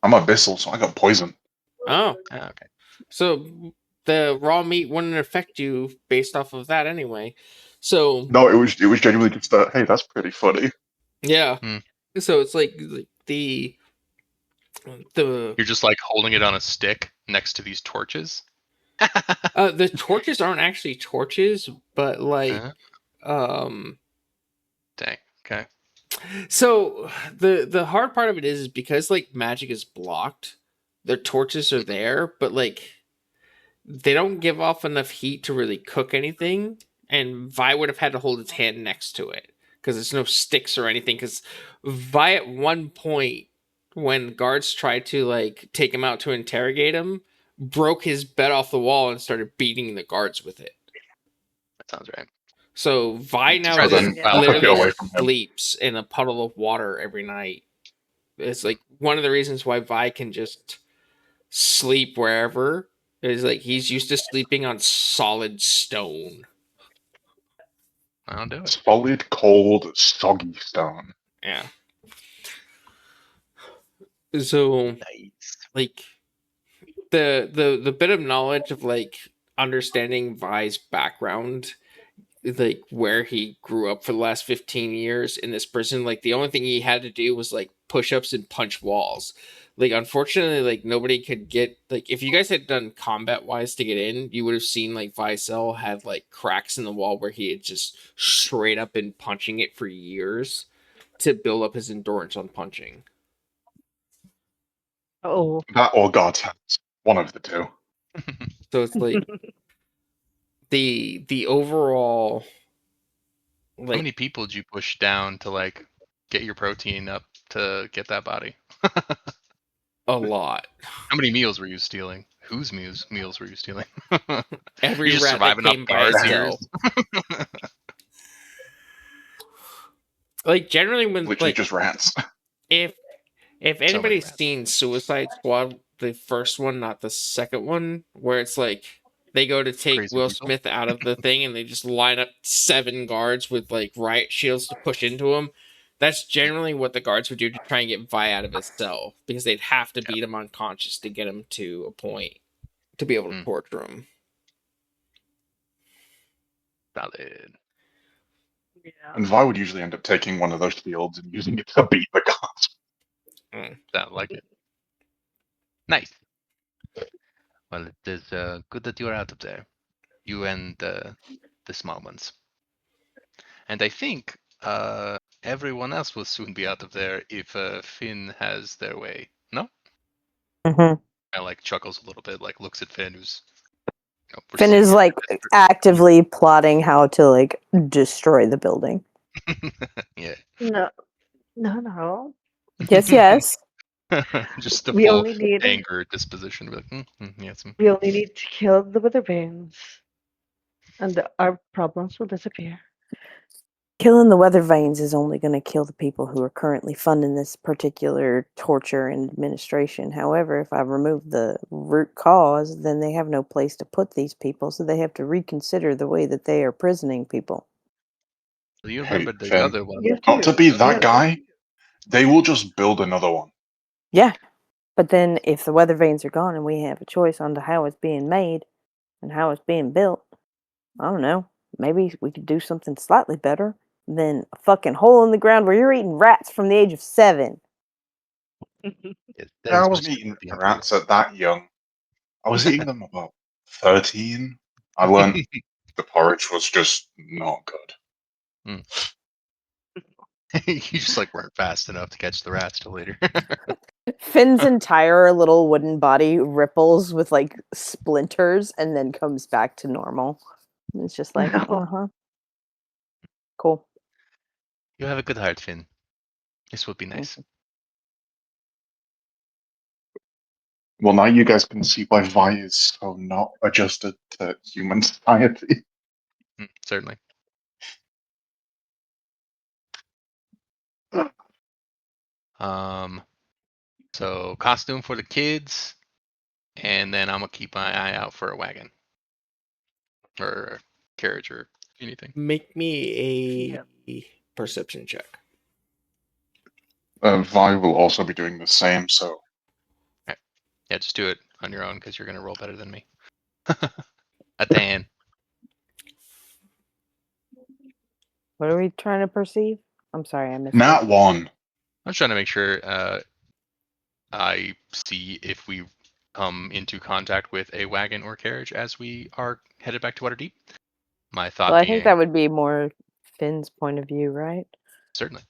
I'm abyssal, so I got poison. Oh, Okay. so the raw meat wouldn't affect you based off of that anyway. So No, it was genuinely just that. Hey, that's pretty funny. yeah, Hmm. so it's like the You're just like holding it on a stick next to these torches. the torches aren't actually torches, but like um Dang. Okay. so the hard part of it is because like magic is blocked, the torches are there, but like they don't give off enough heat to really cook anything. And Vi would have had to hold its hand next to it because there's no sticks or anything. Because Vi at one point, when guards tried to like take him out to interrogate him, broke his bed off the wall and started beating the guards with it. That sounds right. So Vi now So just then Yeah. took it literally away from him. sleeps in a puddle of water every night. It's like one of the reasons why Vi can just sleep wherever is like he's used to sleeping on solid stone. I'll do it. Solid, cold, soggy stone. Yeah. So Nice. like the bit of knowledge of like understanding Vi's background, like where he grew up for the last 15 years in this prison, like the only thing he had to do was like push-ups and punch walls. Like unfortunately, like nobody could get like if you guys had done combat wise to get in, you would have seen like Vicel had like cracks in the wall where he had just straight up been punching it for years to build up his endurance on punching. Oh, That or God's hands. One of the two. So it's like the overall How like many people did you push down to like get your protein up to get that body? a lot. How many meals were you stealing? Whose meals were you stealing? Every You're just rat that surviving off came by guards' itself. ears. Like generally when Literally like just rats. if many anybody's rats. seen Suicide Squad, the first one, not the second one, where it's like they go to take Crazy Will people. Smith out of the thing and they just line up 7 guards with like riot shields to push into him. That's generally what the guards would do to try and get Vi out of his cell because they'd have to beat him unconscious to get him to a point to be able to torture him. Valid. Yeah. And Vi would usually end up taking one of those shields and using it to beat the guards. Sound like it. Nice. Well, it is good that you are out of there. You and the small ones. And I think everyone else will soon be out of there if Finn has their way. No? Mhm. I like chuckles a little bit, like looks at Finn, who's Finn is like actively plotting how to like destroy the building. yeah. No. Yes, yes. Just the We full only need anger disposition. Be like, yes. we only need to kill the Witherbanes, and our problems will disappear. Killing the weather vanes is only going to kill the people who are currently funding this particular torture and administration. However, if I remove the root cause, then they have no place to put these people, so they have to reconsider the way that they are prisoning people. So you Hey, remember the Finn, other one? Yes, not to be that Yeah. guy, they will just build another one. Yeah, but then if the weather vanes are gone and we have a choice on to how it's being made and how it's being built, I don't know, maybe we could do something slightly better than a fucking hole in the ground where you're eating rats from the age of 7. Yes, that Yeah, I is wasn't most eating definitely rats at that young. I was eating them about 13. I learned the porridge was just not good. you just like weren't fast enough to catch the rats till later. Finn's entire little wooden body ripples with like splinters and then comes back to normal. And it's just like, cool. You have a good heart, Finn. This will be nice. Well, now you guys can see why Vi is so not adjusted to human society. Certainly. So costume for the kids, and then I'm gonna keep my eye out for a wagon or a carriage or anything. Make me a perception check. Vi will also be doing the same, so Yeah, just do it on your own because you're gonna roll better than me. A 10. What are we trying to perceive? I'm sorry, I missed Nat it. 1. I'm trying to make sure I see if we come into contact with a wagon or carriage as we are headed back to Waterdeep. My thought Well, I being, think that would be more Finn's point of view, right? certainly.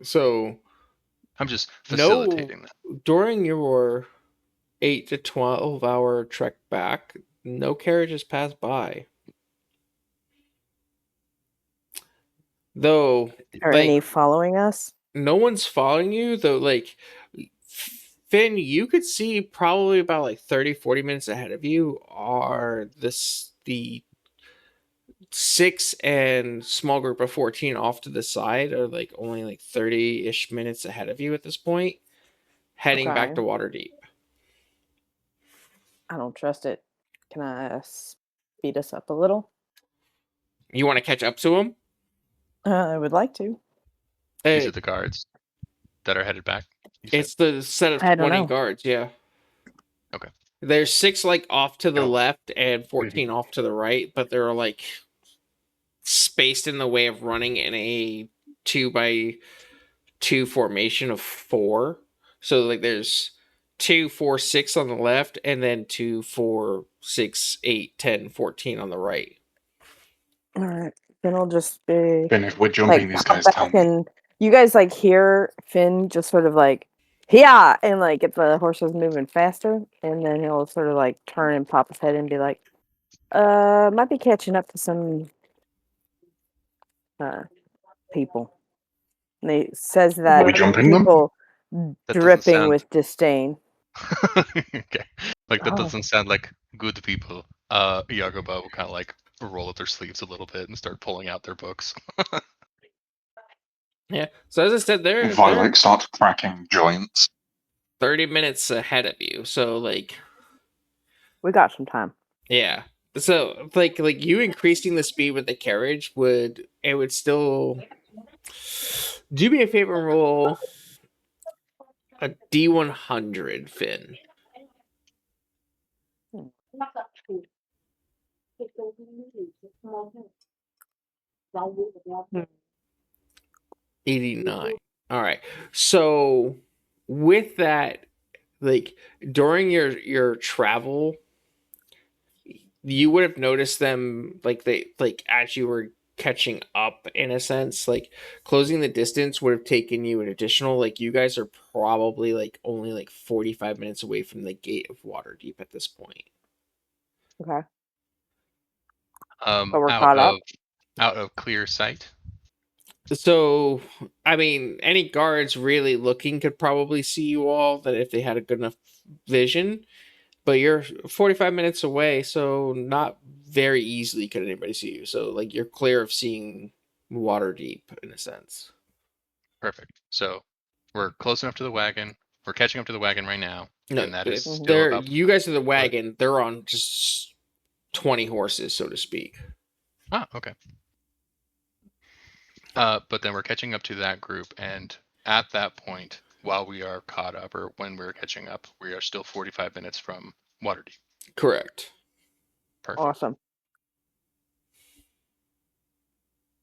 So I'm just facilitating that. during your 8 to 12 hour trek back, no carriages pass by. Though, Are like, any following us? no one's following you, though, like, Finn, you could see probably about like 30, 40 minutes ahead of you are the 6 and small group of 14 off to the side are like only like 30-ish minutes ahead of you at this point, heading back to Okay. Waterdeep. I don't trust it. Can I speed us up a little? You want to catch up to them? I would like to. These are the guards that are headed back. you said? It's the set of I don't 20 know. guards, yeah. Okay. There's 6 like off to the Oh. left and 14 off to the right, but they're like spaced in the way of running in a 2x2 formation of 4. So like there's 2, 4, 6 on the left, and then 2, 4, 6, 8, 10, 14 on the right. All right. Then I'll just be Finn, if we're jumping like these pop guys, tell back, me. and you guys like hear Finn just sort of like yeah, and like if the horse is moving faster, and then he'll sort of like turn and pop his head and be like, might be catching up to some people. And he says Are that we jumping them? people That doesn't dripping sound with disdain. okay. Like that Oh. doesn't sound like good people. Yagoba will kind of like roll up their sleeves a little bit and start pulling out their books. Yeah. So as I said, they're Violet starts cracking joints. 30 minutes ahead of you. So like, We got some time. yeah. So like you increasing the speed with the carriage would still do me a favor and roll a D100, Finn. Hmm. 89. All right. So with that, like during your travel, you would have noticed them like they like as you were catching up in a sense, like closing the distance would have taken you an additional, like you guys are probably like only like 45 minutes away from the gate of Waterdeep at this point. Okay. But we're Out caught up. of clear sight. So, I mean, any guards really looking could probably see you all that if they had a good enough vision, but you're 45 minutes away, so not very easily could anybody see you. So, like, you're clear of seeing Waterdeep in a sense. Perfect. So we're close enough to the wagon. We're catching up to the wagon right now, No, and that is still they're about. you guys are the wagon. They're on just 20 horses, so to speak. Ah, okay. But then we're catching up to that group, and at that point, while we are caught up, or when we're catching up, we are still 45 minutes from Waterdeep. Correct. Perfect. Awesome.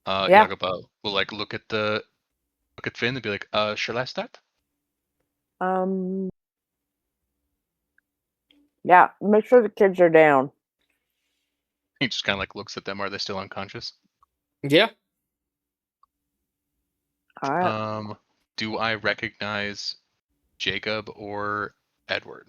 Yeah. Yagaba will like look at Finn and be like, shall I start? Yeah. Make sure the kids are down. He just kind of like looks at them. Are they still unconscious? Yeah. All right. Do I recognize Jacob or Edward?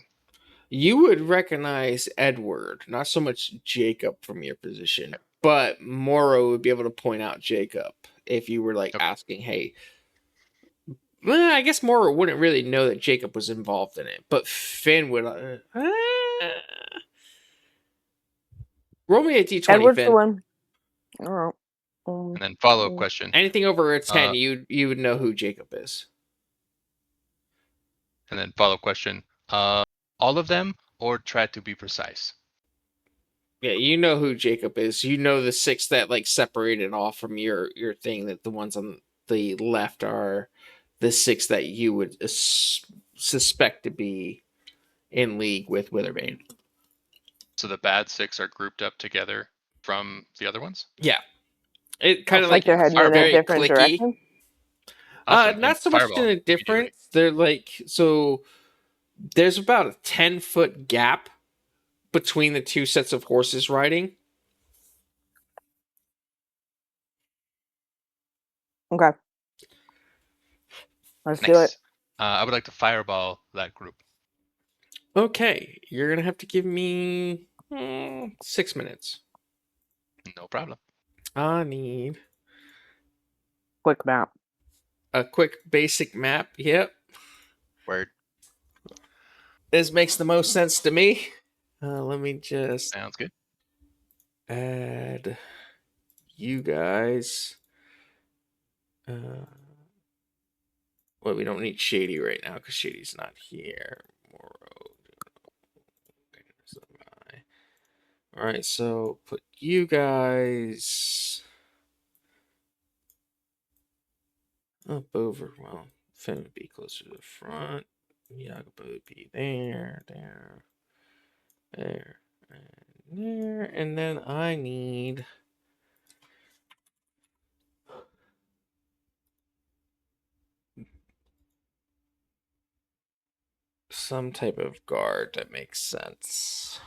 You would recognize Edward, not so much Jacob from your position, but Moro would be able to point out Jacob if you were like Okay. asking, hey. Well, I guess Moro wouldn't really know that Jacob was involved in it, but Finn would. Roll me a d20, Edward's the Finn. one. All right. And then follow-up question. Anything over a 10, you would know who Jacob is. And then follow-up question. All of them, or try to be precise? Yeah, you know who Jacob is. You know the 6 that like separated off from your thing. That the ones on the left are the 6 that you would suspect to be in league with Witherbane. So the bad 6 are grouped up together from the other ones? Yeah, it kind of Like they're heading in a very different clicky. direction. Awesome. Not And so much fireball in a immediately. difference. They're like so. There's about a 10-foot gap between the two sets of horses riding. Okay. Let's do Nice. it. I would like to fireball that group. Okay, you're gonna have to give me 6 minutes. No problem. I need Quick map. a quick basic map. Yep, Word. this makes the most sense to me. Let me just Sounds good. add you guys. Well, we don't need Shady right now because Shady's not here. All right, so put you guys up over. Well, Finn would be closer to the front. Yagaba would be there, and there, and then I need some type of guard that makes sense.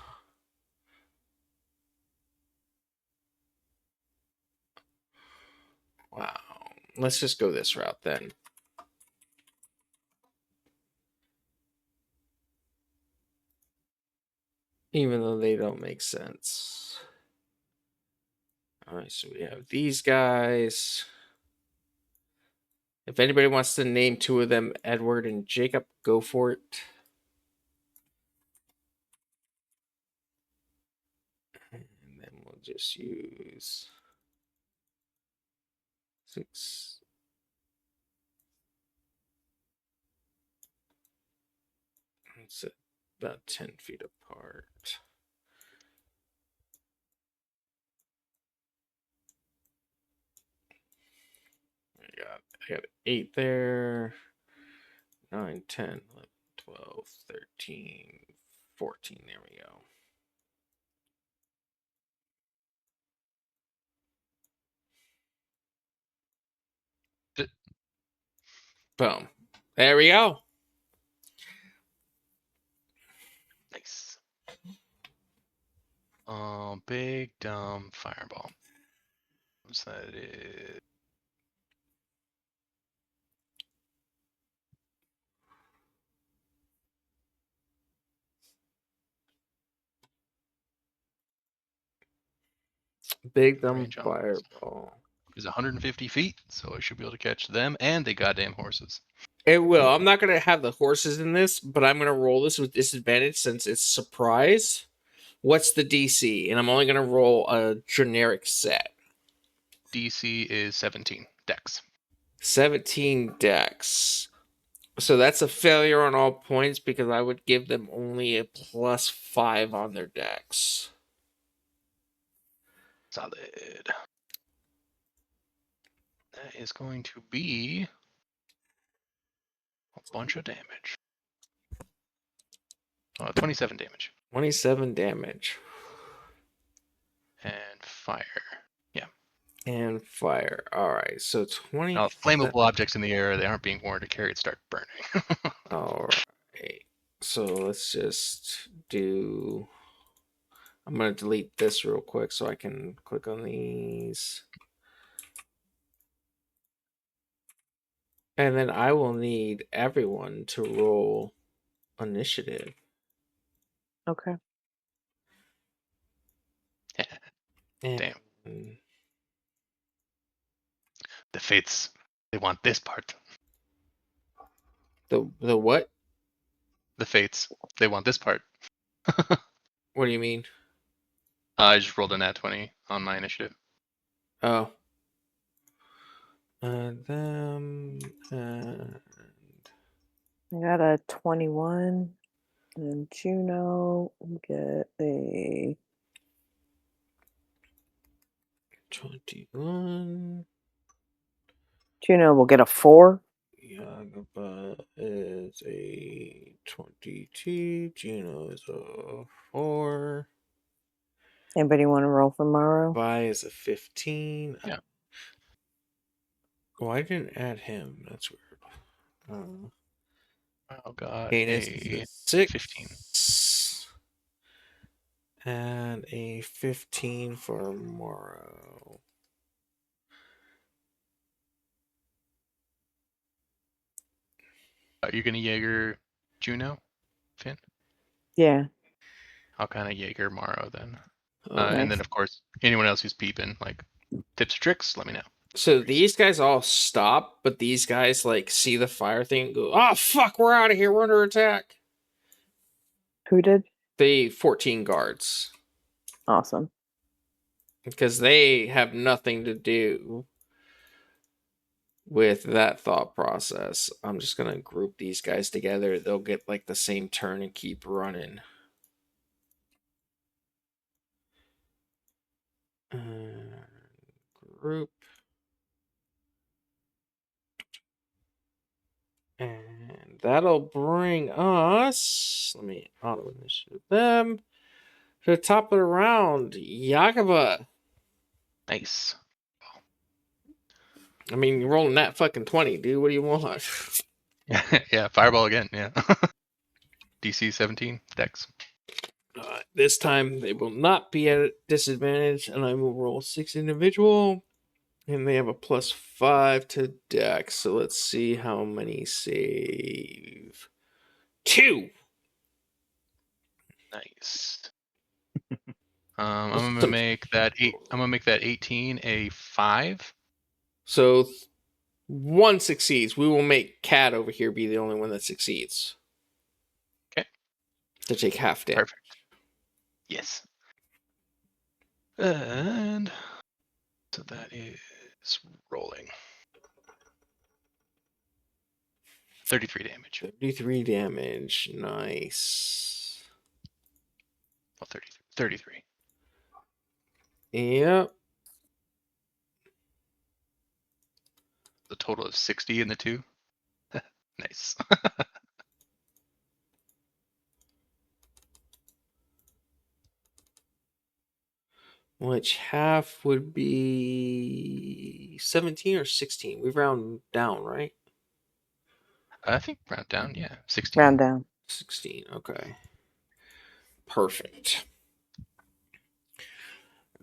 Wow. Let's just go this route then. even though they don't make sense. All right, so we have these guys. If anybody wants to name two of them, Edward and Jacob, go for it. And then we'll just use 6. It's about 10 feet apart. I got 8 there. 9, 10, 11, 12, 13, 14. There we go. Boom. There we go. Nice. Big dumb fireball. What's that? Is Big dumb range on this? fireball. Is 150 feet, so I should be able to catch them and the goddamn horses. It will. I'm not gonna have the horses in this, but I'm gonna roll this with disadvantage since it's surprise. What's the DC? And I'm only gonna roll a generic set. DC is 17 dex. 17 dex. So that's a failure on all points because I would give them only a +5 on their dex. Solid. That is going to be a bunch of damage. 27 damage. 27 damage. And fire. And fire. Alright, so 20. Now, flammable objects in the air, they aren't being warned to carry it, start burning. Alright. So let's just do. I'm going to delete this real quick so I can click on these. And then I will need everyone to roll initiative. Okay. And Damn. The fates, they want this part. The what? The fates, they want this part. What do you mean? I just rolled a nat 20 on my initiative. Oh. Them and I got a 21. And Juno will get a 21. Juno will get a 4. Yagaba is a 22. Juno is a 4. Anybody want to roll for Morrow? Vi is a 15. Yeah. Oh, I didn't add him. That's weird. Oh god, Cainys a is a 6. 15. And a 15 for Morrow. Are you gonna Jaeger Juno, Finn? Yeah. I'll kind of Jaeger Morrow then. Oh, And nice. then, of course, anyone else who's peeping, like tips or tricks, let me know. So these guys all stop, but these guys like see the fire thing and go, "Oh fuck, we're out of here. We're under attack." Who did? The 14 guards, Awesome. because they have nothing to do with that thought process. I'm just gonna group these guys together. They'll get like the same turn and keep running. Group. And that'll bring us. Let me auto initiative them to the top of the round. Yakaba. Nice. I mean, you're rolling that fucking 20, dude. What do you want? Yeah, fireball again. Yeah. DC 17 dex. This time they will not be at a disadvantage, and I will roll 6 individual. And they have a +5 to dex. So let's see how many save. 2. Nice. I'm gonna Some- make that 18 a 5. So one succeeds. We will make Cat over here be the only one that succeeds. Okay. To take half damage. Perfect. Yes. And so that is rolling. 33 damage. 33 damage. Nice. Well, 33. Yep. The total of 60 in the two. Nice. Which half would be 17 or 16? We round down, right? I think round down, yeah. 16. Round down. 16. Okay. Perfect.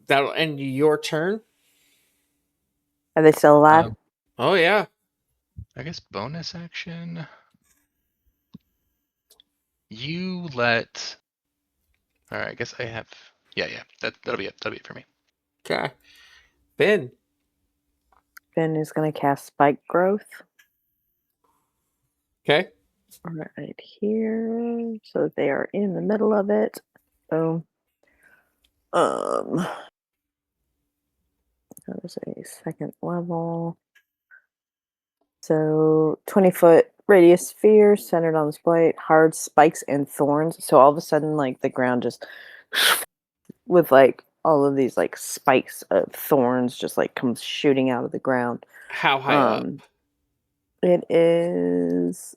That'll end your turn. Are they still alive? Oh, yeah. I guess bonus action. You let. All right. I guess I have. Yeah. That'll be it. That'll be it for me. Okay. Ben. Ben is going to cast Spike Growth Okay. right here, so that they are in the middle of it. Boom. That was a second level. So 20-foot radius sphere centered on the spike, hard spikes and thorns. So all of a sudden, like the ground just with like all of these like spikes of thorns just like comes shooting out of the ground. How high up? It is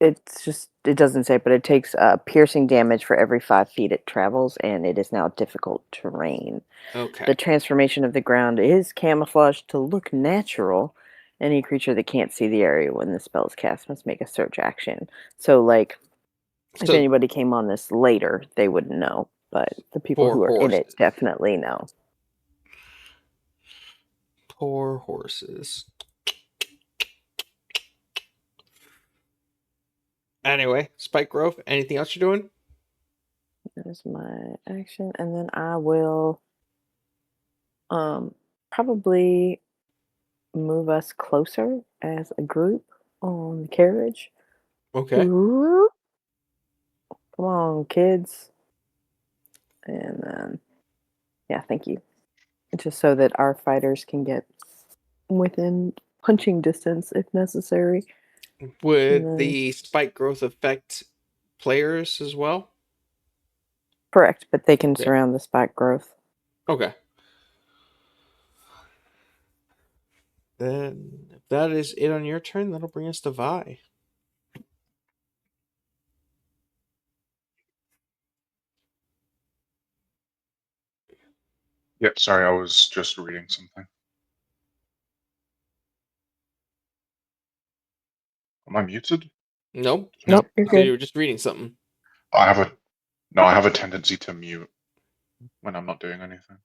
it's just it doesn't say, but it takes piercing damage for every 5 feet it travels, and it is now difficult terrain. Okay. The transformation of the ground is camouflaged to look natural. Any creature that can't see the area when the spell is cast must make a search action. So, like, if So, anybody came on this later, they wouldn't know. But the people Poor who are in it horses. definitely know. poor horses. Anyway, Spike Growth. Anything else you're doing? There's my action, and then I will probably move us closer as a group on the carriage. Okay. Whoop. Come on, kids. And then, yeah, thank you. Just so that our fighters can get within punching distance if necessary. Would then- the Spike Growth affect players as well? Correct, but they can Yeah. surround the spike growth. Okay. Then, if that is it on your turn, that'll bring us to Vi. Yep, sorry, I was just reading something. Am I muted? Nope. Nope, you're You said you good. were just reading something. I have a tendency to mute when I'm not doing anything.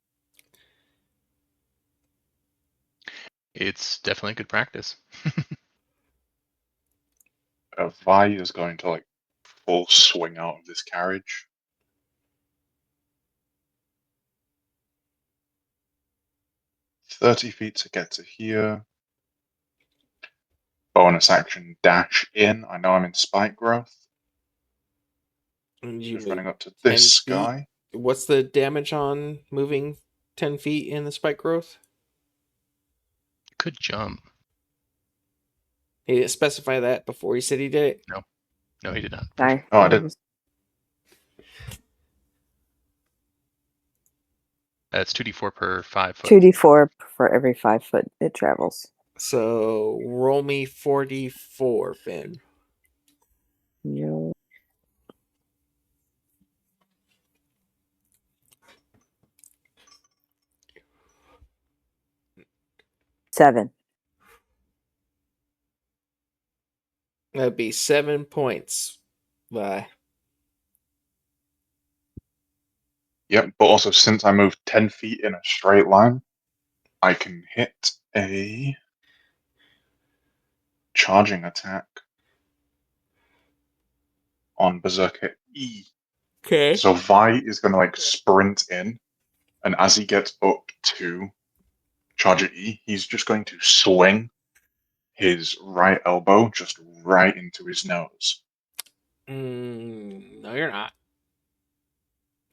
It's definitely good practice. Vi is going to like full swing out of this carriage. $30 to get to here. Bonus action dash in. I know I'm in spike growth. And you Just move running up to 10 this feet. guy. What's the damage on moving 10 feet in the Spike Growth? Could jump. He didn't specify that before he said he did it. No, he did not. Sorry. Oh, I didn't. That's 2d4 per 5 foot. 2d4 for every 5 foot it travels. So roll me 44, Ben. Yo. 7. That'd be 7 points. Bye. Yep, but also since I moved 10 feet in a straight line, I can hit a charging attack on Berserker E. Okay. So Vi is going to like sprint in, and as he gets up to Charger E, he's just going to swing his right elbow just right into his nose. No, you're not.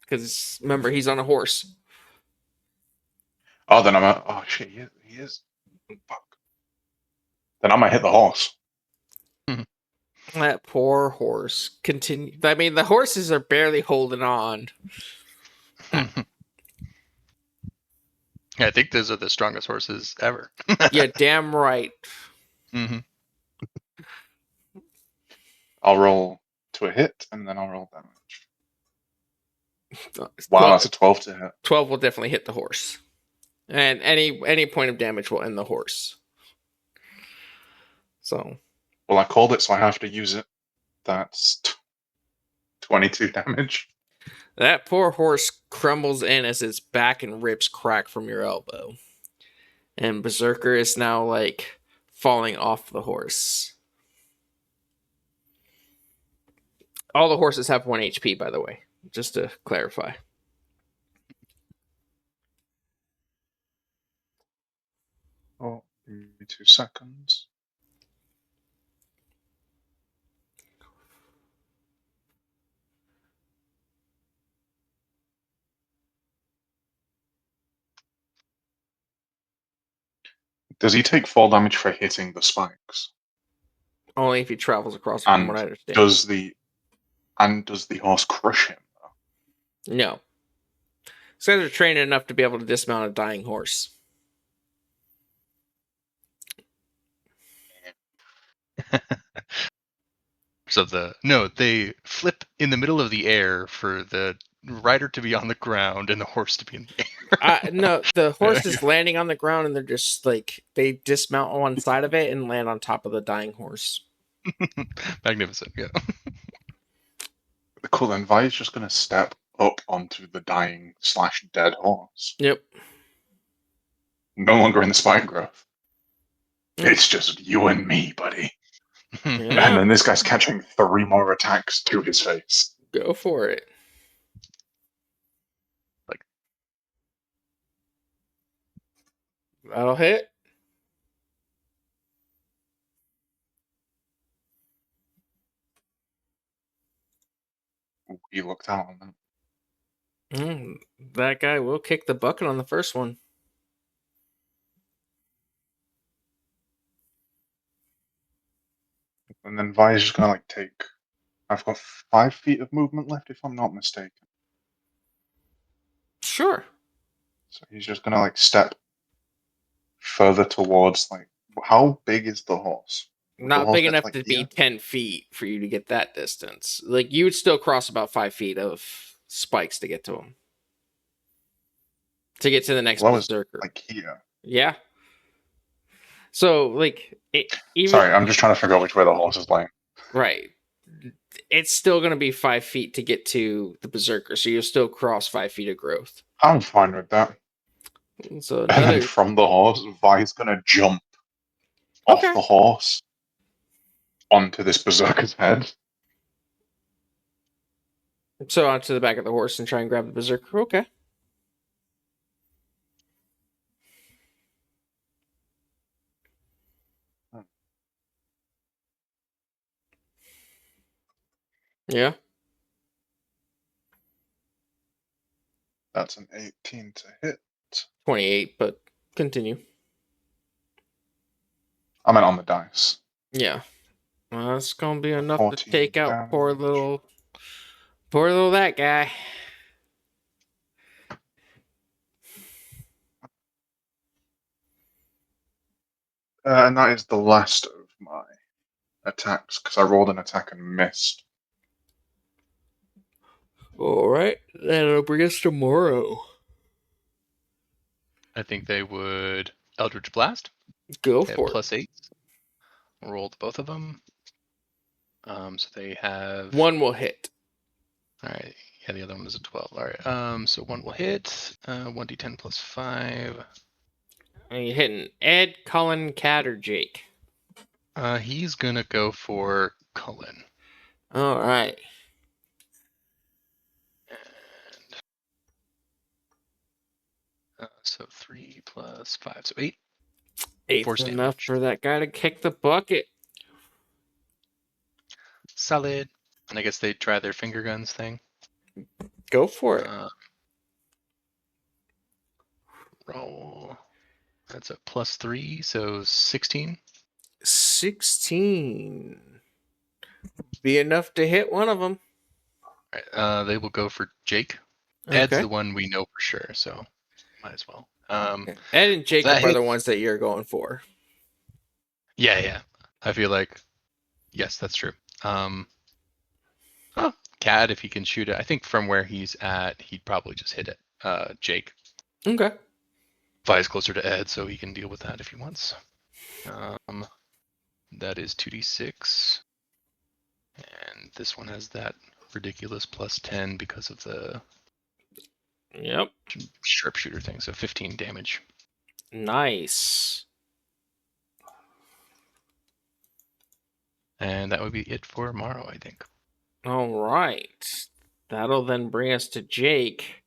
Because remember, he's on a horse. Oh, then oh shit, he is. Fuck. Then I might hit the horse. That poor horse. Continue. I mean, the horses are barely holding on. I think those are the strongest horses ever. Yeah, damn right. Hmm. I'll roll to a hit, and then I'll roll damage. Wow, 12, that's a 12 to hit. 12 will definitely hit the horse. And any point of damage will end the horse. So. Well, I called it, so I have to use it. That's 22 damage. That poor horse crumbles in as its back and ribs crack from your elbow. And Berserker is now, like, falling off the horse. All the horses have 1 HP, by the way, just to clarify. Oh, give me 2 seconds. Does he take fall damage for hitting the spikes? Only if he travels across them, from what I And understand. does the horse crush him? No. These guys are trained enough to be able to dismount a dying horse. So they flip in the middle of the air for the rider to be on the ground and the horse to be in the air. No, the horse is landing on the ground and they're just like, they dismount on one side of it and land on top of the dying horse. Magnificent, yeah. Cool, then Vi is just going to step up onto the dying / dead horse. Yep. No longer in the spike growth. Mm. It's just you and me, buddy. Yeah. And then this guy's catching 3 more attacks to his face. Go for it. Like- That'll hit. He looked out on that. That guy will kick the bucket on the first one. And then Vi is just going to like take... I've got 5 feet of movement left, if I'm not mistaken. Sure. So he's just going to like step further towards like... How big is the horse? Would the Not horse big get enough like to here? be 10 feet for you to get that distance. Like, you would still cross about 5 feet of spikes to get to him. To get to the next Well, I was berserker. like here. Yeah. So, like, even Sorry, I'm just trying to figure out which way the horse is laying. right, it's still going to be 5 feet to get to the berserker, so you'll still cross 5 feet of growth. I'm fine with that. So And then another, from the horse, Vi's gonna jump off Okay. the horse onto this berserker's head. so onto the back of the horse and try and grab the berserker. Okay. Yeah. That's an 18 to hit. 28, but continue. I meant on the dice. Yeah. Well, that's gonna be enough to 14 take out poor damage. little that guy. And that is the last of my attacks, because I rolled an attack and missed. All right, that'll bring us to Morrow. I think they would Eldritch Blast. Go They have for it. +8. Rolled both of them. So they have One will hit. All right. Yeah, the other one was a 12. All right. So one will hit. 1d10 plus 5. And you're hitting Ed, Cullen, Cat, or Jake. He's gonna go for Cullen. All right. So 3 plus 5, so 8. Eight's Force enough damage. for that guy to kick the bucket. Solid. And I guess they try their finger guns thing. Go for it. Roll. That's a +3, so 16. 16. Be enough to hit one of them. Right, they will go for Jake. Ed's Okay. the one we know for sure, so might as well. Ed and Jacob that are the hits. ones that you're going for. Yeah. I feel like, yes, that's true. Cad, if he can shoot it, I think from where he's at, he'd probably just hit it. Jake. Okay. Flies closer to Ed, so he can deal with that if he wants. That is 2d6. And this one has that ridiculous +10 because of the Yep. sharpshooter thing, so 15 damage. Nice. And that would be it for Morrow, I think. All right. That'll then bring us to Jake,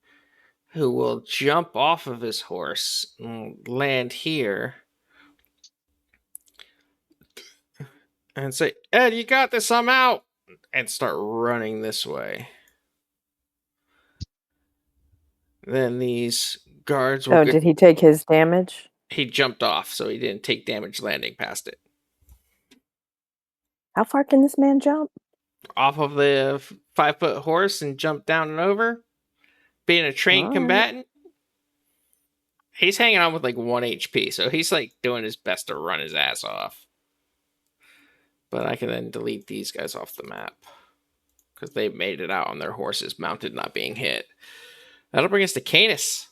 who will jump off of his horse and land here. And say, Ed, you got this, I'm out. And start running this way. Then these guards will Oh, did he take his damage? He jumped off, so he didn't take damage landing past it. How far can this man jump? Off of the 5-foot horse and jump down and over. Being a trained Alright. combatant, he's hanging on with like 1 HP, so he's like doing his best to run his ass off. But I can then delete these guys off the map because they made it out on their horses, mounted, not being hit. That'll bring us to Cainys.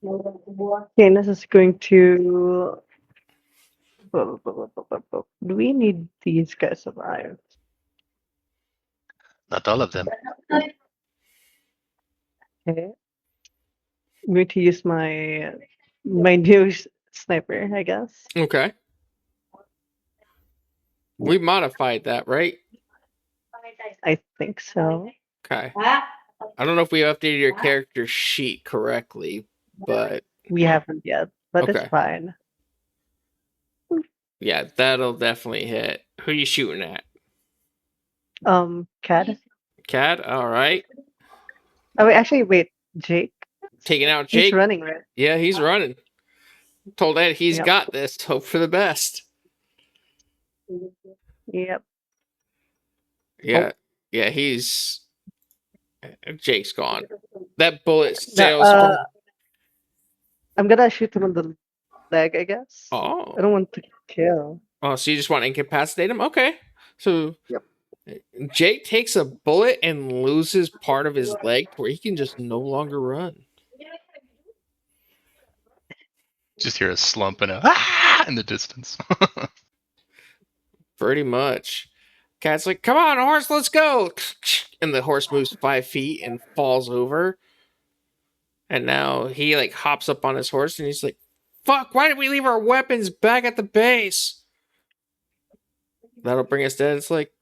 Cainys is going to. Do we need these guys alive? Not all of them. Okay. I'm going to use my new sniper, I guess. Okay. We modified that, right? I think so. Okay. I don't know if we updated your character sheet correctly, but We haven't yet, but Okay. it's fine. yeah, that'll definitely hit. Who are you shooting at? Cad. Cad? All right. Oh, wait, Jake. Taking out Jake. He's running, right? Yeah, he's running. Told Ed he's Yep. got this. Hope for the best. Yep. Yeah. Yeah, he's... Jake's gone. That bullet No, sails... I'm gonna shoot him on the leg, I guess. Oh. I don't want to kill. Oh, so you just want to incapacitate him? Okay. So Yep. Jake takes a bullet and loses part of his leg where he can just no longer run. Just hear a slump and in the distance. Pretty much. Cat's like, come on, horse, let's go. And the horse moves 5 feet and falls over. And now he like hops up on his horse and he's like, fuck, why did we leave our weapons back at the base? That'll bring us dead. It's like,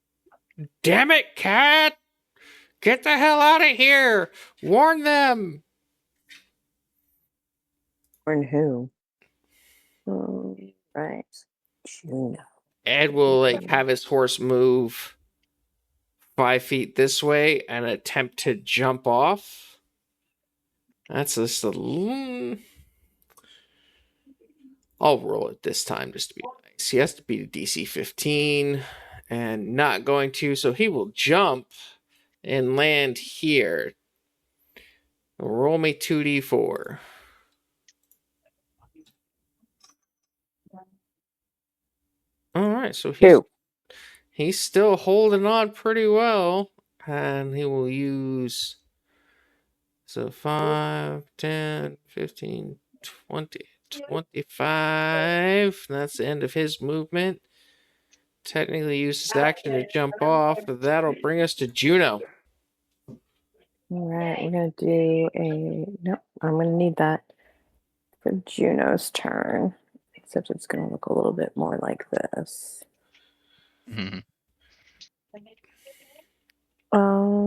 damn it, Cat! Get the hell out of here! Warn them! Warn who? Right. Juno. Ed will like have his horse move 5 feet this way and attempt to jump off. That's just a I'll roll it this time just to be nice. He has to beat a DC 15 and not going to, so he will jump and land here. Roll me 2d4. All right, so he's still holding on pretty well, and he will use 5, 10, 15, 20, 25. That's the end of his movement. Technically use his action to jump off, but that'll bring us to Juno. All right, we're gonna do a. Nope, I'm gonna need that for Juno's turn. Except it's gonna look a little bit more like this. Mhm.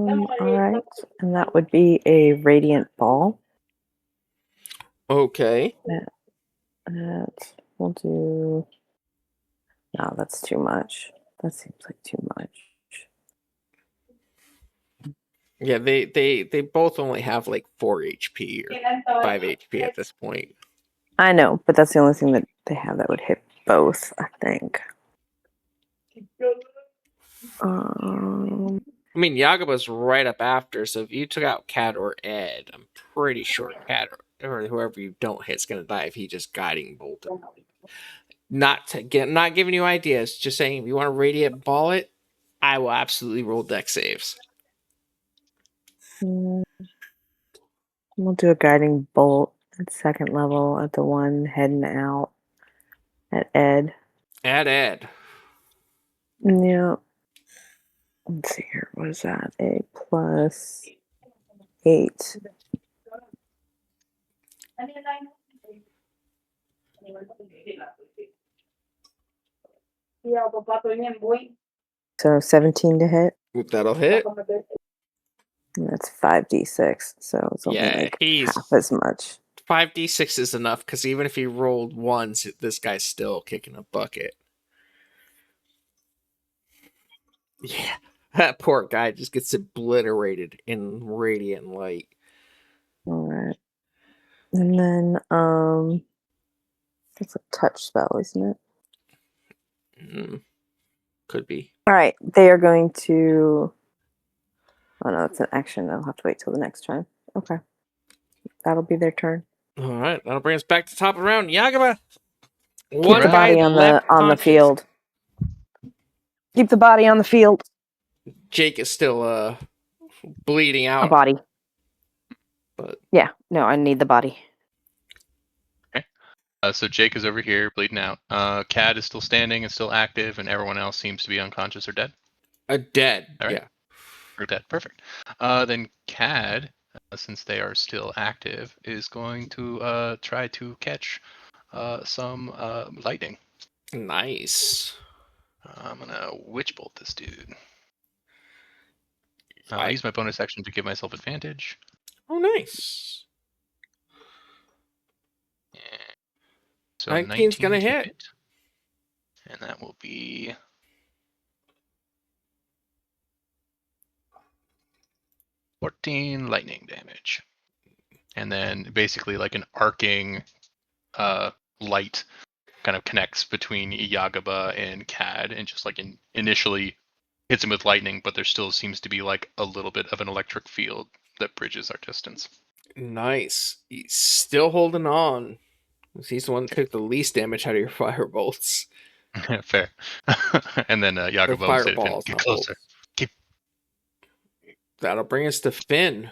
Alright. And that would be a radiant ball. Okay. That we'll do. No, that's too much. That seems like too much. Yeah, they both only have like 4 HP or 5 HP at this point. I know, but that's the only thing that they have that would hit both, I think. I mean, Yagaba's right up after, so if you took out Cat or Ed, I'm pretty sure Cat or whoever you don't hit's gonna die if he just guiding bolted. Not giving you ideas, just saying if you want to radiant ball it, I will absolutely roll deck saves. We'll do a guiding bolt at second level at the one heading out at Ed. At Ed. Yeah. Let's see here. What is that? A plus 8. So 17 to hit. That'll hit. And that's 5d6. So it's only Yeah, like he's half as much. 5d6 is enough because even if he rolled ones, this guy's still kicking a bucket. Yeah, that poor guy just gets obliterated in radiant light. All right. And then it's a touch spell, isn't it? Could be. All right. They are going to. Oh no, it's an action. I'll have to wait till the next turn. Okay. That'll be their turn. All right, that'll bring us back to top of the round. Yagaba. Keep One the guy body on left the conscious. field. Keep the body on the field. Jake is still bleeding A out. body. But Yeah. No, I need the body. So Jake is over here bleeding out. Cad is still standing and still active, and everyone else seems to be unconscious or dead. dead. All right. Yeah. Or dead. Perfect. Then Cad, since they are still active, is going to try to catch some lightning. Nice. I'm gonna witch bolt this dude. I- I'll use my bonus action to give myself advantage. Oh, nice. So 19's gonna to hit. and that will be 14 lightning damage. And then basically like an arcing light kind of connects between Yagaba and Cad and just like initially hits him with lightning, but there still seems to be like a little bit of an electric field that bridges our distance. Nice. He's still holding on. He's the one that took the least damage out of your fire bolts. Fair. And then Or Yagaba will say to Finn, fireballs, get not closer. bolts. That'll bring us to Finn.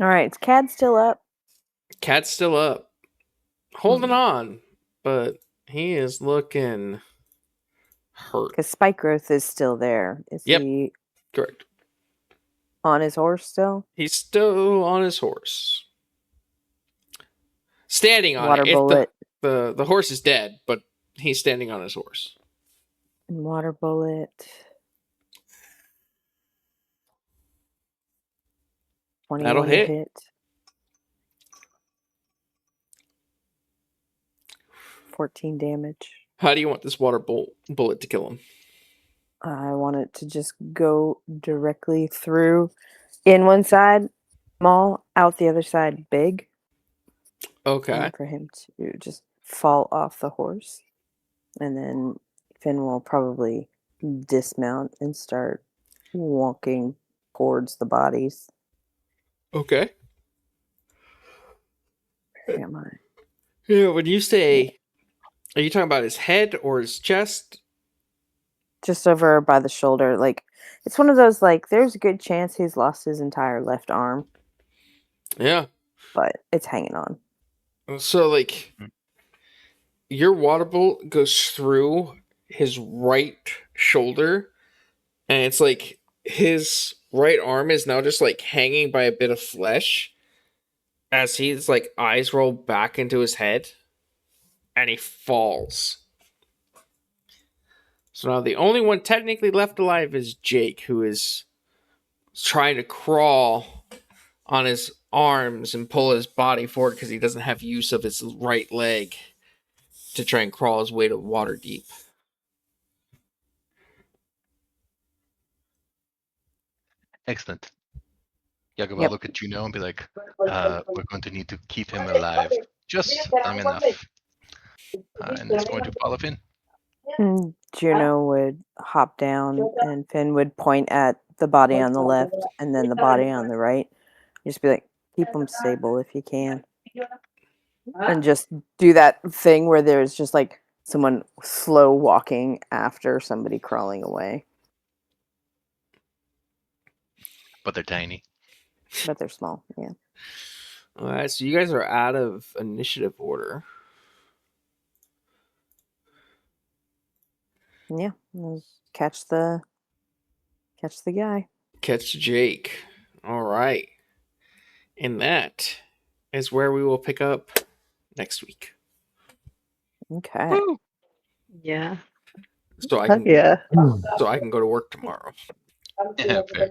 All right. Is Cad still up? Cat's still up. Holding on. But he is looking hurt. Because Spike Growth is still there. Is Yep. he Correct. on his horse still? He's still on his horse. Standing on Water it. bullet. The horse is dead, but he's standing on his horse. And water bullet. 21 That'll to hit. hit. 14 damage. How do you want this water bullet to kill him? I want it to just go directly through in one side, small, out the other side, big. Okay. And for him to just fall off the horse. And then Finn will probably dismount and start walking towards the bodies. Okay. Where am I? Yeah, when you say, are you talking about his head or his chest? Just over by the shoulder. Like, it's one of those, like, there's a good chance he's lost his entire left arm, Yeah. but it's hanging on. So, like, your water bolt goes through his right shoulder, and it's like his right arm is now just like hanging by a bit of flesh as his like eyes roll back into his head, and he falls. So now the only one technically left alive is Jake, who is trying to crawl on his arms and pull his body forward because he doesn't have use of his right leg to try and crawl his way to water deep. Excellent. Yaga Yep. look at Juno and be like, we're going to need to keep him alive just long enough. And it's going to follow Finn. Juno would hop down, and Finn would point at the body on the left and then the body on the right. Just be like, keep them stable if you can. And just do that thing where there's just like someone slow walking after somebody crawling away. But they're tiny. But they're small, yeah. Alright, so you guys are out of initiative order. Yeah. Catch the guy. Catch Jake. Alright. And that is where we will pick up next week. Okay. Yeah. So I can Yeah. so I can go to work tomorrow. Yeah, fair.